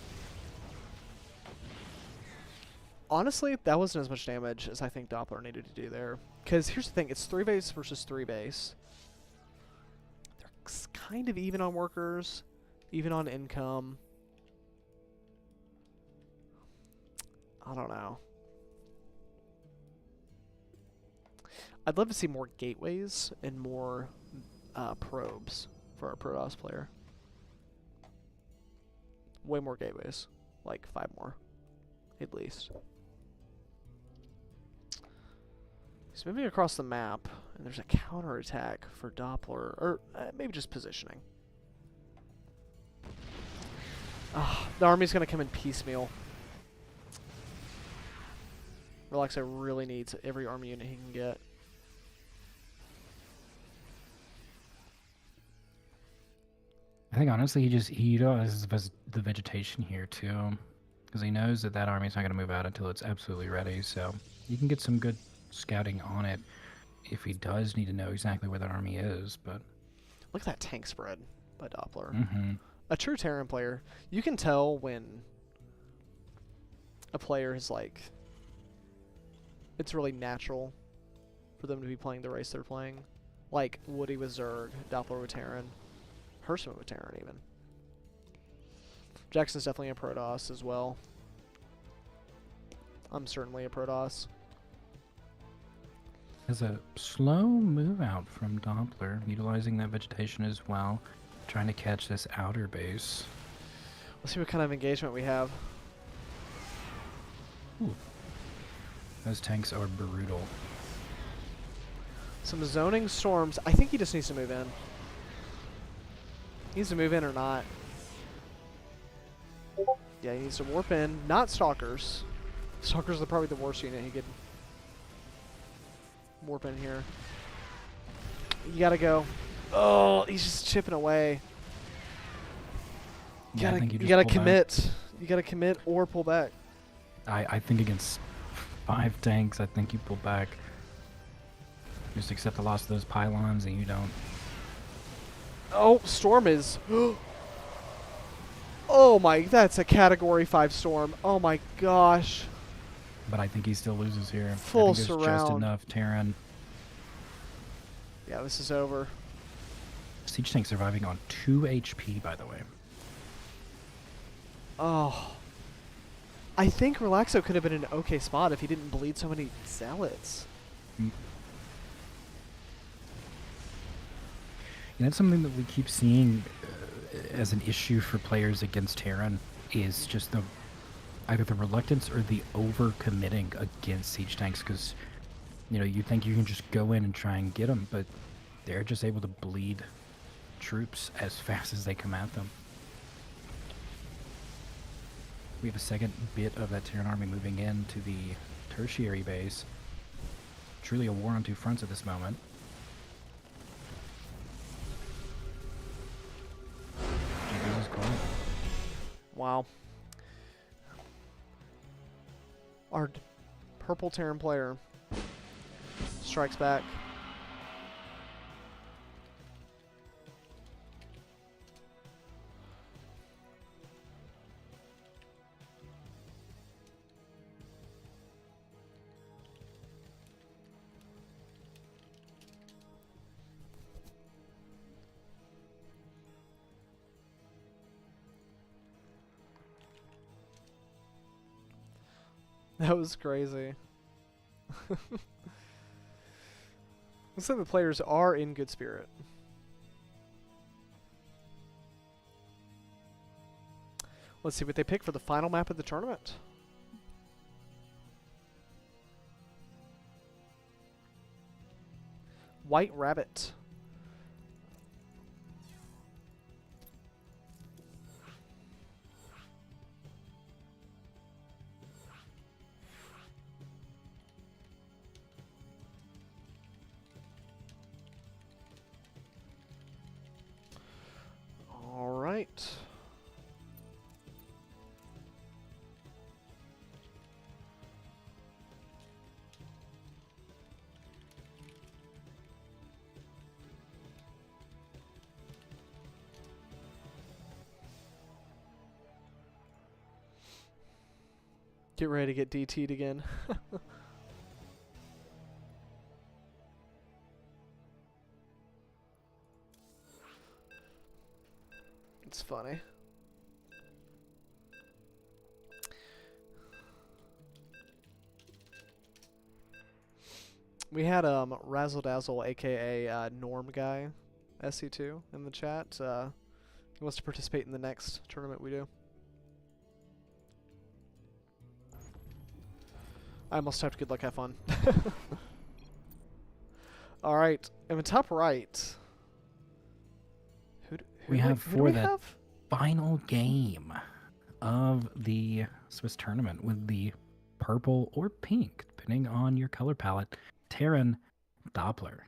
Honestly, that wasn't as much damage as I think Doppler needed to do there. Because here's the thing, it's 3 base versus 3 base. They're kind of even on workers, even on income. I don't know. I'd love to see more gateways and more probes for our Protoss player. Way more gateways. Like 5 more. At least. He's moving across the map, and there's a counterattack for Doppler, or maybe just positioning. The army's going to come in piecemeal. Relaxo really needs every army unit he can get. I think honestly he utilizes the vegetation here too, because he knows that that army's not going to move out until it's absolutely ready. So you can get some good scouting on it if he does need to know exactly where that army is. But look at that tank spread by Doppler. Mm-hmm. A true Terran player, you can tell when a player is like, it's really natural for them to be playing the race they're playing. Like Woody with Zerg, Doppler with Terran, Hershman with Terran even. Jackson's definitely a Protoss as well. I'm certainly a Protoss. There's a slow move out from Doppler, utilizing that vegetation as well, trying to catch this outer base. Let's see what kind of engagement we have. Ooh. Those tanks are brutal. Some zoning storms. I think he just needs to move in. He needs to move in or not. Yeah, he needs to warp in. Not Stalkers. Stalkers are probably the worst unit he could warp in here. You gotta go. Oh, he's just chipping away. You Yeah, gotta, you gotta commit. You gotta commit or pull back. I think against 5 tanks, I think you pull back. Just accept the loss of those pylons and you don't. Oh, Storm is... Oh my, that's a Category 5 Storm. Oh my gosh. But I think he still loses here. Full I think there's just surround. enough Terran. Yeah, this is over. Siege tank surviving on 2 HP, by the way. Oh. I think Relaxo could have been an okay spot if he didn't bleed so many zealots. Mm. And that's something that we keep seeing as an issue for players against Terran, is just the either the reluctance or the over-committing against siege tanks, because you know, you think you can just go in and try and get them, but they're just able to bleed troops as fast as they come at them. We have a second bit of that Terran army moving into the tertiary base. Truly a war on 2 fronts at this moment. GG's call. Wow. Our purple Terran player strikes back. That was crazy. Looks like the players are in good spirit. Let's see what they pick for the final map of the tournament. White Rabbit. right. Get ready to get DT'd again. It's funny. We had Razzle Dazzle, aka Norm Guy, SC2, in the chat. He wants to participate in the next tournament we do. I almost typed good luck, have fun. Alright, in the top right. We have for that final game of the Swiss tournament with the purple or pink, depending on your color palette, Terran Doppler.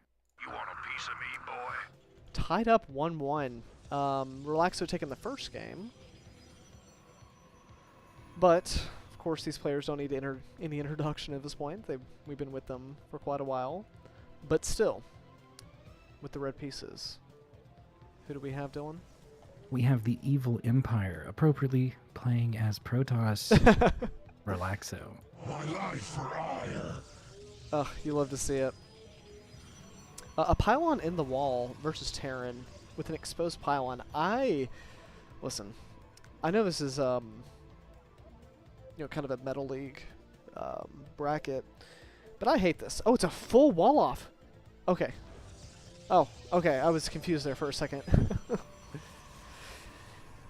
You want a piece of me, boy? Tied up 1-1. Relaxo taking the first game. But, of course, these players don't need any introduction at this point. We've been with them for quite a while. But still, with the red pieces. Who do we have, Dylan? We have the Evil Empire, appropriately playing as Protoss Relaxo. My life for ire. Ugh, you love to see it. A pylon in the wall versus Terran with an exposed pylon. Listen, I know this is, kind of a Metal League bracket, but I hate this. Oh, it's a full wall off. Okay. Oh, okay, I was confused there for a second.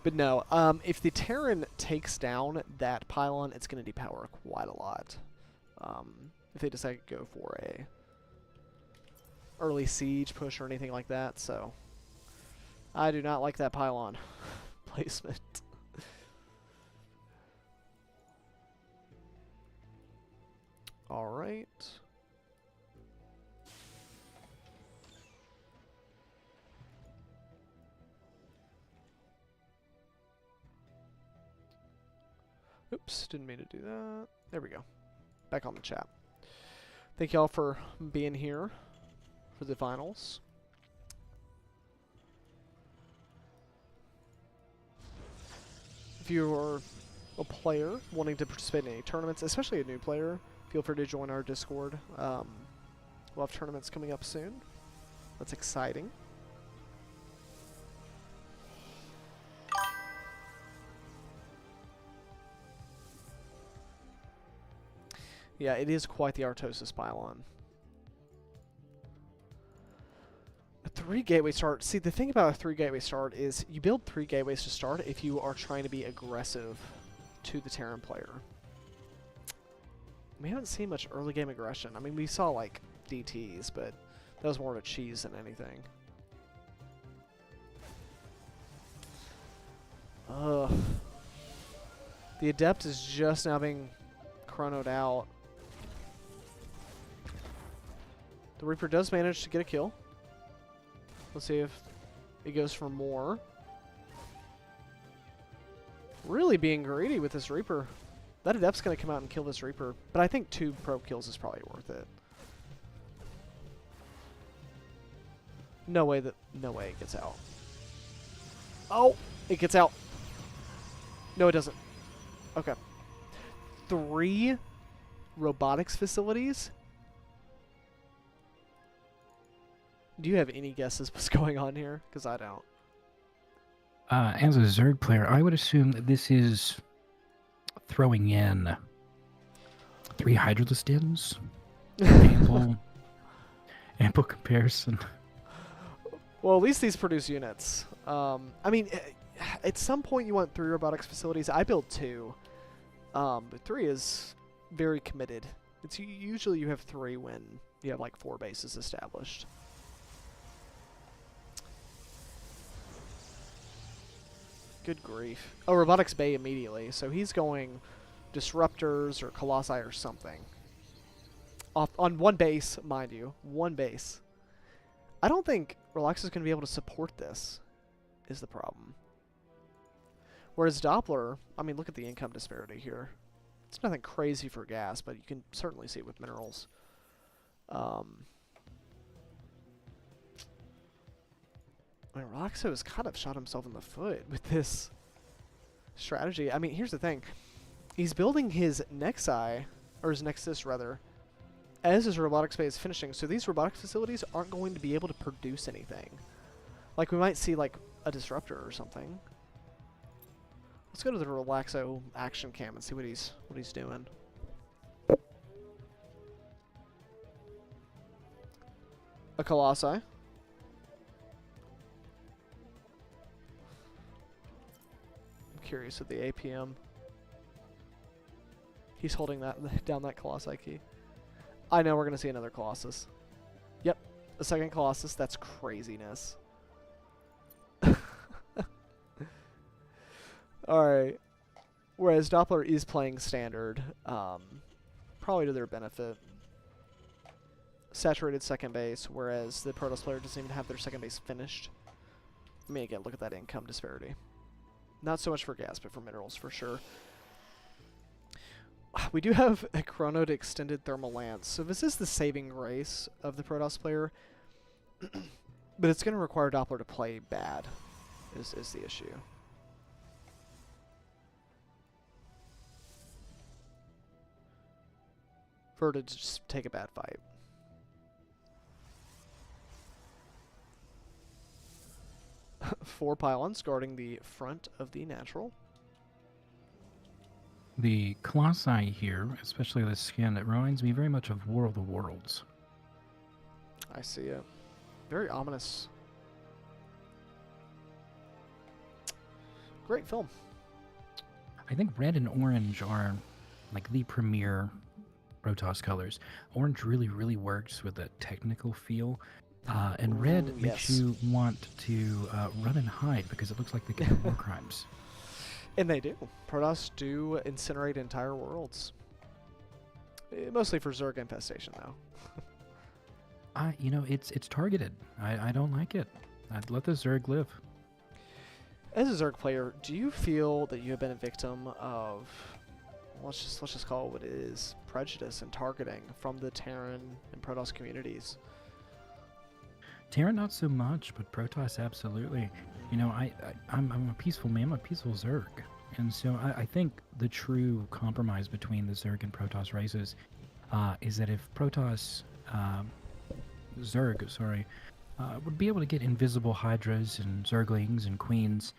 But no, if the Terran takes down that pylon, it's going to depower quite a lot. If they decide to go for a early siege push or anything like that, so I do not like that pylon placement. All right. Oops, didn't mean to do that. There we go. Back on the chat. Thank y'all for being here for the finals. If you are a player wanting to participate in any tournaments, especially a new player, feel free to join our Discord. We'll have tournaments coming up soon. That's exciting. Yeah, it is quite the Artosis pylon. A 3 gateway start. See, the thing about a 3 gateway start is you build 3 gateways to start if you are trying to be aggressive to the Terran player. We haven't seen much early game aggression. I mean, we saw like DTs, but that was more of a cheese than anything. Ugh. The Adept is just now being chronoed out. The Reaper does manage to get a kill. Let's see if it goes for more. Really being greedy with this Reaper. That Adept's going to come out and kill this Reaper, but I think 2 probe kills is probably worth it. No way it gets out. Oh, it gets out. No, it doesn't. Okay. 3 robotics facilities? Do you have any guesses what's going on here? Because I don't. As a Zerg player, I would assume that this is throwing in 3 Hydralisdins. Ample comparison. Well, at least these produce units. I mean, at some point you want 3 robotics facilities. I build 2. But 3 is very committed. It's usually you have 3 when you have like 4 bases established. Good grief. Oh, Robotics Bay immediately. So he's going Disruptors or Colossi or something. Off on 1 base, mind you. 1 base. I don't think Relax is going to be able to support this, is the problem. Whereas Doppler, I mean, look at the income disparity here. It's nothing crazy for gas, but you can certainly see it with minerals. I mean, Roxo has kind of shot himself in the foot with this strategy. I mean, here's the thing. He's building his Nexi, or his Nexus rather, as his robotics bay is finishing, so these robotics facilities aren't going to be able to produce anything. Like, we might see, like, a disruptor or something. Let's go to the Relaxo action cam and see what he's doing. A Colossi. I'm curious of the APM. He's holding that down that Colossi key. I know we're gonna see another Colossus. Yep, a second Colossus. That's craziness. Alright. Whereas Doppler is playing standard, probably to their benefit. Saturated second base, whereas the Protoss player doesn't even have their second base finished. I mean, again, look at that income disparity. Not so much for gas, but for minerals, for sure. We do have a Chronoed Extended Thermal Lance, so this is the saving grace of the Protoss player. But it's going to require Doppler to play bad, is the issue. For her to just take a bad fight. Four pylons guarding the front of the natural. The Colossi here, especially this skin, it reminds me very much of War of the Worlds. I see it. Very ominous. Great film. I think red and orange are like the premier Protoss colors. Orange really, really works with a technical feel. And red Ooh, makes yes. you want to run and hide because it looks like they commit war crimes. And they do. Protoss do incinerate entire worlds. Mostly for Zerg infestation, though. You know, it's targeted. I don't like it. I'd let the Zerg live. As a Zerg player, do you feel that you have been a victim of, let's just call it what it is, prejudice and targeting from the Terran and Protoss communities? Terran not so much, but Protoss absolutely. You know, I'm a peaceful man, I'm a peaceful Zerg. And so I think the true compromise between the Zerg and Protoss races is that if Protoss, would be able to get invisible Hydras and Zerglings and Queens,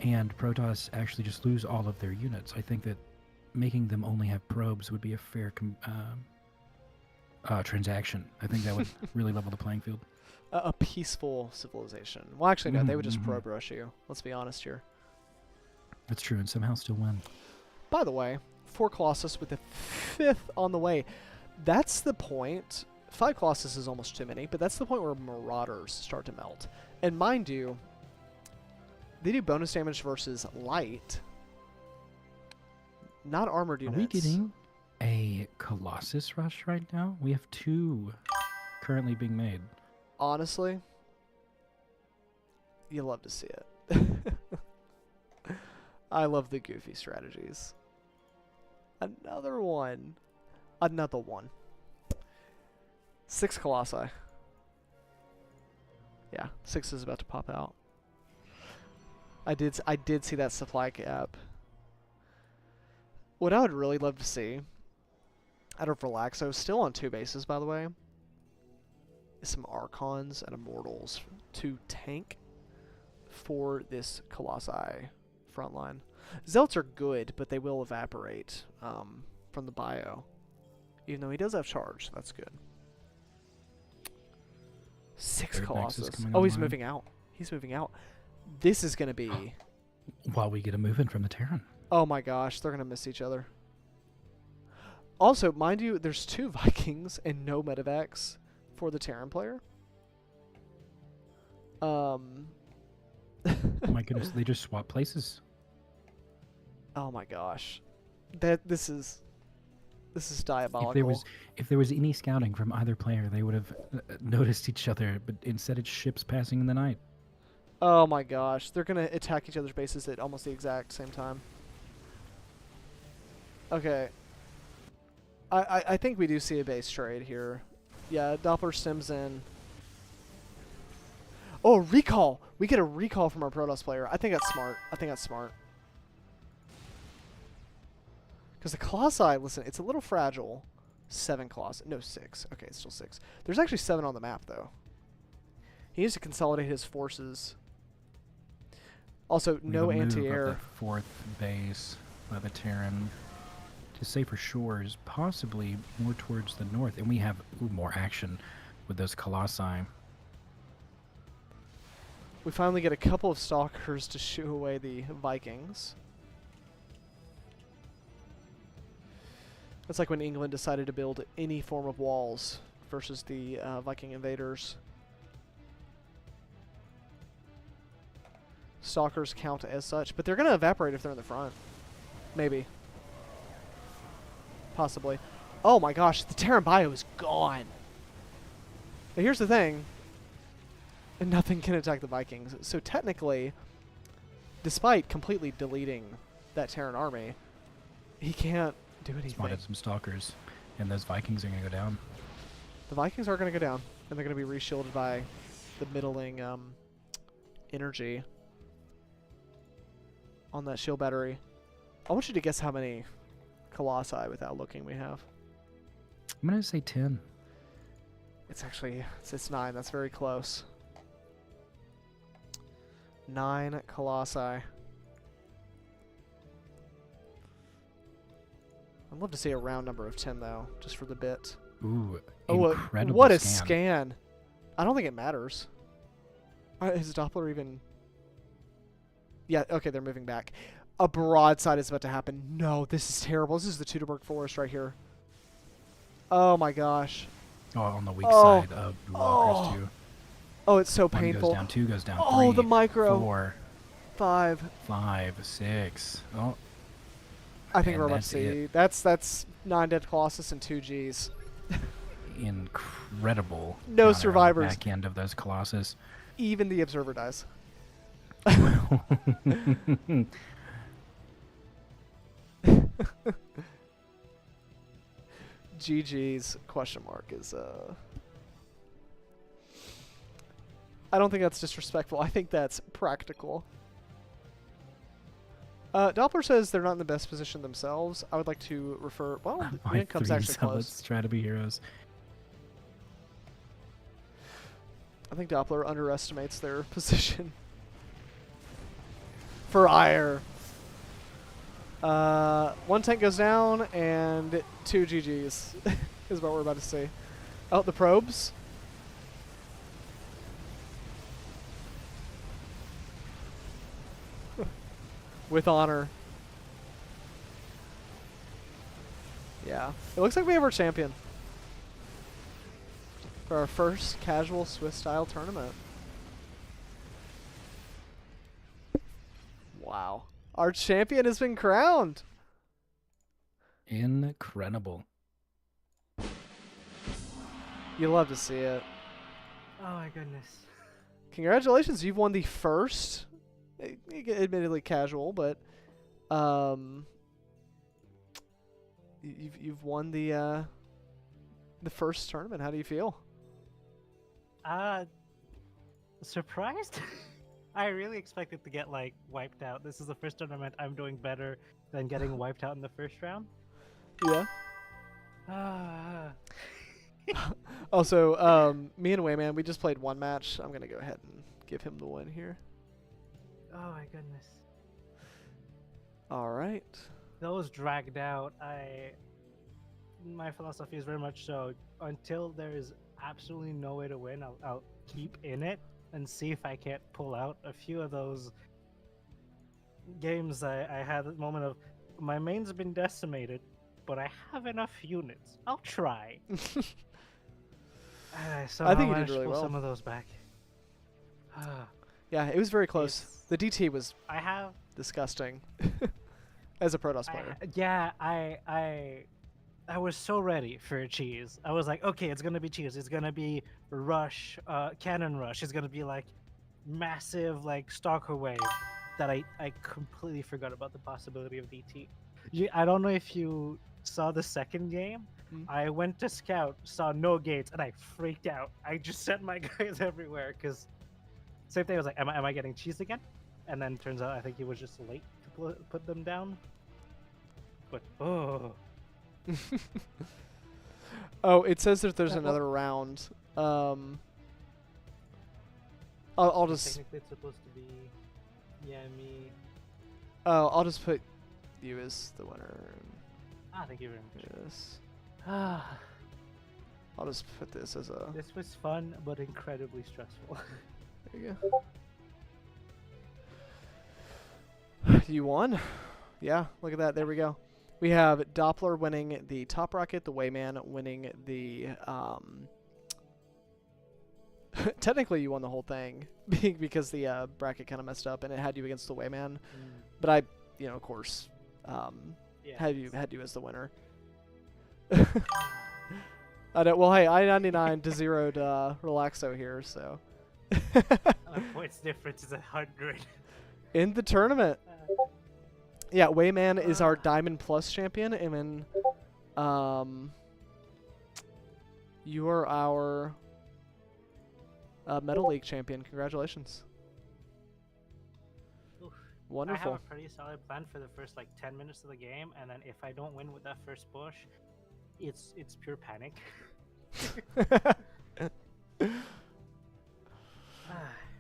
and Protoss actually just lose all of their units, I think that making them only have probes would be a fair transaction. I think that would really level the playing field. A peaceful civilization. Well, actually, no, they would just probe rush you. Let's be honest here. That's true, and somehow still win. By the way, 4 Colossus with the 5th on the way. That's the point. 5 Colossus is almost too many, but that's the point where Marauders start to melt. And mind you, they do bonus damage versus light, not armored units. Are we getting a Colossus rush right now? We have 2 currently being made. Honestly, you love to see it. I love the goofy strategies. Another one. Another one. 6 Colossi. Yeah, 6 is about to pop out. I did see that supply cap. What I would really love to see out of Relaxo, still on 2 bases by the way, is some Archons and Immortals to tank for this Colossi frontline. Zealots are good, but they will evaporate from the bio. Even though he does have charge, that's good. 6 Third Nexus Colossus. coming Oh, he's online. moving out. He's moving out. This is going to be... While we get a move in from the Terran. Oh my gosh, they're going to miss each other. Also, mind you, there's 2 Vikings and no medevacs for the Terran player. Oh my goodness, they just swap places. Oh my gosh. This is diabolical. If there was any scouting from either player, they would have noticed each other, but instead it's ships passing in the night. Oh my gosh, they're gonna attack each other's bases at almost the exact same time. Okay. I think we do see a base trade here. Yeah, Doppler stems in. Oh, recall! We get a recall from our Protoss player. I think that's smart. I think that's smart. Because the Colossi, listen, it's a little fragile. 7 Colossi. No, 6. Okay, it's still 6. There's actually 7 on the map, though. He needs to consolidate his forces. Also, no anti-air. The 4th base by the Terran to safer shores, possibly more towards the north. And we have more action with those Colossi. We finally get a couple of Stalkers to shoo away the Vikings. It's like when England decided to build any form of walls versus the Viking invaders. Stalkers count as such, but they're going to evaporate if they're in the front. Maybe. Possibly. Oh my gosh, the Terran bio is gone. Now here's the thing. Nothing can attack the Vikings. So technically, despite completely deleting that Terran army, he can't do anything. Spotted some Stalkers, and those Vikings are going to go down. The Vikings are going to go down, and they're going to be re-shielded by the middling energy on that shield battery. I want you to guess how many Colossi without looking we have. I'm going to say 10. It's actually, it's 9. That's very close. 9 Colossi. I'd love to see a round number of 10, though, just for the bit. Ooh, oh, incredible what a scan. scan. I don't think it matters. Is Doppler even... Yeah, okay, they're moving back. A broadside is about to happen. No, this is terrible. This is the Teutoburg Forest right here. Oh my gosh. Oh, on the weak side of the walkers, too. Oh, it's so 1 painful. goes down, 2 goes down, 3, Oh, the micro. 4, 5. 5, 6. Oh, I think and we're about to that's see. it. That's 9 dead Colossus and 2 Gs. Incredible. No counter on the survivors. Back end of those Colossus. Even the Observer dies. GG's question mark is I don't think that's disrespectful. I think that's practical. Doppler says they're not in the best position themselves. I would like to refer. Well, the income's actually close. Let's try to be heroes. I think Doppler underestimates their position. For ire. 1 tank goes down and 2 GGs is what we're about to see. Oh, the probes. With honor. Yeah. It looks like we have our champion. For our first casual Swiss-style tournament. Wow. Our champion has been crowned. Incredible. You love to see it. Oh my goodness. Congratulations, you've won the first, admittedly casual, but you've won the first tournament. How do you feel? Surprised? I really expected to get like wiped out. This is the first tournament I'm doing better than getting wiped out in the first round. Yeah. Also, me and Wayman, we just played 1 match. I'm gonna go ahead and give him the win here. Oh my goodness. All right. Those dragged out. My philosophy is very much so. Until there is absolutely no way to win, I'll keep in it and see if I can't pull out a few of those games. I had a moment of my main's been decimated, but I have enough units. I'll try. So I think you did really pull well. some of those back. Yeah, it was very close. The DT was I have disgusting as a Protoss player. I was so ready for a cheese. I was like, okay, it's gonna be cheese. It's gonna be rush, cannon rush. It's gonna be like massive like stalker wave that I completely forgot about the possibility of DT. I don't know if you saw the second game. Mm. I went to scout, saw no gates, and I freaked out. I just sent my guys everywhere because same thing. I was like, am I getting cheesed again? And then turns out I think he was just late to put them down. But oh, Oh, it says that there's Well- another round. I'll just technically it's supposed to be me. I'll just put you as the winner. Thank you very much. Yes. Ah, I'll just put this as a. this was fun but incredibly stressful. There you go. You won. Yeah, look at that. There we go. We have Doppler winning the top bracket, the Wayman winning the. Technically, you won the whole thing because the bracket kind of messed up and it had you against the Wayman. But I, of course, had you as the winner. I don't. Well, hey, I-99 to 0'd Relaxo here, so. My points difference is 100. In the tournament. Yeah, Wayman is our Diamond Plus champion, and then you are our Metal League champion. Congratulations. Oof. Wonderful. I have a pretty solid plan for the first like 10 minutes of the game, and then if I don't win with that first push, it's pure panic.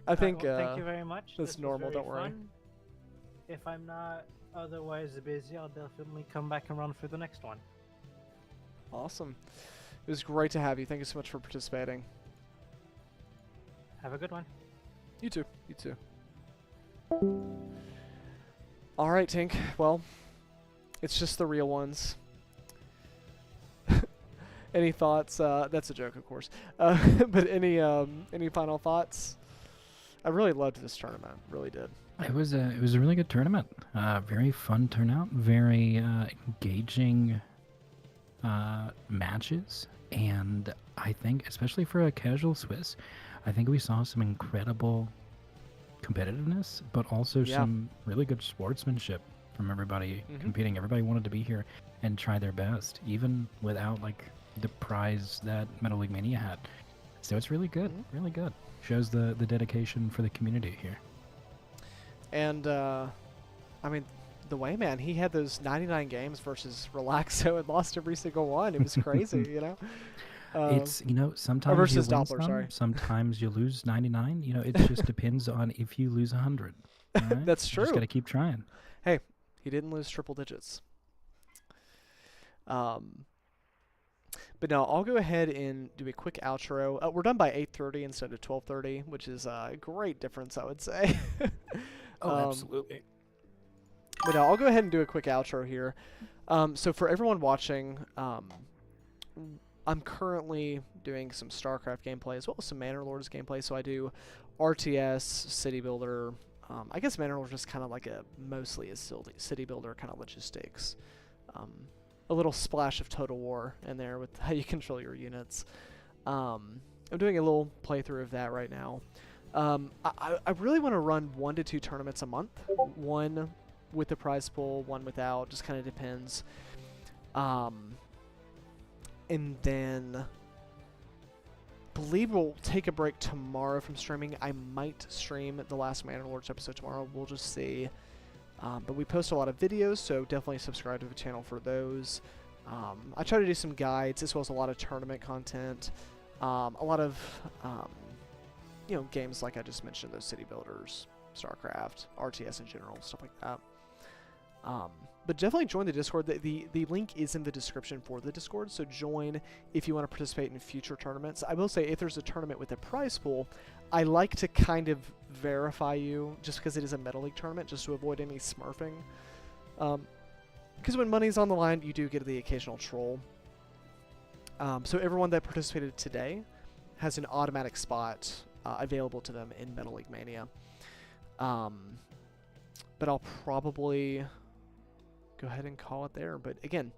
I think well, thank you very much. that's This was normal, very don't worry. fun. If I'm not otherwise busy, I'll definitely come back and run for the next one. Awesome. It was great to have you. Thank you so much for participating. Have a good one. You too. You too. All right, Tink. Well, it's just the real ones. Any thoughts? That's a joke, of course. But any final thoughts? I really loved this tournament. Really did. It was a really good tournament. Very fun turnout. Very engaging matches, and I think, especially for a casual Swiss, I think we saw some incredible competitiveness, but also some really good sportsmanship from everybody competing. Everybody wanted to be here and try their best, even without like the prize that Metal League Mania had. So it's really good, really good. Shows the dedication for the community here. And I mean, the Wayman, he had those 99 games versus Relaxo and lost every single one. It was crazy, It's, sometimes versus you win Doppler, some, sorry. sometimes you lose 99. It just depends on if you lose 100. Right? That's You true. just got to keep trying. Hey, he didn't lose triple digits. But no, I'll go ahead and do a quick outro. We're done by 8:30 instead of 12:30, which is a great difference, I would say. Absolutely. But no, I'll go ahead and do a quick outro here. So for everyone watching, I'm currently doing some StarCraft gameplay as well as some Manor Lords gameplay. So I do RTS, City Builder. I guess Manor Lords is kind of like mostly a city builder kind of logistics. A little splash of Total War in there with how you control your units. I'm doing a little playthrough of that right now. I really want to run 1 to 2 tournaments a month. One with the prize pool, one without. Just kind of depends. And then believe we'll take a break tomorrow from streaming. I might stream the last Manor Lords episode tomorrow. We'll just see. But we post a lot of videos, so definitely subscribe to the channel for those. I try to do some guides as well as a lot of tournament content. A lot of, games like I just mentioned, those city builders, StarCraft, RTS in general, stuff like that. But definitely join the Discord. The link is in the description for the Discord, so join if you want to participate in future tournaments. I will say, if there's a tournament with a prize pool, I like to kind of verify you just because it is a Metal League tournament, just to avoid any smurfing. Because when money's on the line, you do get the occasional troll. So everyone that participated today has an automatic spot available to them in Metal League Mania. But I'll probably go ahead and call it there. But again,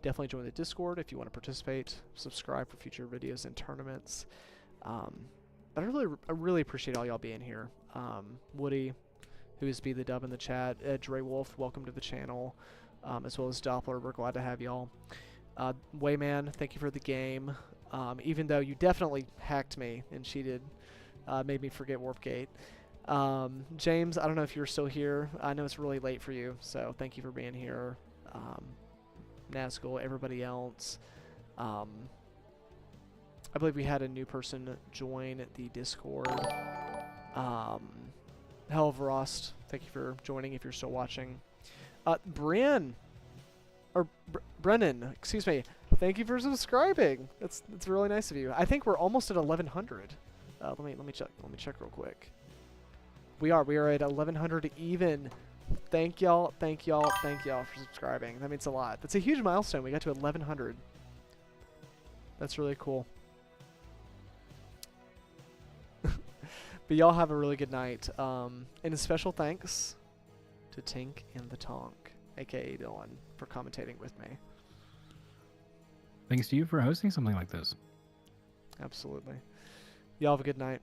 definitely join the Discord if you want to participate. Subscribe for future videos and tournaments. But I really appreciate all y'all being here. Woody, who's Be the Dub in the chat, Dre Wolf, welcome to the channel, as well as Doppler. We're glad to have y'all. Wayman, thank you for the game. Even though you definitely hacked me and cheated, made me forget Warpgate. James, I don't know if you're still here. I know it's really late for you, so thank you for being here. Nazgul, everybody else. I believe we had a new person join the Discord. Hell of Rost, thank you for joining if you're still watching. Brennan, excuse me. Thank you for subscribing. That's really nice of you. I think we're almost at 1100. Let me check. Let me check real quick. We are at 1100 even. Thank y'all for subscribing. That means a lot. That's a huge milestone. We got to 1100. That's really cool. But y'all have a really good night. And a special thanks to Tink and the Tonk, aka Dylan, for commentating with me. Thanks to you for hosting something like this. Absolutely. Y'all have a good night.